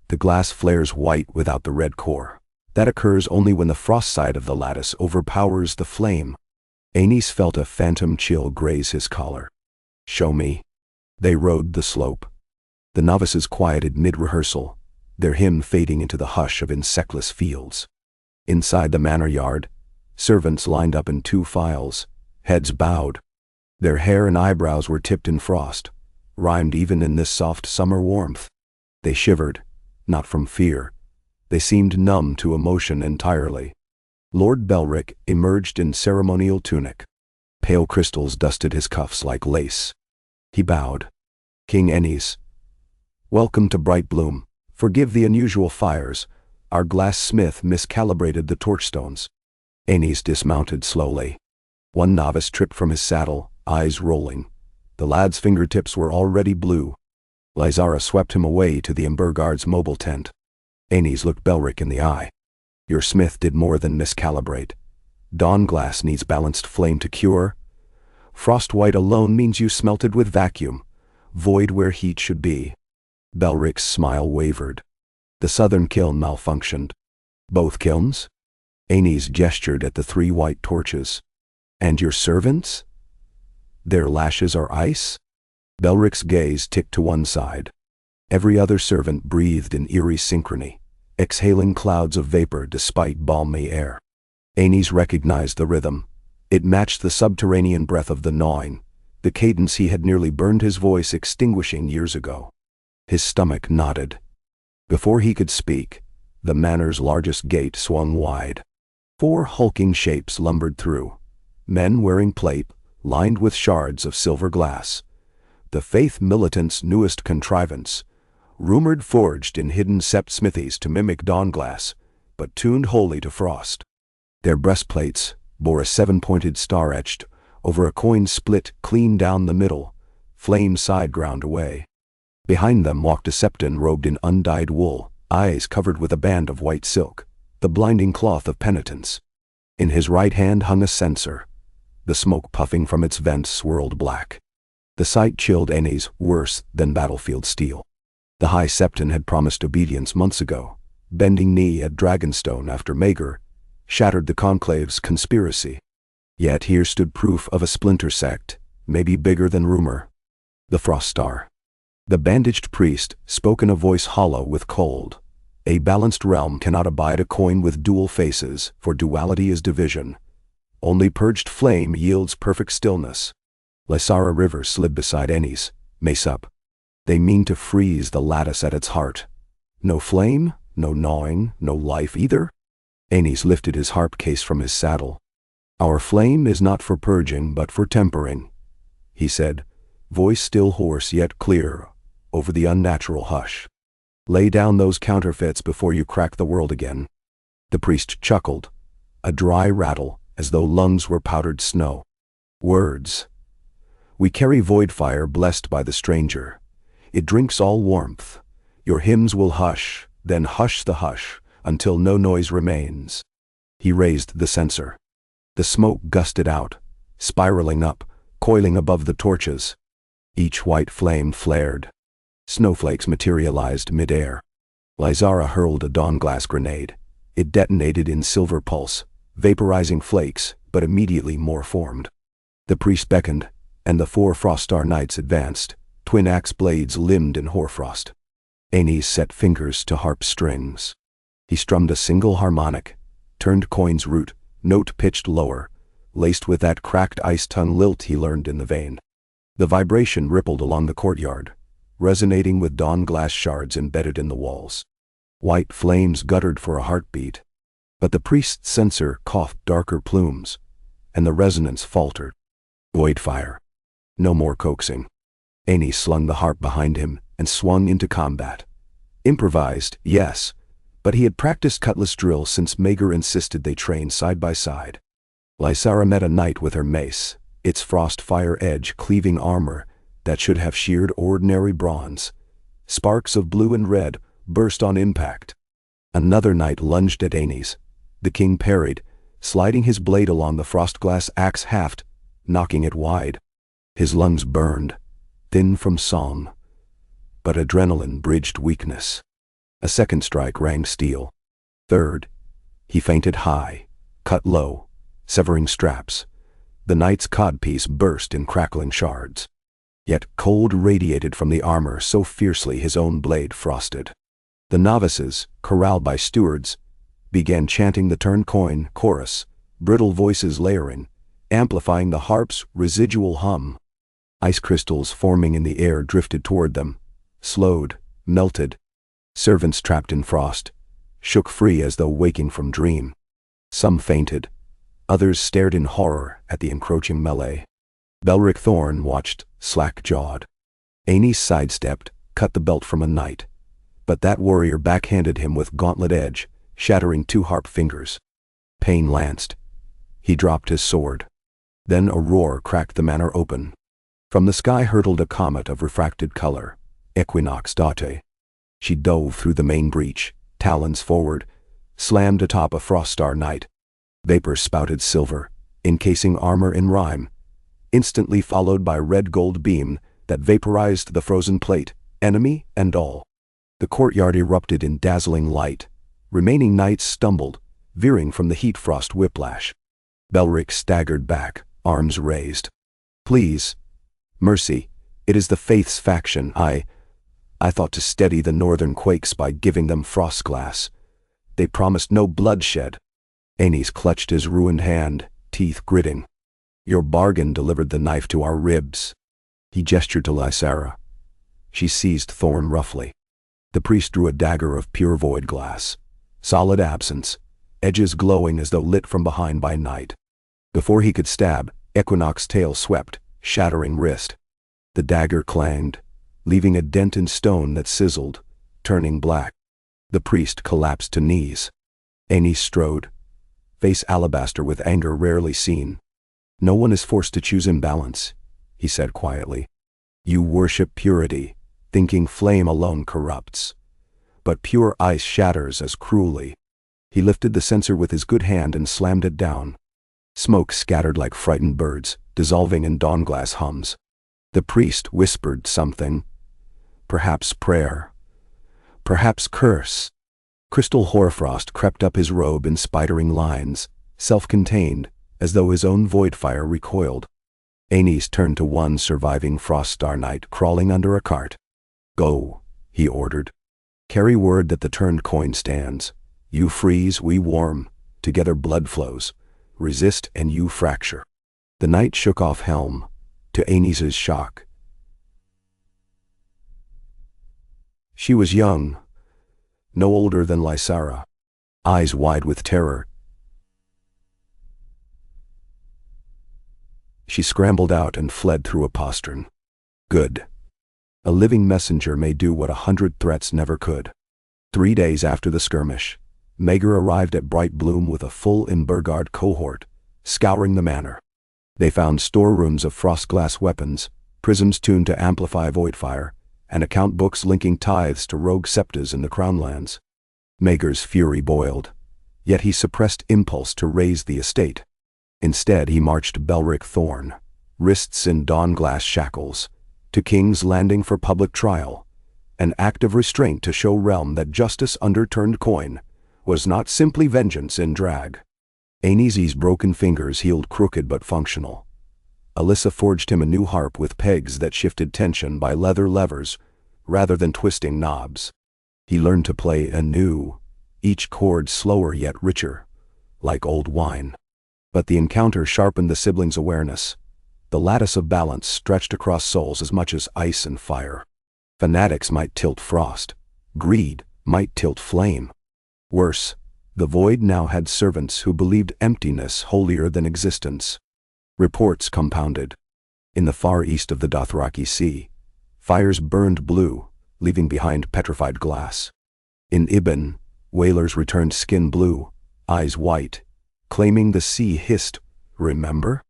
The glass flares white without the red core. That occurs only when the frost side of the lattice overpowers the flame." Aenys felt a phantom chill graze his collar. "Show me." They rode the slope. The novices quieted mid-rehearsal, their hymn fading into the hush of insectless fields. Inside the manor yard, servants lined up in 2 files, heads bowed. Their hair and eyebrows were tipped in frost, rhymed even in this soft summer warmth. They shivered, not from fear. They seemed numb to emotion entirely. Lord Belric emerged in ceremonial tunic. Pale crystals dusted his cuffs like lace. He bowed. "King Aenys, welcome to Brightbloom. Forgive the unusual fires. Our glass smith miscalibrated the torchstones." Aenys dismounted slowly. One novice tripped from his saddle, eyes rolling. The lad's fingertips were already blue. Lysara swept him away to the Emberguard's mobile tent. Aenys looked Belric in the eye. "Your smith did more than miscalibrate. Dawn glass needs balanced flame to cure. Frost white alone means you smelted with vacuum, void where heat should be." Belric's smile wavered. "The southern kiln malfunctioned." "Both kilns?" Aenys gestured at the 3 white torches. "And your servants? Their lashes are ice?" Belric's gaze ticked to one side. Every other servant breathed in eerie synchrony, exhaling clouds of vapor despite balmy air. Aenys recognized the rhythm. It matched the subterranean breath of the gnawing, the cadence he had nearly burned his voice extinguishing years ago. His stomach knotted. Before he could speak, the manor's largest gate swung wide. 4 hulking shapes lumbered through, men wearing plate, lined with shards of silver glass. The faith militant's newest contrivance, rumored forged in hidden sept smithies to mimic dawn glass, but tuned wholly to frost. Their breastplates bore a 7-pointed star etched over a coin split clean down the middle, flame side ground away. Behind them walked a septon robed in undyed wool, eyes covered with a band of white silk, the blinding cloth of penitence. In his right hand hung a censer. The smoke puffing from its vents swirled black. The sight chilled Aenys worse than battlefield steel. The High Septon had promised obedience months ago, bending knee at Dragonstone after Maegor shattered the Conclave's conspiracy. Yet here stood proof of a splinter sect, maybe bigger than rumor. The Frost Star. The bandaged priest spoke in a voice hollow with cold. "A balanced realm cannot abide a coin with dual faces, for duality is division. Only purged flame yields perfect stillness." Lysara River slid beside Aenys, mace up. "They mean to freeze the lattice at its heart. No flame, no gnawing, no life either?" Aenys lifted his harp case from his saddle. "Our flame is not for purging, but for tempering," he said, voice still hoarse yet clear over the unnatural hush. "Lay down those counterfeits before you crack the world again." The priest chuckled, a dry rattle as though lungs were powdered snow. Words. We carry void fire blessed by the stranger. It drinks all warmth. Your hymns will hush, then hush the hush, until no noise remains. He raised the censer. The smoke gusted out, spiraling up, coiling above the torches. Each white flame flared. Snowflakes materialized midair. Lysara hurled a dawn-glass grenade. It detonated in silver pulse, vaporizing flakes, but immediately more formed. The priest beckoned, and the 4 Froststar Knights advanced, twin axe blades limned in hoarfrost. Aenys set fingers to harp strings. He strummed a single harmonic, turned coin's root, note pitched lower, laced with that cracked ice-tongue lilt he learned in the vein. The vibration rippled along the courtyard, resonating with dawn-glass shards embedded in the walls. White flames guttered for a heartbeat, but the priest's censer coughed darker plumes, and the resonance faltered. Void fire. No more coaxing. Aenys slung the harp behind him and swung into combat. Improvised, yes, but he had practiced cutlass drill since Maegor insisted they train side by side. Lysara met a knight with her mace, its frost fire edge cleaving armor that should have sheared ordinary bronze. Sparks of blue and red burst on impact. Another knight lunged at Aenys. The king parried, sliding his blade along the frostglass axe haft, knocking it wide. His lungs burned, thin from song, but adrenaline bridged weakness. A second strike rang steel. Third, he feinted high, cut low, severing straps. The knight's codpiece burst in crackling shards. Yet cold radiated from the armor so fiercely his own blade frosted. The novices, corralled by stewards, began chanting the turn coin chorus, brittle voices layering, amplifying the harp's residual hum. Ice crystals forming in the air drifted toward them, slowed, melted. Servants trapped in frost shook free as though waking from dream. Some fainted, others stared in horror at the encroaching melee. Belric Thorn watched, slack-jawed. Aenys sidestepped, cut the belt from a knight, but that warrior backhanded him with gauntlet edge, shattering 2 harp fingers. Pain lanced. He dropped his sword. Then a roar cracked the manor open. From the sky hurtled a comet of refracted color, Equinox Date. She dove through the main breach, talons forward, slammed atop a Froststar Knight. Vapor spouted silver, encasing armor in rime, instantly followed by red-gold beam that vaporized the frozen plate, enemy and all. The courtyard erupted in dazzling light. Remaining knights stumbled, veering from the heat frost whiplash. Belric staggered back, arms raised. Please. Mercy. It is the Faith's faction. I thought to steady the northern quakes by giving them frostglass. They promised no bloodshed. Aenys clutched his ruined hand, teeth gritting. Your bargain delivered the knife to our ribs. He gestured to Lysara. She seized Thorn roughly. The priest drew a dagger of pure void glass. Solid absence, edges glowing as though lit from behind by night. Before he could stab, Equinox tail swept, shattering wrist. The dagger clanged, leaving a dent in stone that sizzled, turning black. The priest collapsed to knees. Aenys strode, face alabaster with anger rarely seen. No one is forced to choose imbalance, he said quietly. You worship purity, thinking flame alone corrupts. But pure ice shatters as cruelly. He lifted the censer with his good hand and slammed it down. Smoke scattered like frightened birds, dissolving in dawn-glass hums. The priest whispered something. Perhaps prayer. Perhaps curse. Crystal hoarfrost crept up his robe in spidering lines, self-contained, as though his own void fire recoiled. Aenys turned to one surviving Froststar Knight crawling under a cart. Go, he ordered. Carry word that the turned coin stands. You freeze, we warm. Together blood flows. Resist and you fracture. The knight shook off helm, to Aenys's shock. She was young, no older than Lysara, eyes wide with terror. She scrambled out and fled through a postern. Good. A living messenger may do what 100 threats never could. 3 days after the skirmish, Maegor arrived at Bright Bloom with a full Imbergard cohort, scouring the manor. They found storerooms of frostglass weapons, prisms tuned to amplify void fire, and account books linking tithes to rogue septas in the Crownlands. Maegor's fury boiled, yet he suppressed impulse to raise the estate. Instead he marched Belric Thorn, wrists in dawn-glass shackles, to King's Landing for public trial, an act of restraint to show realm that justice under turned coin was not simply vengeance in drag. Aeneas's broken fingers healed crooked but functional. Alyssa forged him a new harp with pegs that shifted tension by leather levers rather than twisting knobs. He learned to play anew, each chord slower yet richer, like old wine. But the encounter sharpened the siblings' awareness. The lattice of balance stretched across souls as much as ice and fire. Fanatics might tilt frost. Greed might tilt flame. Worse, the void now had servants who believed emptiness holier than existence. Reports compounded. In the far east of the Dothraki Sea, fires burned blue, leaving behind petrified glass. In Ibn, whalers returned skin blue, eyes white, claiming the sea hissed, "Remember?"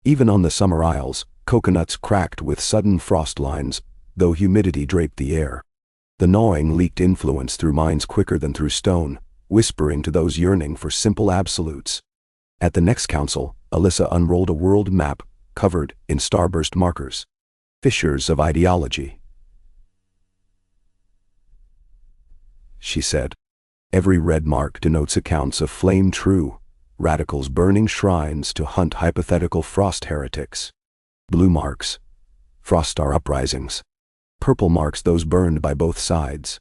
Even on the summer isles, coconuts cracked with sudden frost lines, though humidity draped the air. The gnawing leaked influence through minds quicker than through stone, whispering to those yearning for simple absolutes. At the next council, Alyssa unrolled a world map covered in starburst markers. Fissures of ideology, she said. Every red mark denotes accounts of flame true, radicals burning shrines to hunt hypothetical frost heretics. Blue marks, Froststar uprisings. Purple marks those burned by both sides.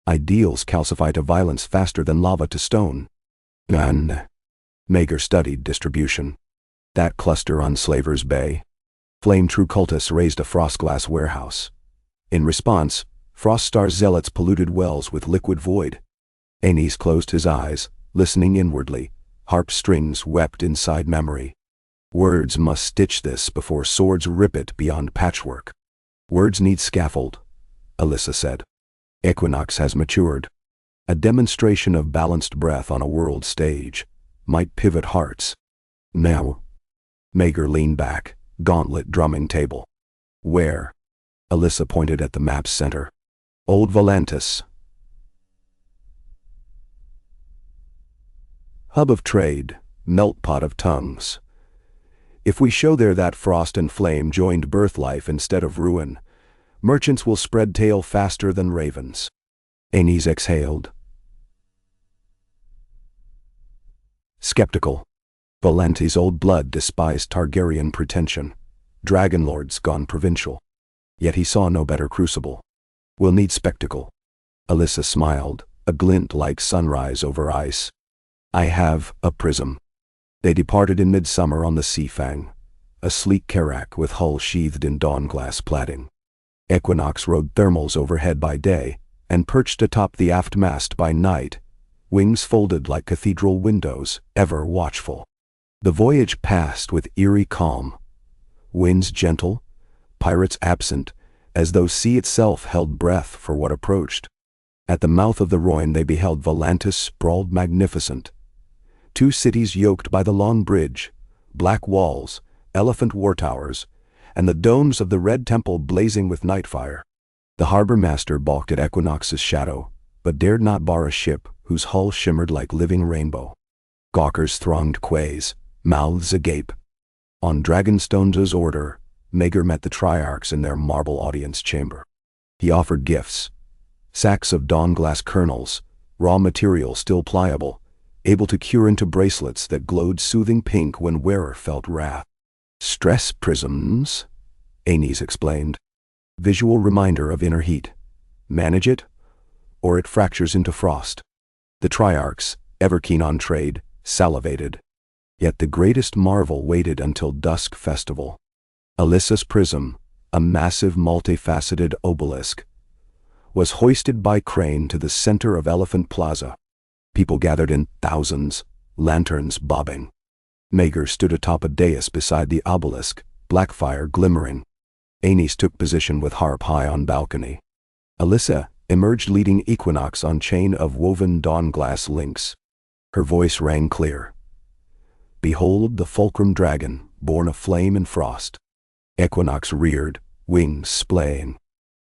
Ideals calcify to violence faster than lava to stone. And Maegor studied distribution. That cluster on Slaver's Bay. Flame-true cultists raised a frostglass warehouse. In response, Froststar zealots polluted wells with liquid void. Aenys closed his eyes, listening inwardly. Harp strings wept inside memory. Words must stitch this before swords rip it beyond patchwork. Words need scaffold, Alyssa said. Equinox has matured. A demonstration of balanced breath on a world stage might pivot hearts. Now. Maegor leaned back, gauntlet drumming table. Where? Alyssa pointed at the map's center. Old Volantis. Hub of trade, meltpot of tongues. If we show there that frost and flame joined birth life instead of ruin, merchants will spread tale faster than ravens. Aenys exhaled. Skeptical. Volantis' old blood despised Targaryen pretension. Dragonlords gone provincial. Yet he saw no better crucible. We'll need spectacle. Alyssa smiled, a glint like sunrise over ice. I have a prism. They departed in midsummer on the Sea Fang, a sleek carrack with hull sheathed in dawn-glass plating. Equinox rode thermals overhead by day and perched atop the aft mast by night, wings folded like cathedral windows, ever watchful. The voyage passed with eerie calm. Winds gentle, pirates absent, as though sea itself held breath for what approached. At the mouth of the Rhoyne they beheld Volantis sprawled magnificent. Two cities yoked by the long bridge, black walls, elephant war towers, and the domes of the Red Temple blazing with night fire. The harbor master balked at Equinox's shadow, but dared not bar a ship whose hull shimmered like living rainbow. Gawkers thronged quays, mouths agape. On Dragonstone's order, Maegor met the Triarchs in their marble audience chamber. He offered gifts, sacks of dawn-glass kernels, raw material still pliable, able to cure into bracelets that glowed soothing pink when wearer felt wrath. Stress prisms, Aenys explained. Visual reminder of inner heat. Manage it, or it fractures into frost. The Triarchs, ever keen on trade, salivated. Yet the greatest marvel waited until dusk festival. Alyssa's prism, a massive multifaceted obelisk, was hoisted by crane to the center of Elephant Plaza. People gathered in thousands, lanterns bobbing. Maegor stood atop a dais beside the obelisk, black fire glimmering. Aenys took position with harp high on balcony. Alyssa emerged leading Equinox on chain of woven dawn-glass links. Her voice rang clear. Behold the fulcrum dragon, born of flame and frost. Equinox reared, wings splaying.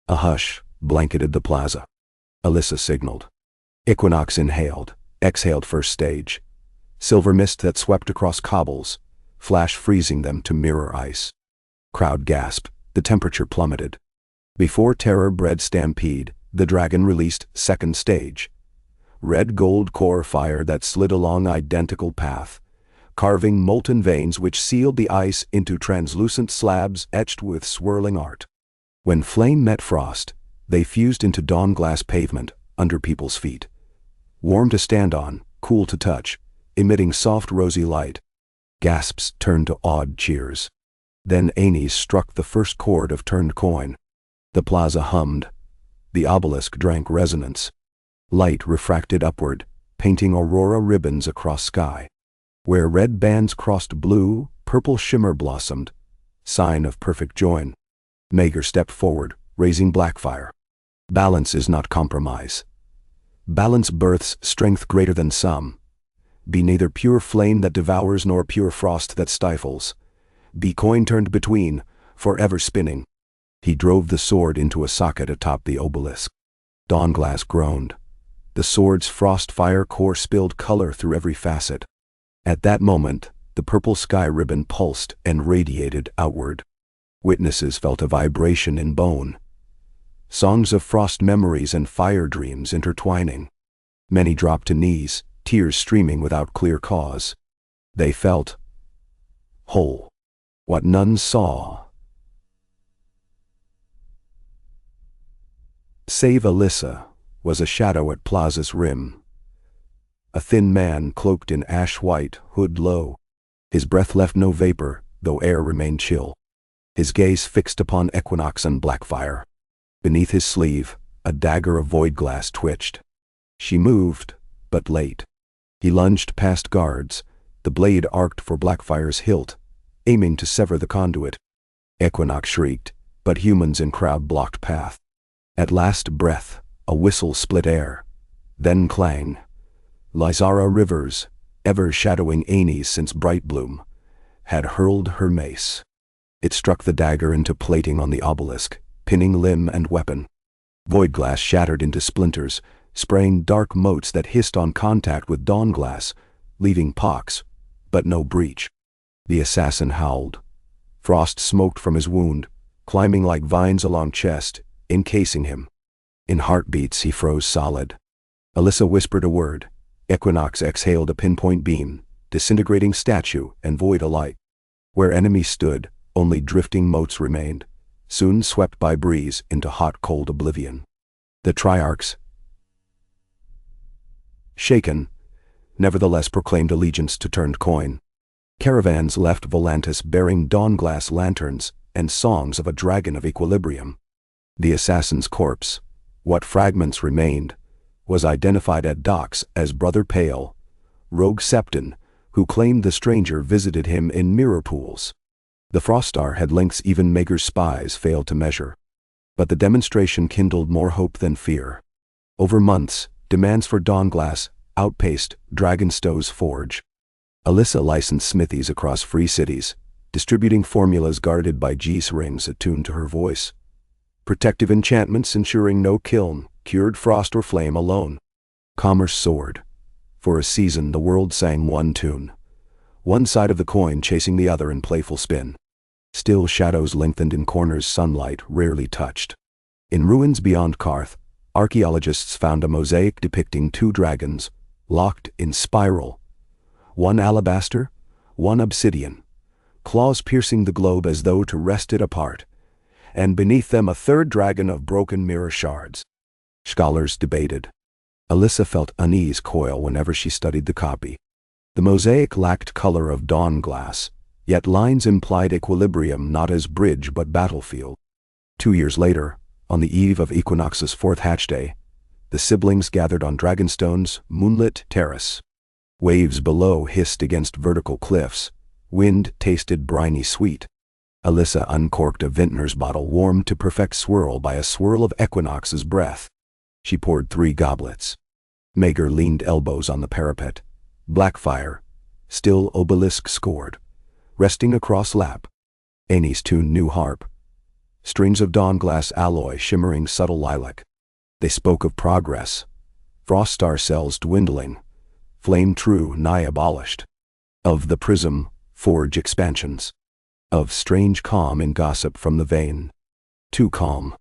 A hush blanketed the plaza. Alyssa signaled. Equinox inhaled, exhaled first stage. Silver mist that swept across cobbles, flash freezing them to mirror ice. Crowd gasped, the temperature plummeted. Before terror bred stampede, the dragon released second stage. Red gold core fire that slid along identical path, carving molten veins which sealed the ice into translucent slabs etched with swirling art. When flame met frost, they fused into dawn glass pavement under people's feet. Warm to stand on, cool to touch, emitting soft rosy light. Gasps turned to awed cheers. Then Aenys struck the first chord of turned coin. The plaza hummed. The obelisk drank resonance. Light refracted upward, painting aurora ribbons across sky. Where red bands crossed blue, purple shimmer blossomed, sign of perfect join. Maegor stepped forward, raising Blackfire. Balance is not compromise. Balance births strength greater than some. Be neither pure flame that devours nor pure frost that stifles. Be coin turned between, forever spinning. He drove the sword into a socket atop the obelisk. Dawnglass groaned. The sword's frost fire core spilled color through every facet. At that moment, the purple sky ribbon pulsed and radiated outward. Witnesses felt a vibration in bone. Songs of frost memories and fire dreams intertwining. Many dropped to knees, tears streaming without clear cause. They felt whole. What none saw, save Alyssa, was a shadow at Plaza's rim. A thin man cloaked in ash-white, hood low. His breath left no vapor, though air remained chill. His gaze fixed upon Equinox and Blackfire. Beneath his sleeve, a dagger of void glass twitched. She moved, but late. He lunged past guards, the blade arced for Blackfire's hilt, aiming to sever the conduit. Equinox shrieked, but humans in crowd blocked path. At last breath, a whistle split air. Then clang. Lysara Rivers, ever shadowing Aenys since Brightbloom, had hurled her mace. It struck the dagger into plating on the obelisk, pinning limb and weapon. Void glass shattered into splinters, spraying dark motes that hissed on contact with dawn glass, leaving pocks, but no breach. The assassin howled. Frost smoked from his wound, climbing like vines along chest, encasing him. In heartbeats he froze solid. Alyssa whispered a word. Equinox exhaled a pinpoint beam, disintegrating statue and void alike. Where enemies stood, only drifting motes remained, soon swept by breeze into hot-cold oblivion. The Triarchs, shaken, nevertheless proclaimed allegiance to turned coin. Caravans left Volantis bearing dawn-glass lanterns and songs of a dragon of equilibrium. The assassin's corpse, what fragments remained, was identified at docks as Brother Pale, rogue Septon, who claimed the stranger visited him in mirror pools. The Froststar had lengths even Maegor's spies failed to measure. But the demonstration kindled more hope than fear. Over months, demands for Dawnglass outpaced Dragonstow's forge. Alyssa licensed smithies across free cities, distributing formulas guarded by Geese rings attuned to her voice. Protective enchantments ensuring no kiln cured frost or flame alone. Commerce soared. For a season the world sang one tune. One side of the coin chasing the other in playful spin. Still shadows lengthened in corners sunlight rarely touched. In ruins beyond Karth, archaeologists found a mosaic depicting two dragons, locked in spiral. One alabaster, one obsidian, claws piercing the globe as though to wrest it apart, and beneath them a third dragon of broken mirror shards. Scholars debated. Alyssa felt unease coil whenever she studied the copy. The mosaic lacked color of dawn glass, yet lines implied equilibrium not as bridge but battlefield. 2 years later, on the eve of Equinox's fourth hatch day, the siblings gathered on Dragonstone's moonlit terrace. Waves below hissed against vertical cliffs, wind tasted briny sweet. Alyssa uncorked a vintner's bottle warmed to perfect swirl by a swirl of Equinox's breath. She poured 3 goblets. Maegor leaned elbows on the parapet. Blackfire, still obelisk scored, resting across lap. Aenys tuned new harp. Strings of dawn glass alloy shimmering subtle lilac. They spoke of progress. Frost star cells dwindling. Flame true nigh abolished. Of the prism, forge expansions. Of strange calm in gossip from the vein. Too calm.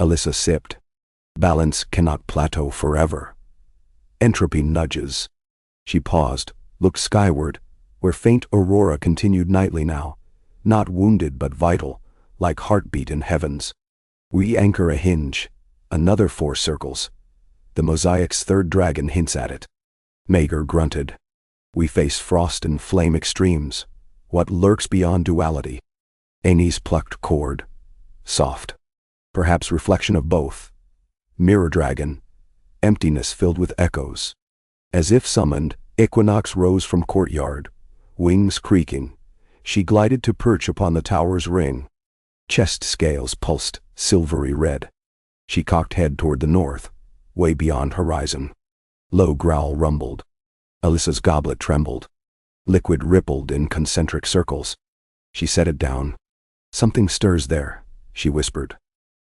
Alyssa sipped. Balance cannot plateau forever. Entropy nudges. She paused, looked skyward, where faint aurora continued nightly now, not wounded but vital, like heartbeat in heavens. We anchor a hinge, another 4 circles. The mosaic's third dragon hints at it. Maegor grunted. We face frost and flame extremes. What lurks beyond duality? Aenys plucked cord. Soft. Perhaps reflection of both. Mirror dragon. Emptiness filled with echoes. As if summoned, Equinox rose from courtyard. Wings creaking. She glided to perch upon the tower's ring. Chest scales pulsed, silvery red. She cocked head toward the north, way beyond horizon. Low growl rumbled. Alyssa's goblet trembled. Liquid rippled in concentric circles. She set it down. Something stirs there, she whispered.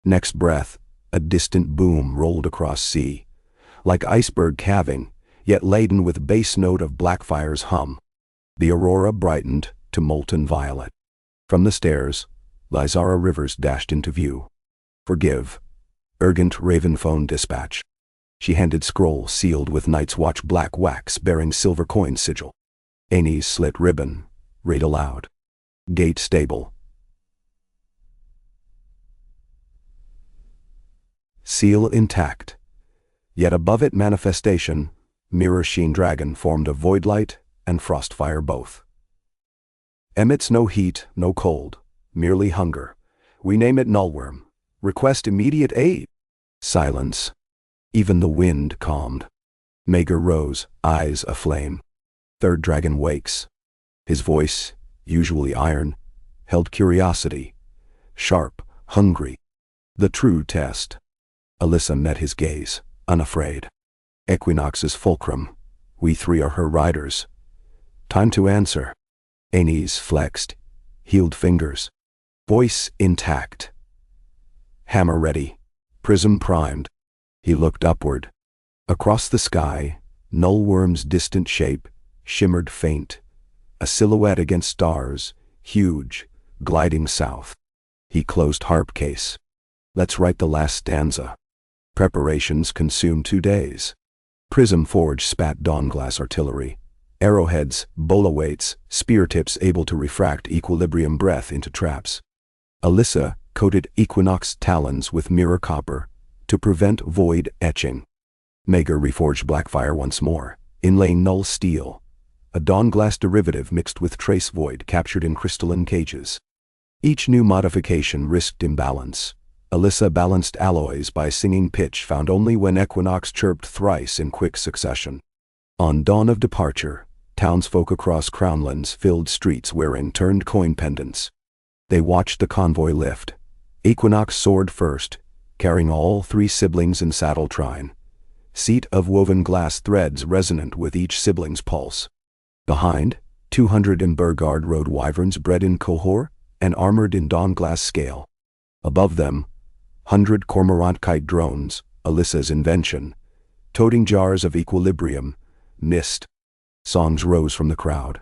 Next breath, a distant boom rolled across sea, like iceberg calving, yet laden with bass note of Blackfire's hum. The aurora brightened to molten violet. From the stairs, Lysara Rivers dashed into view. Forgive. Urgent Ravenphone dispatch. She handed scroll sealed with Night's Watch black wax bearing silver coin sigil. Aenys slit ribbon, read aloud. Gate stable. Seal intact. Yet above it manifestation, mirror sheen dragon formed of void light and frostfire both. Emits no heat, no cold, merely hunger. We name it Nullworm. Request immediate aid. Silence. Even the wind calmed. Maegor rose, eyes aflame. Third dragon wakes. His voice, usually iron, held curiosity. Sharp, hungry. The true test. Alyssa met his gaze, unafraid. Equinox's fulcrum. We 3 are her riders. Time to answer. Aenys flexed, healed fingers. Voice intact. Hammer ready. Prism primed. He looked upward. Across the sky, Nullworm's distant shape shimmered faint. A silhouette against stars, huge, gliding south. He closed harp case. Let's write the last stanza. Preparations consumed 2 days. Prism forge spat dawnglass artillery. Arrowheads, bola weights, spear tips able to refract equilibrium breath into traps. Alyssa coated Equinox talons with mirror copper to prevent void etching. Maegor reforged Blackfire once more, inlaying null steel, a dawnglass derivative mixed with trace void captured in crystalline cages. Each new modification risked imbalance. Alyssa balanced alloys by singing pitch found only when Equinox chirped thrice in quick succession. On dawn of departure, townsfolk across Crownlands filled streets wearing turned coin pendants. They watched the convoy lift. Equinox soared first, carrying all 3 siblings in saddle trine. Seat of woven glass threads resonant with each sibling's pulse. Behind, 200 in Burgard rode wyverns bred in Cohor and armored in dawnglass scale. Above them, 100 cormorant kite drones, Alyssa's invention, toting jars of equilibrium, mist. Songs rose from the crowd.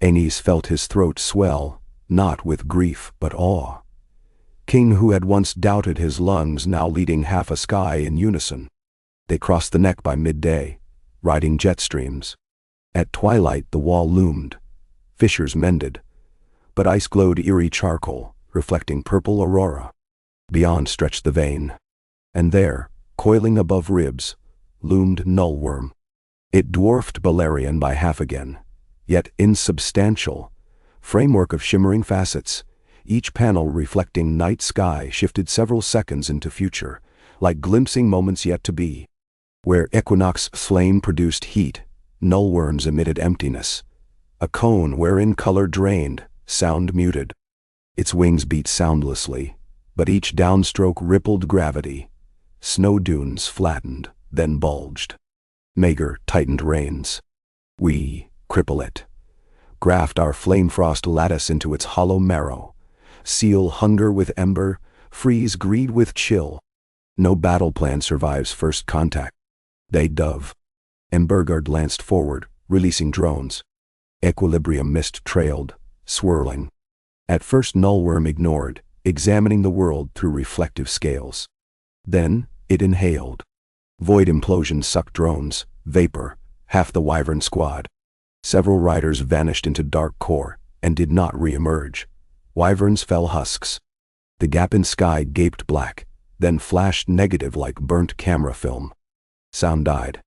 Aenys felt his throat swell, not with grief but awe. King who had once doubted his lungs now leading half a sky in unison. They crossed the neck by midday, riding jet streams. At twilight the wall loomed, fissures mended, but ice glowed eerie charcoal, reflecting purple aurora. Beyond stretched the vein, and there, coiling above ribs, loomed Nullworm. It dwarfed Balerion by half again, yet insubstantial, framework of shimmering facets, each panel reflecting night sky shifted several seconds into future, like glimpsing moments yet to be. Where Equinox flame produced heat, Nullworms emitted emptiness, a cone wherein color drained, sound muted. Its wings beat soundlessly, but each downstroke rippled gravity. Snow dunes flattened, then bulged. Maegor tightened reins. We cripple it. Graft our flame frost lattice into its hollow marrow. Seal hunger with ember, freeze greed with chill. No battle plan survives first contact. They dove. Embergard lanced forward, releasing drones. Equilibrium mist trailed, swirling. At first Nullworm ignored, examining the world through reflective scales. Then, it inhaled. Void implosion sucked drones, vapor, half the Wyvern squad. Several riders vanished into dark core, and did not re-emerge. Wyverns fell husks. The gap in sky gaped black, then flashed negative like burnt camera film. Sound died.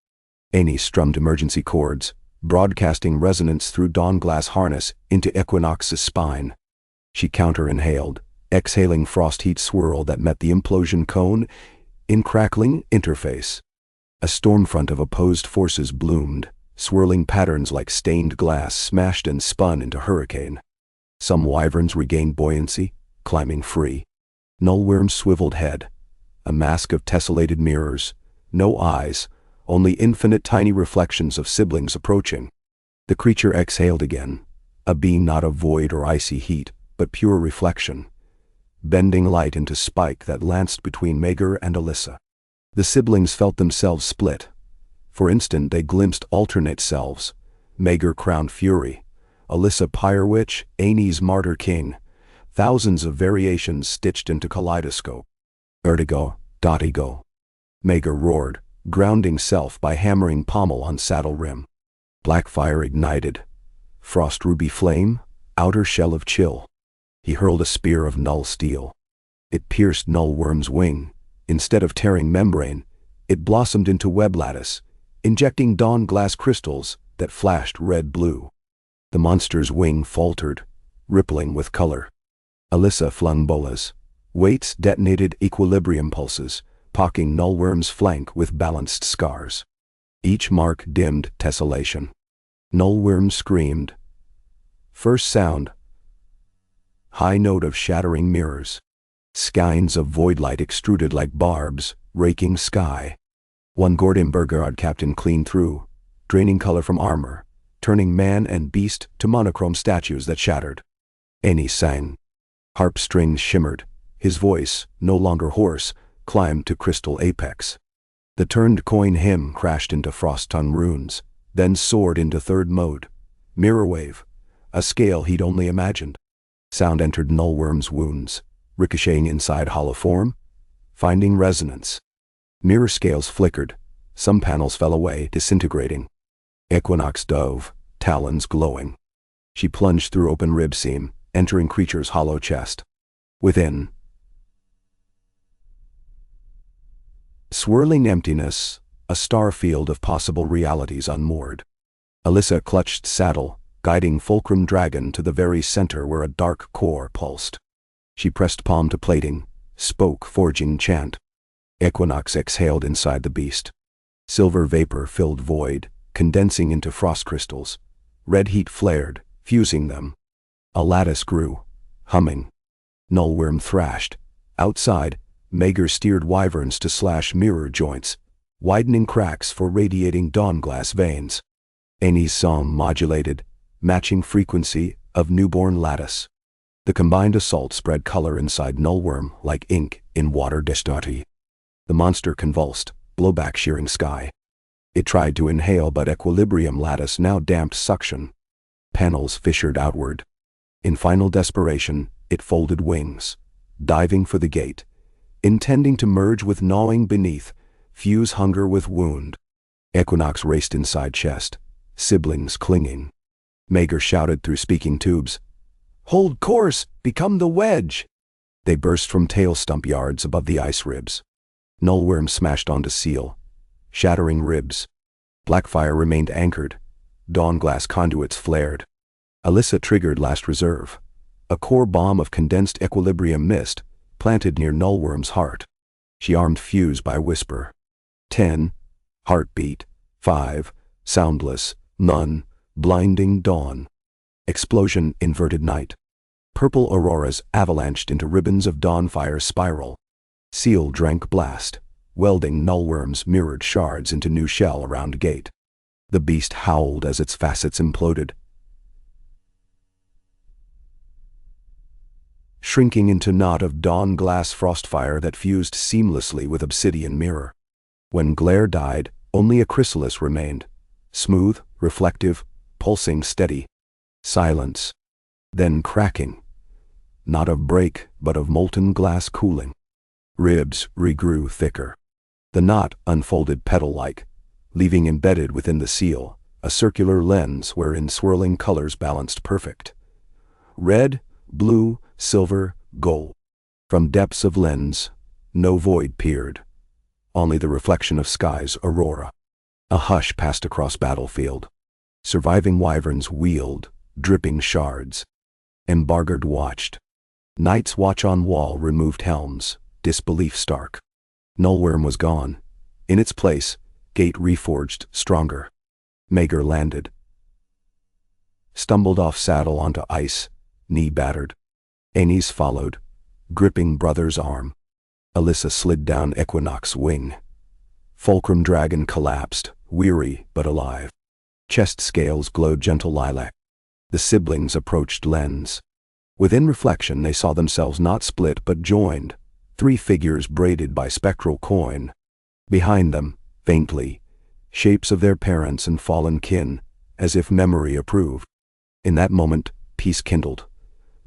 Annie strummed emergency chords, broadcasting resonance through Dawnglass harness into Equinox's spine. She counter-inhaled, exhaling frost heat swirl that met the implosion cone in crackling interface. A stormfront of opposed forces bloomed, swirling patterns like stained glass smashed and spun into hurricane. Some wyverns regained buoyancy, climbing free. Nullworm's swiveled head, a mask of tessellated mirrors, no eyes, only infinite tiny reflections of siblings approaching. The creature exhaled again, a beam not of void or icy heat, but pure reflection, bending light into spike that lanced between Maegor and Alyssa. The siblings felt themselves split. For instant they glimpsed alternate selves, Maegor crowned fury, Alyssa pyre witch, Annie's martyr king, thousands of variations stitched into kaleidoscope. Ertigo, Dotigo. Maegor roared, grounding self by hammering pommel on saddle rim. Black fire ignited. Frost ruby flame, outer shell of chill. He hurled a spear of null steel. It pierced Nullworm's wing. Instead of tearing membrane, it blossomed into web lattice, injecting dawn glass crystals that flashed red-blue. The monster's wing faltered, rippling with color. Alyssa flung bolas. Weights detonated equilibrium pulses, pocking Nullworm's flank with balanced scars. Each mark dimmed tessellation. Nullworm screamed. First sound. High note of shattering mirrors. Skeins of void light extruded like barbs, raking sky. One Gordon Bergerod captain clean through, draining color from armor, turning man and beast to monochrome statues that shattered. Annie sang. Harp strings shimmered. His voice, no longer hoarse, climbed to crystal apex. The turned coin hymn crashed into frost-tongue runes, then soared into third mode. Mirror wave, a scale he'd only imagined. Sound entered Nullworm's wounds, ricocheting inside hollow form, finding resonance. Mirror scales flickered. Some panels fell away, disintegrating. Equinox dove, talons glowing. She plunged through open rib seam, entering creature's hollow chest. Within, swirling emptiness, a star field of possible realities unmoored. Alyssa clutched saddle, guiding Fulcrum Dragon to the very center where a dark core pulsed. She pressed palm to plating, spoke forging chant. Equinox exhaled inside the beast. Silver vapor filled void, condensing into frost crystals. Red heat flared, fusing them. A lattice grew, humming. Nullworm thrashed. Outside, Maegor steered wyverns to slash mirror joints, widening cracks for radiating dawnglass veins. Annie's song modulated, matching frequency of newborn lattice. The combined assault spread color inside Nullworm like ink in water distati. The monster convulsed, blowback shearing sky. It tried to inhale, but equilibrium lattice now damped suction. Panels fissured outward. In final desperation, it folded wings, diving for the gate, intending to merge with gnawing beneath, fuse hunger with wound. Equinox raced inside chest, siblings clinging. Maegor shouted through speaking tubes, "Hold course, become the wedge!" They burst from tail stump yards above the ice ribs. Nullworm smashed onto seal, shattering ribs. Blackfire remained anchored. Dawnglass conduits flared. Alyssa triggered last reserve, a core bomb of condensed equilibrium mist, planted near Nullworm's heart. She armed fuse by whisper. 10. Heartbeat. 5. Soundless. None. Blinding dawn. Explosion, inverted night. Purple auroras avalanched into ribbons of dawnfire spiral. Seal drank blast, welding Nullworm's mirrored shards into new shell around gate. The beast howled as its facets imploded. shrinking into knot of dawn glass frostfire that fused seamlessly with obsidian mirror. When glare died, only a chrysalis remained, smooth, reflective, pulsing steady. Silence. Then cracking. Not of break, but of molten glass cooling. Ribs regrew thicker. The knot unfolded petal-like, leaving embedded within the seal a circular lens wherein swirling colors balanced perfect. Red, blue, silver, gold. From depths of lens, no void peered, only the reflection of sky's aurora. A hush passed across battlefield. Surviving wyverns wheeled, dripping shards. Embargoed watched. Knight's watch on wall removed helms, disbelief stark. Nullworm was gone. In its place, gate reforged stronger. Maegor landed. Stumbled off saddle onto ice, knee battered. Aenys followed, gripping brother's arm. Alyssa slid down Equinox's wing. Fulcrum dragon collapsed, weary but alive. Chest scales glowed gentle lilac. The siblings approached lens. Within reflection they saw themselves not split but joined, 3 figures braided by spectral coin. Behind them, faintly, shapes of their parents and fallen kin, as if memory approved. In that moment, peace kindled.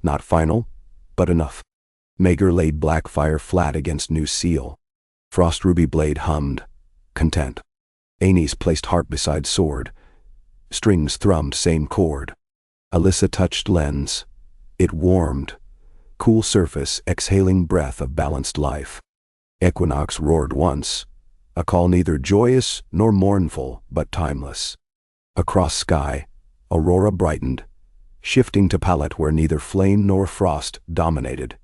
Not final, but enough. Maegor laid black fire flat against new seal. Frost ruby blade hummed, content. Aenys placed harp beside sword. Strings thrummed same chord. Alyssa touched lens. It warmed. Cool surface exhaling breath of balanced life. Equinox roared once, a call neither joyous nor mournful but timeless. Across sky, aurora brightened, shifting to palette where neither flame nor frost dominated.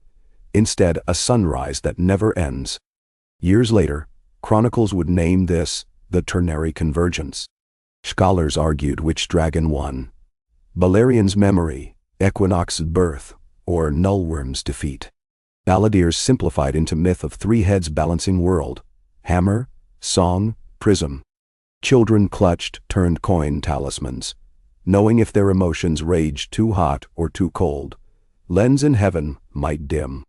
Instead, a sunrise that never ends. Years later, chronicles would name this the Ternary Convergence. Scholars argued which dragon won. Balerion's memory, Equinox's birth, or Nullworm's defeat. Balladeers simplified into myth of 3 heads balancing world: hammer, song, prism. Children clutched, turned coin talismans, knowing if their emotions raged too hot or too cold, lens in heaven might dim.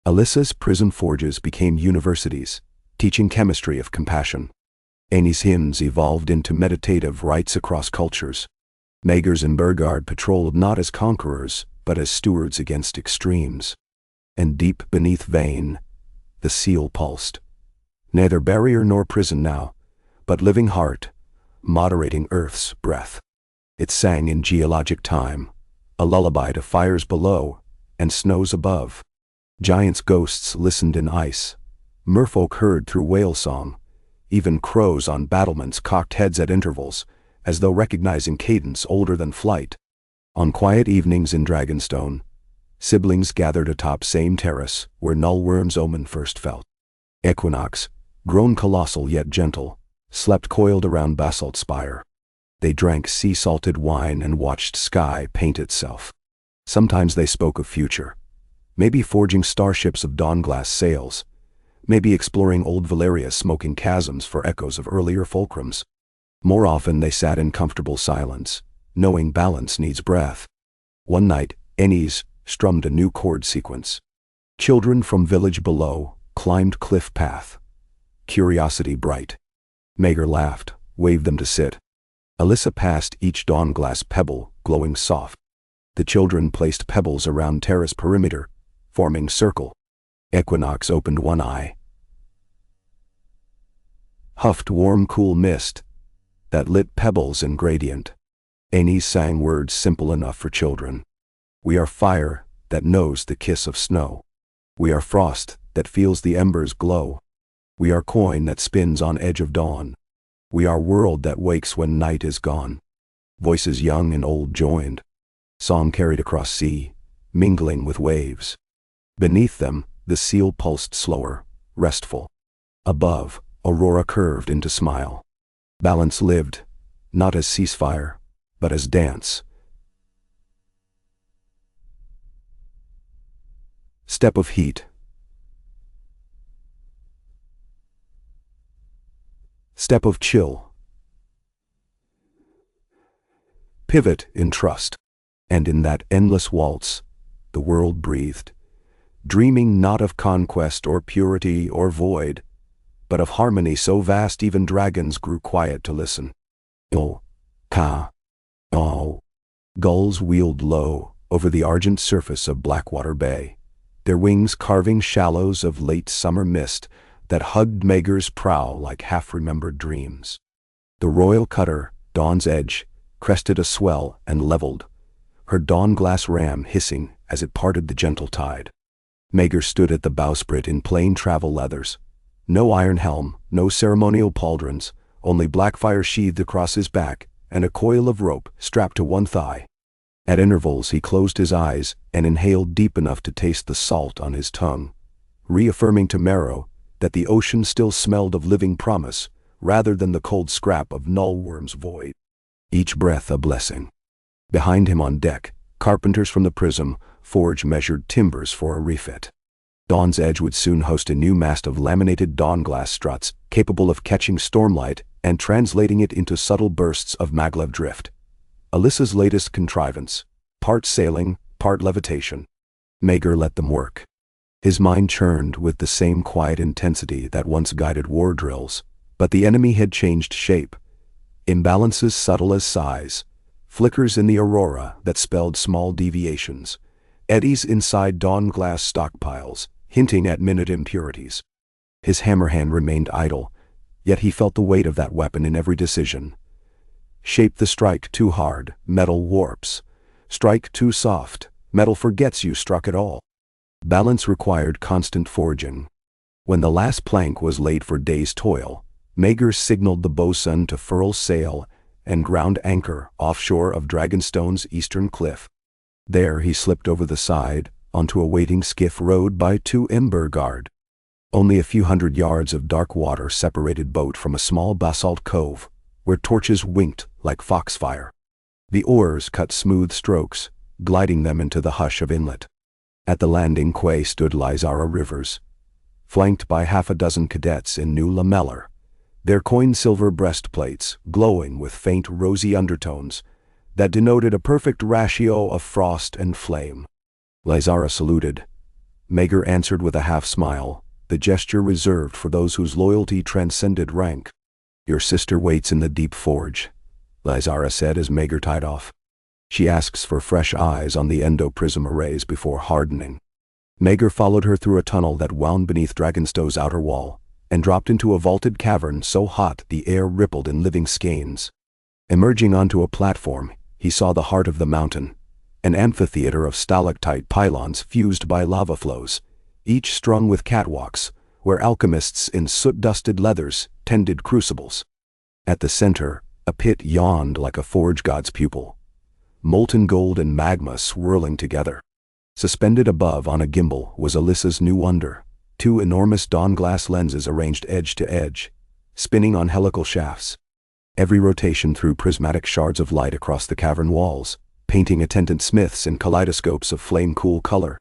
Alyssa's prism forges became universities, teaching chemistry of compassion. Aenys' hymns evolved into meditative rites across cultures. Maegor's and Burgard patrolled not as conquerors, but as stewards against extremes. And deep beneath vein, the seal pulsed. Neither barrier nor prison now, but living heart, moderating Earth's breath. It sang in geologic time, a lullaby to fires below and snows above. Giants' ghosts listened in ice. Merfolk heard through whale song. Even crows on battlements cocked heads at intervals, as though recognizing cadence older than flight. On quiet evenings in Dragonstone, siblings gathered atop same terrace where Nullworm's omen first felt. Equinox, grown colossal yet gentle, slept coiled around basalt spire. They drank sea-salted wine and watched sky paint itself. Sometimes they spoke of future, maybe forging starships of dawn-glass sails, maybe exploring old Valyria smoking chasms for echoes of earlier fulcrums. More often they sat in comfortable silence, knowing balance needs breath. One night, Aenys strummed a new chord sequence. Children from village below climbed cliff path. Curiosity bright. Maegor laughed, waved them to sit. Alyssa passed each dawn-glass pebble, glowing soft. The children placed pebbles around terrace perimeter, forming circle. Equinox opened one eye. Huffed warm cool mist that lit pebbles in gradient. Aenys sang words simple enough for children. We are fire that knows the kiss of snow. We are frost that feels the embers glow. We are coin that spins on edge of dawn. We are world that wakes when night is gone. Voices young and old joined. Song carried across sea, mingling with waves. Beneath them, the seal pulsed slower, restful. Above, aurora curved into smile. Balance lived, not as ceasefire, but as dance. Step of heat. Step of chill. Pivot in trust. And in that endless waltz, the world breathed, dreaming not of conquest or purity or void, but of harmony so vast even dragons grew quiet to listen. Oh, ka, oh. Gulls wheeled low over the argent surface of Blackwater Bay, their wings carving shallows of late summer mist that hugged Maegor's prow like half-remembered dreams. The royal cutter, Dawn's Edge, crested a swell and leveled, her dawn-glass ram hissing as it parted the gentle tide. Maegor stood at the bowsprit in plain travel leathers. No iron helm, no ceremonial pauldrons, only blackfire sheathed across his back and a coil of rope strapped to one thigh. At intervals he closed his eyes and inhaled deep enough to taste the salt on his tongue, reaffirming to Marrow that the ocean still smelled of living promise rather than the cold scrap of Nullworm's void. Each breath a blessing. Behind him on deck, carpenters from the Prism Forge measured timbers for a refit. Dawn's Edge would soon host a new mast of laminated dawn glass struts capable of catching stormlight and translating it into subtle bursts of maglev drift. Alyssa's latest contrivance, part sailing, part levitation. Maegor let them work. His mind churned with the same quiet intensity that once guided war drills, but the enemy had changed shape. Imbalances subtle as size, flickers in the aurora that spelled small deviations, eddies inside dawn glass stockpiles, hinting at minute impurities. His hammer hand remained idle, yet he felt the weight of that weapon in every decision. Shape the strike too hard, metal warps. Strike too soft, metal forgets you struck at all. Balance required constant forging. When the last plank was laid for day's toil, Maegor signaled the bosun to furl sail and ground anchor offshore of Dragonstone's eastern cliff. There he slipped over the side onto a waiting skiff rowed by 2 Ember Guard. Only a few hundred yards of dark water separated boat from a small basalt cove, where torches winked like foxfire. The oars cut smooth strokes, gliding them into the hush of inlet. At the landing quay stood Lysara Rivers, flanked by half a dozen cadets in new lamellar, their coin-silver breastplates glowing with faint rosy undertones that denoted a perfect ratio of frost and flame. Lysara saluted. Maegor answered with a half-smile, the gesture reserved for those whose loyalty transcended rank. "Your sister waits in the deep forge," Lysara said as Maegor tied off. "She asks for fresh eyes on the endoprism arrays before hardening." Maegor followed her through a tunnel that wound beneath Dragonstone's outer wall and dropped into a vaulted cavern so hot the air rippled in living skeins. Emerging onto a platform, he saw the heart of the mountain, an amphitheater of stalactite pylons fused by lava flows, each strung with catwalks, where alchemists in soot-dusted leathers tended crucibles. At the center, a pit yawned like a forge god's pupil, molten gold and magma swirling together. Suspended above on a gimbal was Alyssa's new wonder, 2 enormous dawn-glass lenses arranged edge to edge, spinning on helical shafts. Every rotation threw prismatic shards of light across the cavern walls, painting attendant smiths in kaleidoscopes of flame-cool color.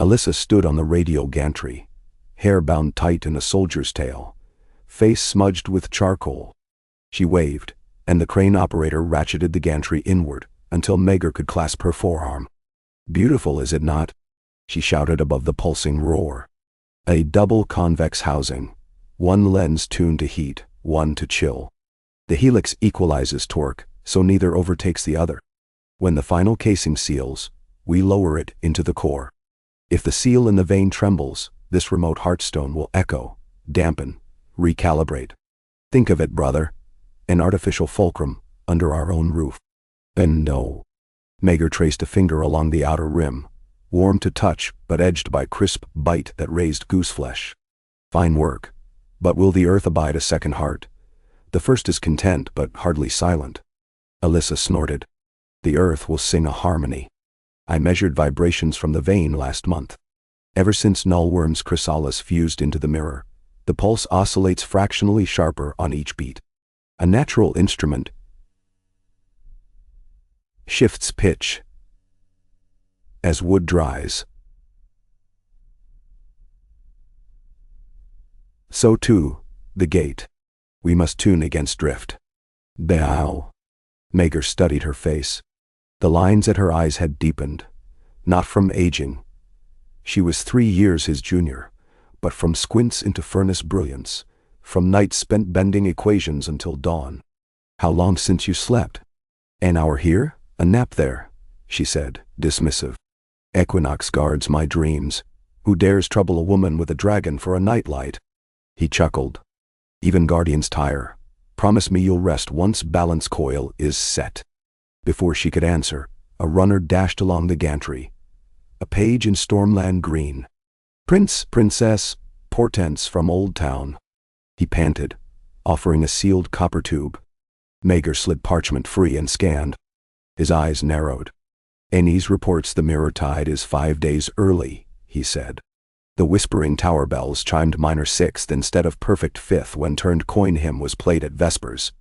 Alyssa stood on the radial gantry, hair bound tight in a soldier's tail, face smudged with charcoal. She waved, and the crane operator ratcheted the gantry inward until Maegor could clasp her forearm. "Beautiful, is it not?" she shouted above the pulsing roar. A double convex housing, one lens tuned to heat, one to chill. The helix equalizes torque, so neither overtakes the other. When the final casing seals, we lower it into the core. If the seal in the vein trembles, this remote heartstone will echo, dampen, recalibrate. Think of it, brother. An artificial fulcrum under our own roof. And no. Maegor traced a finger along the outer rim, warm to touch but edged by crisp bite that raised gooseflesh. Fine work. But will the earth abide a second heart? The first is content but hardly silent. Alyssa snorted. The earth will sing a harmony. I measured vibrations from the vein last month. Ever since Nullworm's chrysalis fused into the mirror, the pulse oscillates fractionally sharper on each beat. A natural instrument shifts pitch as wood dries. So too, the gate. We must tune against drift. Bow. Maegor studied her face. The lines at her eyes had deepened, not from aging, She was 3 years his junior, but from squints into furnace brilliance, from nights spent bending equations until dawn. "How long since you slept?" "An hour here, a nap there," she said, dismissive. "Equinox guards my dreams. Who dares trouble a woman with a dragon for a nightlight?" He chuckled. "Even guardians tire. Promise me you'll rest once balance coil is set." Before she could answer, a runner dashed along the gantry. A page in Stormland green. "Prince, Princess, portents from Old Town," he panted, offering a sealed copper tube. Maegor slid parchment free and scanned. His eyes narrowed. "Aenys reports the mirror tide is 5 days early," he said. The whispering tower bells chimed minor sixth instead of perfect fifth when turned coin hymn was played at vespers.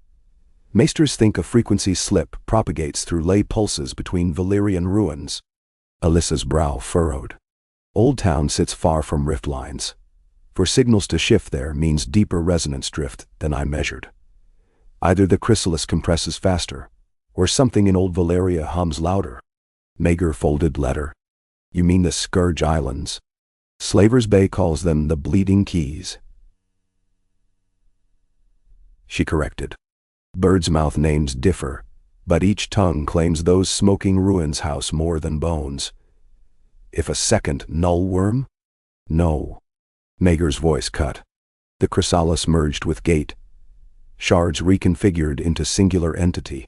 Maesters think a frequency slip propagates through lay pulses between Valyrian ruins. Alyssa's brow furrowed. Old Town sits far from rift lines. For signals to shift there means deeper resonance drift than I measured. Either the chrysalis compresses faster, or something in old Valyria hums louder. Maegor folded letter. "You mean the Scourge Islands. Slaver's Bay calls them the Bleeding Keys," she corrected. "Bird's mouth names differ, but each tongue claims those smoking ruins house more than bones. If a second null worm?" "No." Maegor's voice cut. The chrysalis merged with gate. Shards reconfigured into singular entity.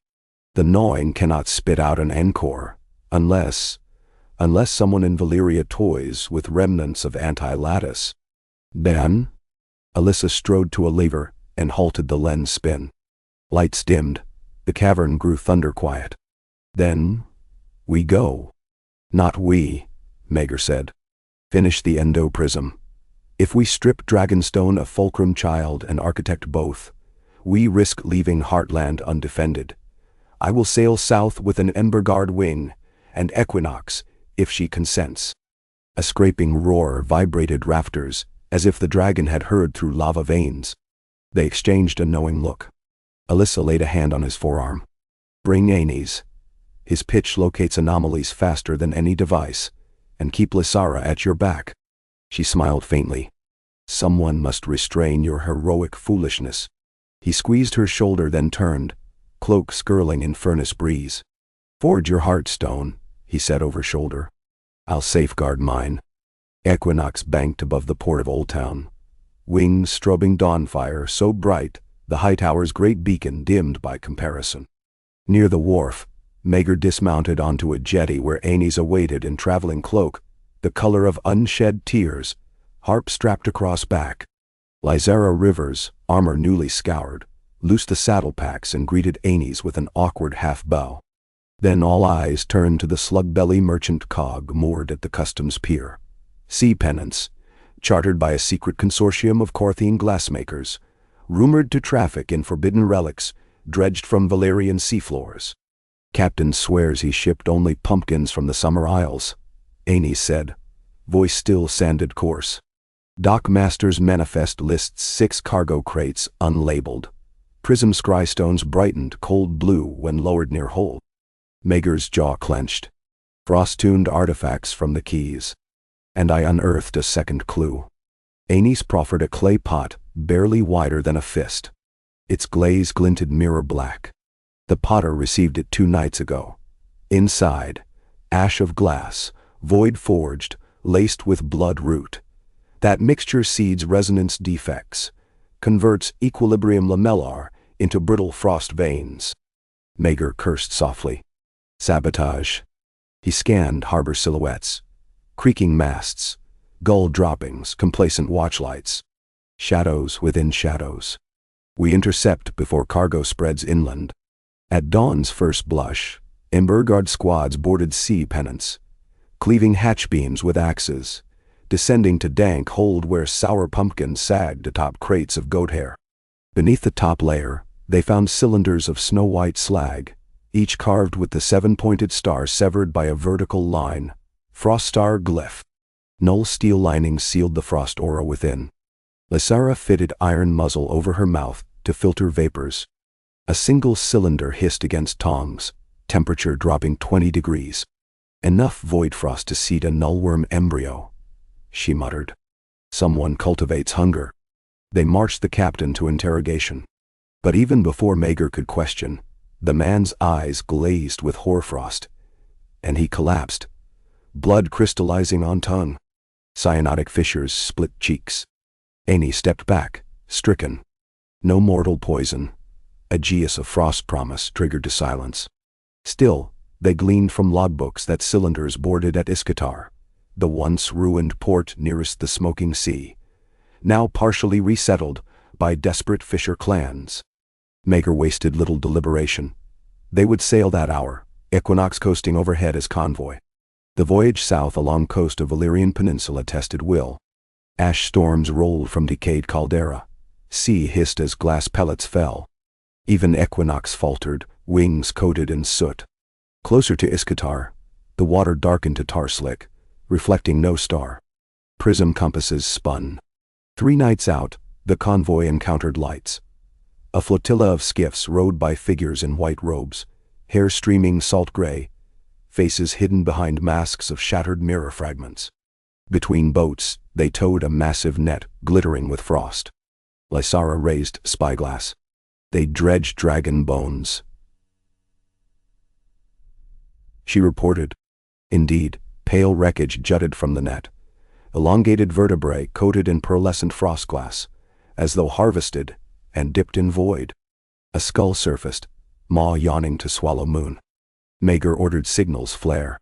The gnawing cannot spit out an encore, unless someone in Valyria toys with remnants of anti-lattice. "Then?" Alyssa strode to a lever and halted the lens spin. Lights dimmed. The cavern grew thunderquiet. "Then we go." "Not we," Maegor said. "Finish the endoprism. If we strip Dragonstone of Fulcrum Child and Architect both, we risk leaving Heartland undefended. I will sail south with an Emberguard wing, and Equinox, if she consents." A scraping roar vibrated rafters, as if the dragon had heard through lava veins. They exchanged a knowing look. Alyssa laid a hand on his forearm. "Bring Aenys. His pitch locates anomalies faster than any device, and keep Lysara at your back." She smiled faintly. "Someone must restrain your heroic foolishness." He squeezed her shoulder, then turned, cloak skirling in furnace breeze. "Forge your heartstone," he said over shoulder. "I'll safeguard mine." Equinox banked above the port of Old Town. Wings strobing dawnfire so bright, the high tower's great beacon dimmed by comparison. Near the wharf, Maegor dismounted onto a jetty where Aenys awaited in traveling cloak, the color of unshed tears, harp strapped across back. Lysara Rivers, armor newly scoured, loosed the saddle packs and greeted Aenys with an awkward half-bow. Then all eyes turned to the slug-belly merchant cog moored at the customs pier. Sea pennants, chartered by a secret consortium of Corthine glassmakers, rumored to traffic in forbidden relics dredged from Valyrian seafloors. "Captain swears he shipped only pumpkins from the Summer Isles," Aenys said, voice still sanded coarse. Dockmaster's manifest lists 6 cargo crates unlabeled. Prism scrystones brightened cold blue when lowered near hold. Maegor's jaw clenched. Frost-tuned artifacts from the keys. And I unearthed a second clue. Aenys proffered a clay pot barely wider than a fist. Its glaze glinted mirror black. The potter received it 2 nights ago. Inside, ash of glass, void forged, laced with blood root. That mixture seeds resonance defects, converts equilibrium lamellar into brittle frost veins. Maegor cursed softly. Sabotage. He scanned harbor silhouettes. Creaking masts, gull droppings, complacent watchlights. Shadows within shadows. We intercept before cargo spreads inland. At dawn's first blush, Emberguard squads boarded sea pennants, cleaving hatch beams with axes, descending to dank hold where sour pumpkins sagged atop crates of goat hair. Beneath the top layer, they found cylinders of snow-white slag, each carved with the 7-pointed star severed by a vertical line, frost star glyph. Null steel linings sealed the frost aura within. Lysara fitted iron muzzle over her mouth to filter vapors. A single cylinder hissed against tongs, temperature dropping 20 degrees. Enough void frost to seed a nullworm embryo, she muttered. Someone cultivates hunger. They marched the captain to interrogation. But even before Maegor could question, the man's eyes glazed with hoarfrost, and he collapsed, blood crystallizing on tongue. Cyanotic fissures split cheeks. Aenys stepped back, stricken. No mortal poison. A geas of frost promise triggered to silence. Still, they gleaned from logbooks that cylinders boarded at Iscatar, the once ruined port nearest the smoking sea, now partially resettled by desperate fisher clans. Maegor wasted little deliberation. They would sail that hour, Equinox coasting overhead as convoy. The voyage south along coast of Valyrian Peninsula tested will. Ash storms rolled from decayed caldera. Sea hissed as glass pellets fell. Even Equinox faltered, wings coated in soot. Closer to Iscatar, the water darkened to tar slick, reflecting no star. Prism compasses spun. 3 nights out, the convoy encountered lights. A flotilla of skiffs rowed by figures in white robes, hair streaming salt gray, faces hidden behind masks of shattered mirror fragments. Between boats, they towed a massive net glittering with frost. Lysara raised spyglass. They dredged dragon bones, she reported. Indeed, pale wreckage jutted from the net, elongated vertebrae coated in pearlescent frostglass, as though harvested and dipped in void. A skull surfaced, maw yawning to swallow moon. Maegor ordered signals flare.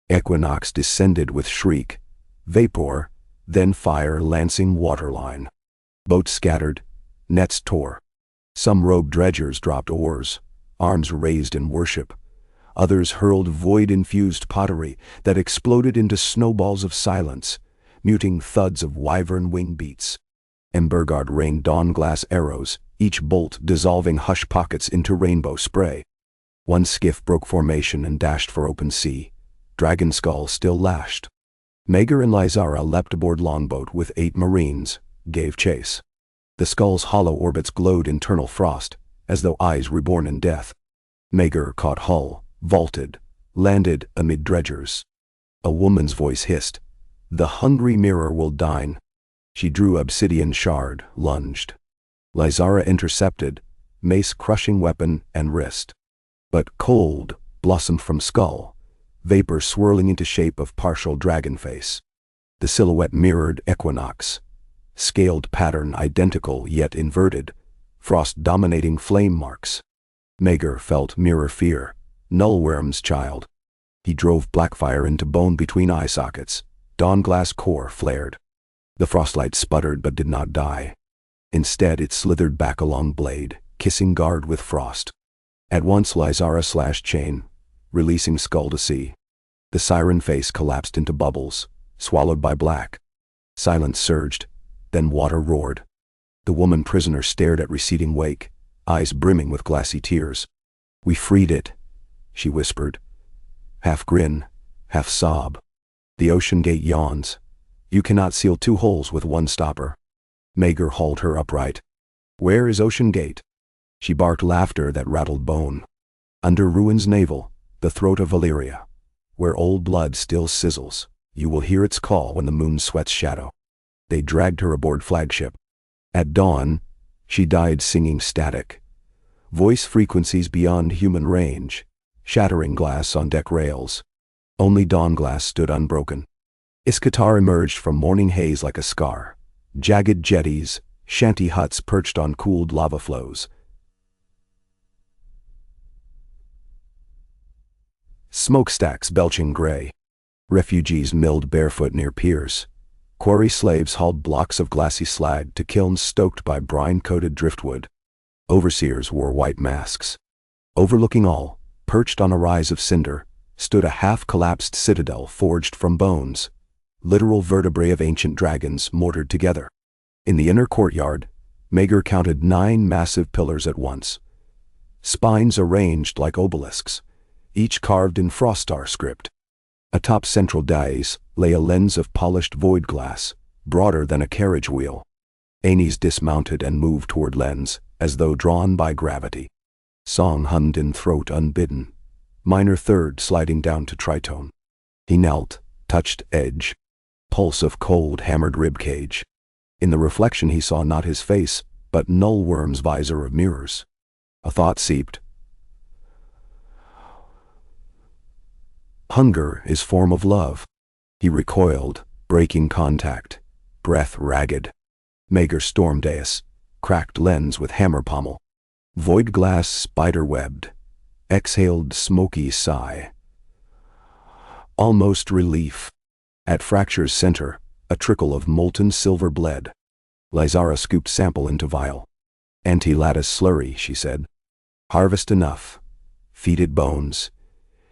Equinox descended with shriek, vapor, then fire lancing waterline. Boats scattered, nets tore. Some robed dredgers dropped oars, arms raised in worship. Others hurled void-infused pottery that exploded into snowballs of silence, muting thuds of wyvern wing beats. Embergard rained dawn-glass arrows, each bolt dissolving hush pockets into rainbow spray. One skiff broke formation and dashed for open sea. Dragon skull still lashed. Maegor and Lysara leapt aboard longboat with 8 marines, gave chase. The skull's hollow orbits glowed internal frost, as though eyes reborn in death. Maegor caught hull, vaulted, landed amid dredgers. A woman's voice hissed, "The hungry mirror will dine." She drew obsidian shard, lunged. Lysara intercepted, mace crushing weapon and wrist. But cold blossomed from skull, vapor swirling into shape of partial dragon face. The silhouette mirrored Equinox. Scaled pattern identical yet inverted, frost dominating flame marks. Maegor felt mirror fear, Nullworm's child. He drove Blackfire into bone between eye sockets. Dawn-glass core flared. The frostlight sputtered but did not die. Instead it slithered back along blade, kissing guard with frost. At once Lysara slashed chain, releasing skull to sea. The siren face collapsed into bubbles, swallowed by black. Silence surged, then water roared. The woman prisoner stared at receding wake, eyes brimming with glassy tears. "We freed it," she whispered, half grin, half sob. "The ocean gate yawns. You cannot seal 2 holes with 1 stopper." Maegor hauled her upright. "Where is Ocean Gate?" She barked laughter that rattled bone. "Under ruins naval, the throat of Valyria, where old blood still sizzles. You will hear its call when the moon sweats shadow." They dragged her aboard flagship. At dawn, she died singing static. Voice frequencies beyond human range, shattering glass on deck rails. Only dawn glass stood unbroken. Iscatar emerged from morning haze like a scar. Jagged jetties, shanty huts perched on cooled lava flows. Smokestacks belching gray. Refugees milled barefoot near piers. Quarry slaves hauled blocks of glassy slag to kilns stoked by brine-coated driftwood. Overseers wore white masks. Overlooking all, perched on a rise of cinder, stood a half-collapsed citadel forged from bones, literal vertebrae of ancient dragons mortared together. In the inner courtyard, Maegor counted 9 massive pillars at once. Spines arranged like obelisks, each carved in Frostar script. Atop central dais lay a lens of polished void glass, broader than a carriage wheel. Aenys dismounted and moved toward lens, as though drawn by gravity. Song hummed in throat unbidden, minor third sliding down to tritone. He knelt, touched edge. pulse of cold, hammered ribcage. In the reflection he saw not his face, but Nullworm's visor of mirrors. A thought seeped. Hunger is form of love. He recoiled, breaking contact, breath ragged. Maegor stormed dais, cracked lens with hammer pommel. Void glass spider-webbed, exhaled smoky sigh. Almost relief. At fracture's center, a trickle of molten silver bled. Lysara scooped sample into vial. Anti-lattice slurry, she said. Harvest enough. Feed it bones.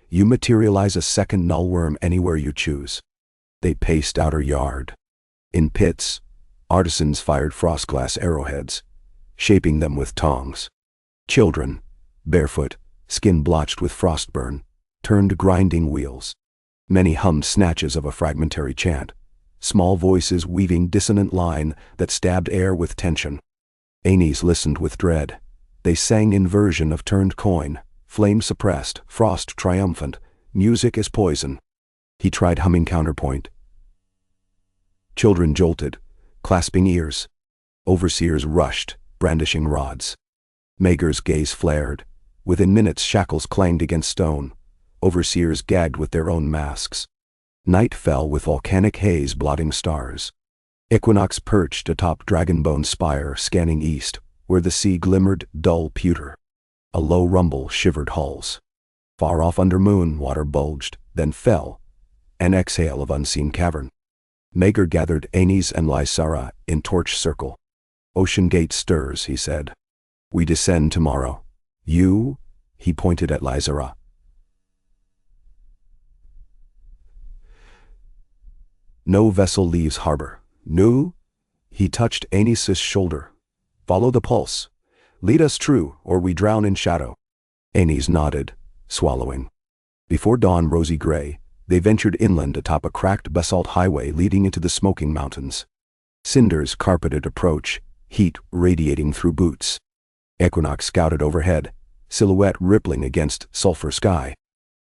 You materialize a second nullworm anywhere you choose. They paced outer yard. In pits, artisans fired frostglass arrowheads, shaping them with tongs. Children, barefoot, skin blotched with frostburn, turned grinding wheels. Many hummed snatches of a fragmentary chant, small voices weaving dissonant line that stabbed air with tension. Aenys listened with dread. They sang inversion of turned coin, flame suppressed, frost triumphant, music as poison. He tried humming counterpoint. Children jolted, clasping ears. Overseers rushed, brandishing rods. Maegor's gaze flared. Within minutes shackles clanged against stone. Overseers gagged with their own masks. Night fell with volcanic haze blotting stars. Equinox perched atop Dragonbone spire, scanning east, where the sea glimmered dull pewter. A low rumble shivered hulls. Far off under moon, water bulged, then fell, an exhale of unseen cavern. Maegor gathered Aenys and Lysara in torch circle. Ocean gate stirs, he said. We descend tomorrow. You? He pointed at Lysara. No vessel leaves harbor. No? He touched Aenys' shoulder. Follow the pulse. Lead us true, or we drown in shadow. Aenys nodded, swallowing. Before dawn rosy gray, they ventured inland atop a cracked basalt highway leading into the smoking mountains. Cinders carpeted approach, heat radiating through boots. Equinox scouted overhead, silhouette rippling against sulfur sky.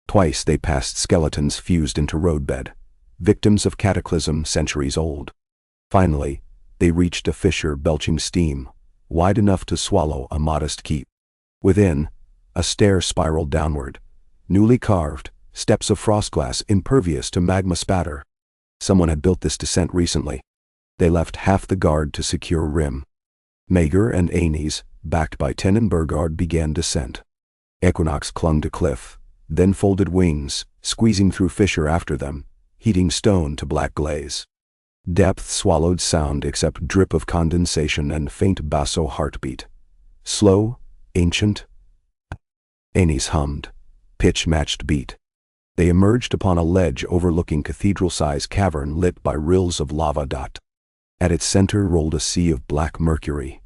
Twice they passed skeletons fused into roadbed, victims of cataclysm centuries old. Finally, they reached a fissure belching steam, wide enough to swallow a modest keep. Within, a stair spiraled downward, newly carved, steps of frostglass impervious to magma spatter. Someone had built this descent recently. They left half the guard to secure rim. Maegor and Aenys, backed by Tenenbergard, began descent. Equinox clung to cliff, then folded wings, squeezing through fissure after them, heating stone to black glaze. Depth swallowed sound except drip of condensation and faint basso heartbeat. Slow, ancient. Aenys hummed, pitch-matched beat. They emerged upon a ledge overlooking cathedral-sized cavern lit by rills of lava. At its center rolled a sea of black mercury,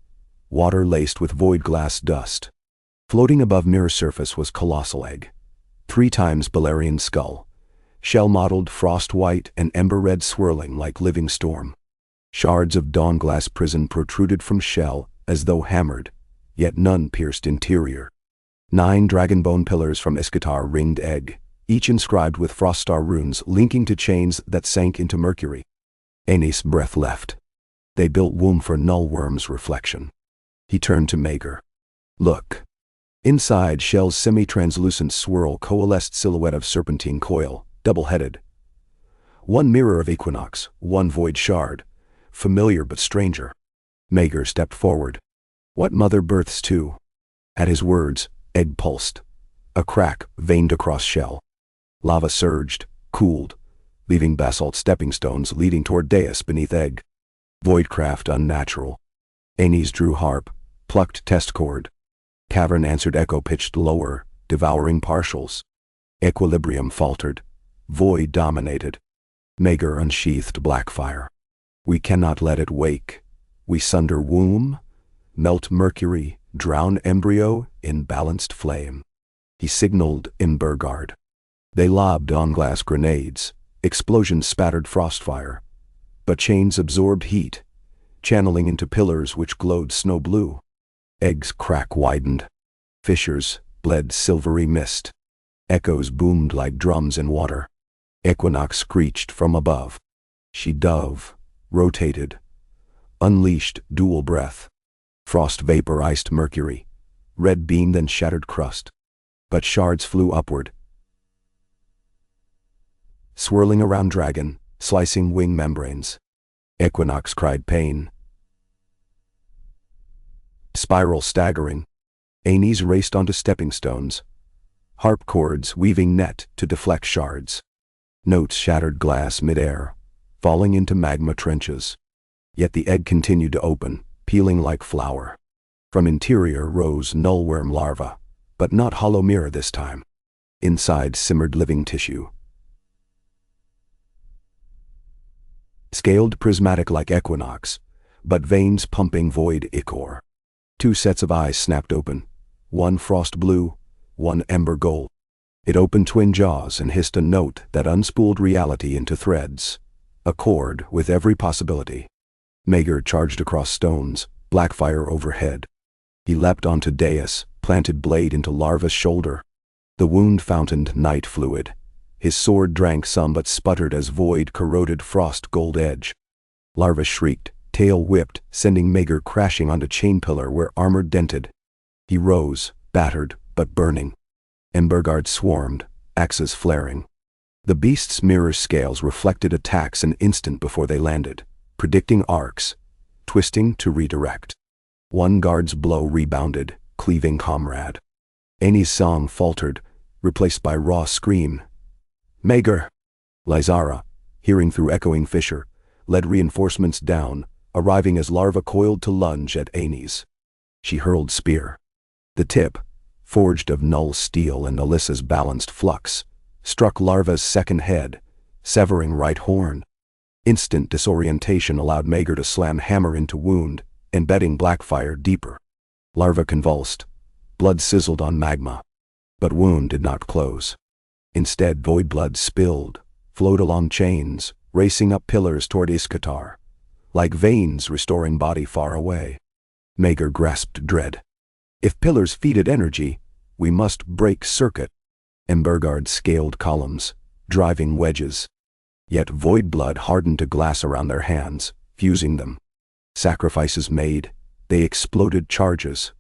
water laced with void glass dust. Floating above mirror surface was colossal egg, 3 times Balerian skull, shell-mottled frost-white and ember-red swirling like living storm. Shards of dawn-glass prison protruded from shell as though hammered, yet none pierced interior. 9 dragonbone pillars from Iskatar ringed egg, each inscribed with froststar runes linking to chains that sank into mercury. Aenys' breath left. They built womb for Nullworm's reflection. He turned to Maegor. Look. Inside shell's semi-translucent swirl coalesced silhouette of serpentine coil, double-headed. One mirror of Equinox, one void shard, familiar but stranger. Maegor stepped forward. What mother births two? At his words, egg pulsed. A crack veined across shell. Lava surged, cooled, leaving basalt stepping stones leading toward dais beneath egg. Voidcraft unnatural. Aenys drew harp, plucked test cord. Cavern answered echo pitched lower, devouring partials. Equilibrium faltered. Void dominated. Maegor unsheathed blackfire. We cannot let it wake. We sunder womb, melt mercury, drown embryo in balanced flame. He signaled Imbergard. They lobbed on-glass grenades. Explosions spattered frostfire. But chains absorbed heat, channeling into pillars which glowed snow blue. Egg's crack widened. Fissures bled silvery mist. Echoes boomed like drums in water. Equinox screeched from above. She dove, rotated, unleashed dual breath. Frost vapor iced mercury, red beam then shattered crust. But shards flew upward, swirling around dragon, slicing wing membranes. Equinox cried pain. Spiral staggering. Aenys raced onto stepping stones, harp cords weaving net to deflect shards. Notes shattered glass midair, falling into magma trenches. Yet the egg continued to open, peeling like flour. From interior rose nullworm larvae, but not hollow mirror this time. Inside simmered living tissue. Scaled prismatic like equinox, but veins pumping void ichor. 2 sets of eyes snapped open, one frost blue, one ember gold. It opened twin jaws and hissed a note that unspooled reality into threads, a chord with every possibility. Maegor charged across stones, black fire overhead. He leapt onto dais, planted blade into larva's shoulder. The wound fountained night fluid. His sword drank some but sputtered as void corroded frost gold edge. Larva shrieked, tail whipped, sending Maegor crashing onto chain pillar where armor dented. He rose, battered, but burning. Ember guards swarmed, axes flaring. The beast's mirror scales reflected attacks an instant before they landed, predicting arcs, twisting to redirect. One guard's blow rebounded, cleaving comrade. Aenys' song faltered, replaced by raw scream. Maegor! Lysara, hearing through echoing fissure, led reinforcements down, arriving as larva coiled to lunge at Aenys. She hurled spear. The tip, forged of null steel and Alyssa's balanced flux, struck larva's second head, severing right horn. Instant disorientation allowed Maegor to slam hammer into wound, embedding blackfire deeper. Larva convulsed. Blood sizzled on magma. But wound did not close. Instead, void blood spilled, flowed along chains, racing up pillars toward Iskatar, like veins restoring body far away. Maegor grasped dread. If pillars feeded energy, we must break circuit. Emberguard scaled columns, driving wedges. Yet void blood hardened to glass around their hands, fusing them. Sacrifices made, they exploded charges.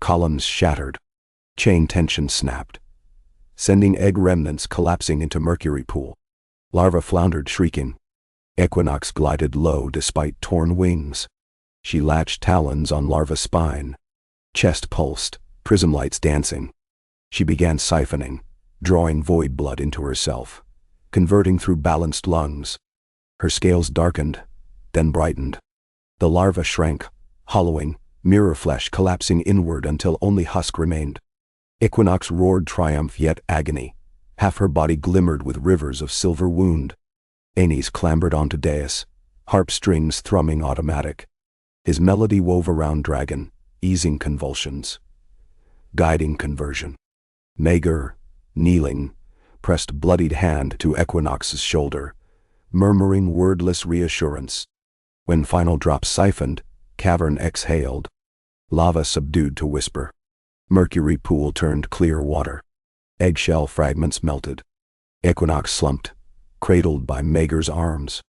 Columns shattered. Chain tension snapped, sending egg remnants collapsing into mercury pool. Larva floundered shrieking. Equinox glided low despite torn wings. She latched talons on larva's spine. Chest pulsed, prism lights dancing. She began siphoning, drawing void blood into herself, converting through balanced lungs. Her scales darkened, then brightened. The larva shrank, hollowing, mirror flesh collapsing inward until only husk remained. Equinox roared triumph yet agony. Half her body glimmered with rivers of silver wound. Aenys clambered onto dais, harp strings thrumming automatic. His melody wove around dragon, easing convulsions, guiding conversion. Maegor, kneeling, pressed bloodied hand to Equinox's shoulder, murmuring wordless reassurance. When final drops siphoned, cavern exhaled. Lava subdued to whisper. Mercury pool turned clear water. Eggshell fragments melted. Equinox slumped, cradled by Maegor's arms.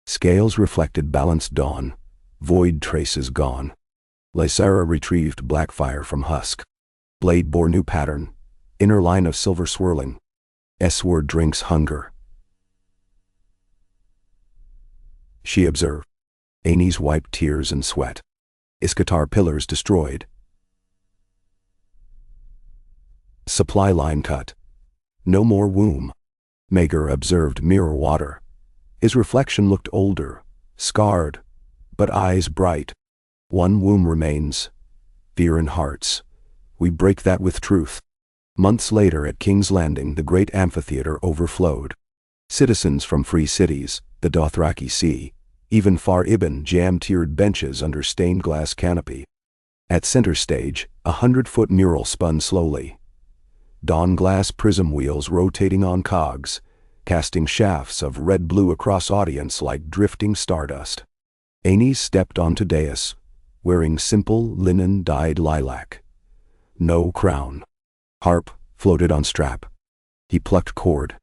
Scales reflected balanced dawn, void traces gone. Lysara retrieved blackfire from husk. Blade bore new pattern, inner line of silver swirling. S-word drinks hunger. She observed. Aenys wiped tears and sweat. Iskatar pillars destroyed. Supply line cut. No more womb. Maegor observed mirror water. His reflection looked older, scarred, but eyes bright. One womb remains. Fear in hearts. We break that with truth. Months later at King's Landing, the great amphitheater overflowed. Citizens from free cities, the Dothraki Sea, even Far Ibn jam-tiered benches under stained glass canopy. At center stage, 100-foot mural spun slowly. Dawn glass prism wheels rotating on cogs, casting shafts of red-blue across audience like drifting stardust. Aenys stepped onto dais, wearing simple linen-dyed lilac. No crown. Harp floated on strap. He plucked cord.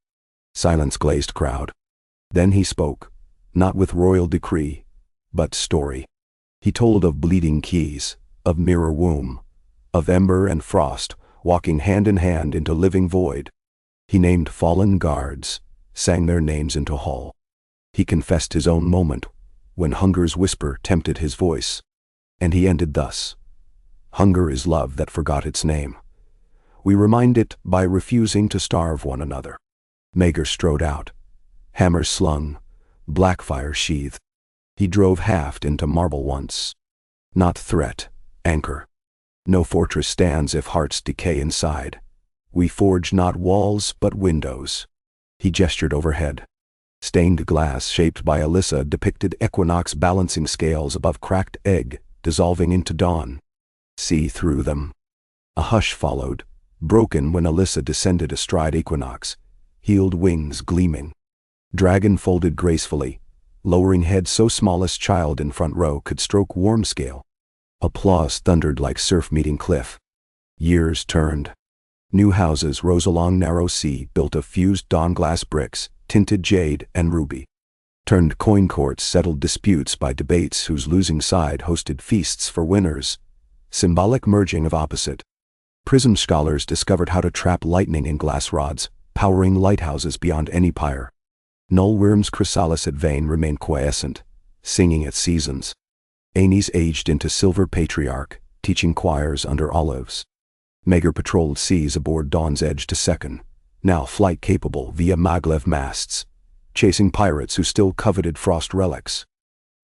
Silence glazed crowd. Then he spoke, not with royal decree, but story. He told of bleeding keys, of mirror womb, of ember and frost, walking hand in hand into living void. He named fallen guards, sang their names into hall. He confessed his own moment, when hunger's whisper tempted his voice. And he ended thus. Hunger is love that forgot its name. We remind it by refusing to starve one another. Maegor strode out, hammer slung, blackfire sheathed. He drove Haft into marble once. Not threat, anchor. No fortress stands if hearts decay inside. We forge not walls but windows. He gestured overhead. Stained glass shaped by Alyssa depicted equinox balancing scales above cracked egg, dissolving into dawn. See through them. A hush followed, broken when Alyssa descended astride Equinox, healed wings gleaming. Dragon folded gracefully, lowering head so smallest child in front row could stroke warm scale. Applause thundered like surf meeting cliff. Years turned. New houses rose along narrow sea built of fused dawn glass bricks, tinted jade and ruby. Turned coin courts settled disputes by debates whose losing side hosted feasts for winners. Symbolic merging of opposite. Prism scholars discovered how to trap lightning in glass rods, powering lighthouses beyond any pyre. Nullworm's chrysalis at vein remained quiescent, singing its seasons. Aenys aged into silver patriarch, teaching choirs under olives. Maegor patrolled seas aboard Dawn's Edge to second, now flight-capable via maglev masts, chasing pirates who still coveted frost relics.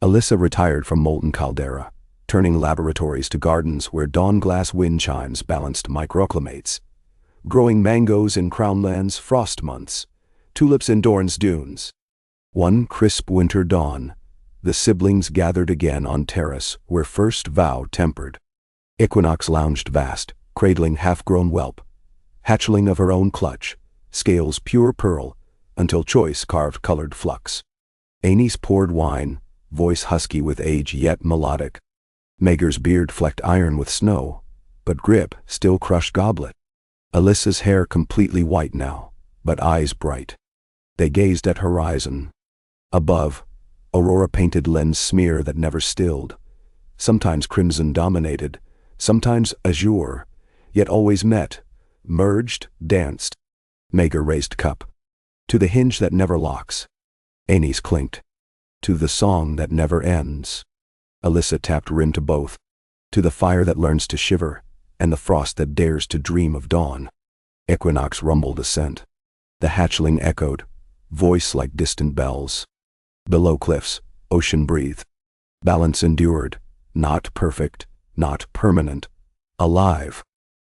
Alyssa retired from molten caldera, turning laboratories to gardens where dawn glass wind chimes balanced microclimates. Growing mangoes in Crownland's frost months, tulips in Dorne's dunes. One crisp winter dawn, the siblings gathered again on terrace where first vow tempered. Equinox lounged vast, cradling half-grown whelp, hatchling of her own clutch, scales pure pearl, until choice carved colored flux. Aenys poured wine, voice husky with age yet melodic. Maegor's beard flecked iron with snow, but grip still crushed goblet. Alyssa's hair completely white now, but eyes bright. They gazed at horizon. Above, aurora painted lens smear that never stilled, sometimes crimson dominated, sometimes azure, yet always met, merged, danced. Maegor raised cup. To the hinge that never locks. Aenys clinked. To the song that never ends. Alyssa tapped rim to both. To the fire that learns to shiver, and the frost that dares to dream of dawn. Equinox rumbled assent. The hatchling echoed, voice like distant bells. Below cliffs, ocean breathed. Balance endured, not perfect, not permanent. Alive.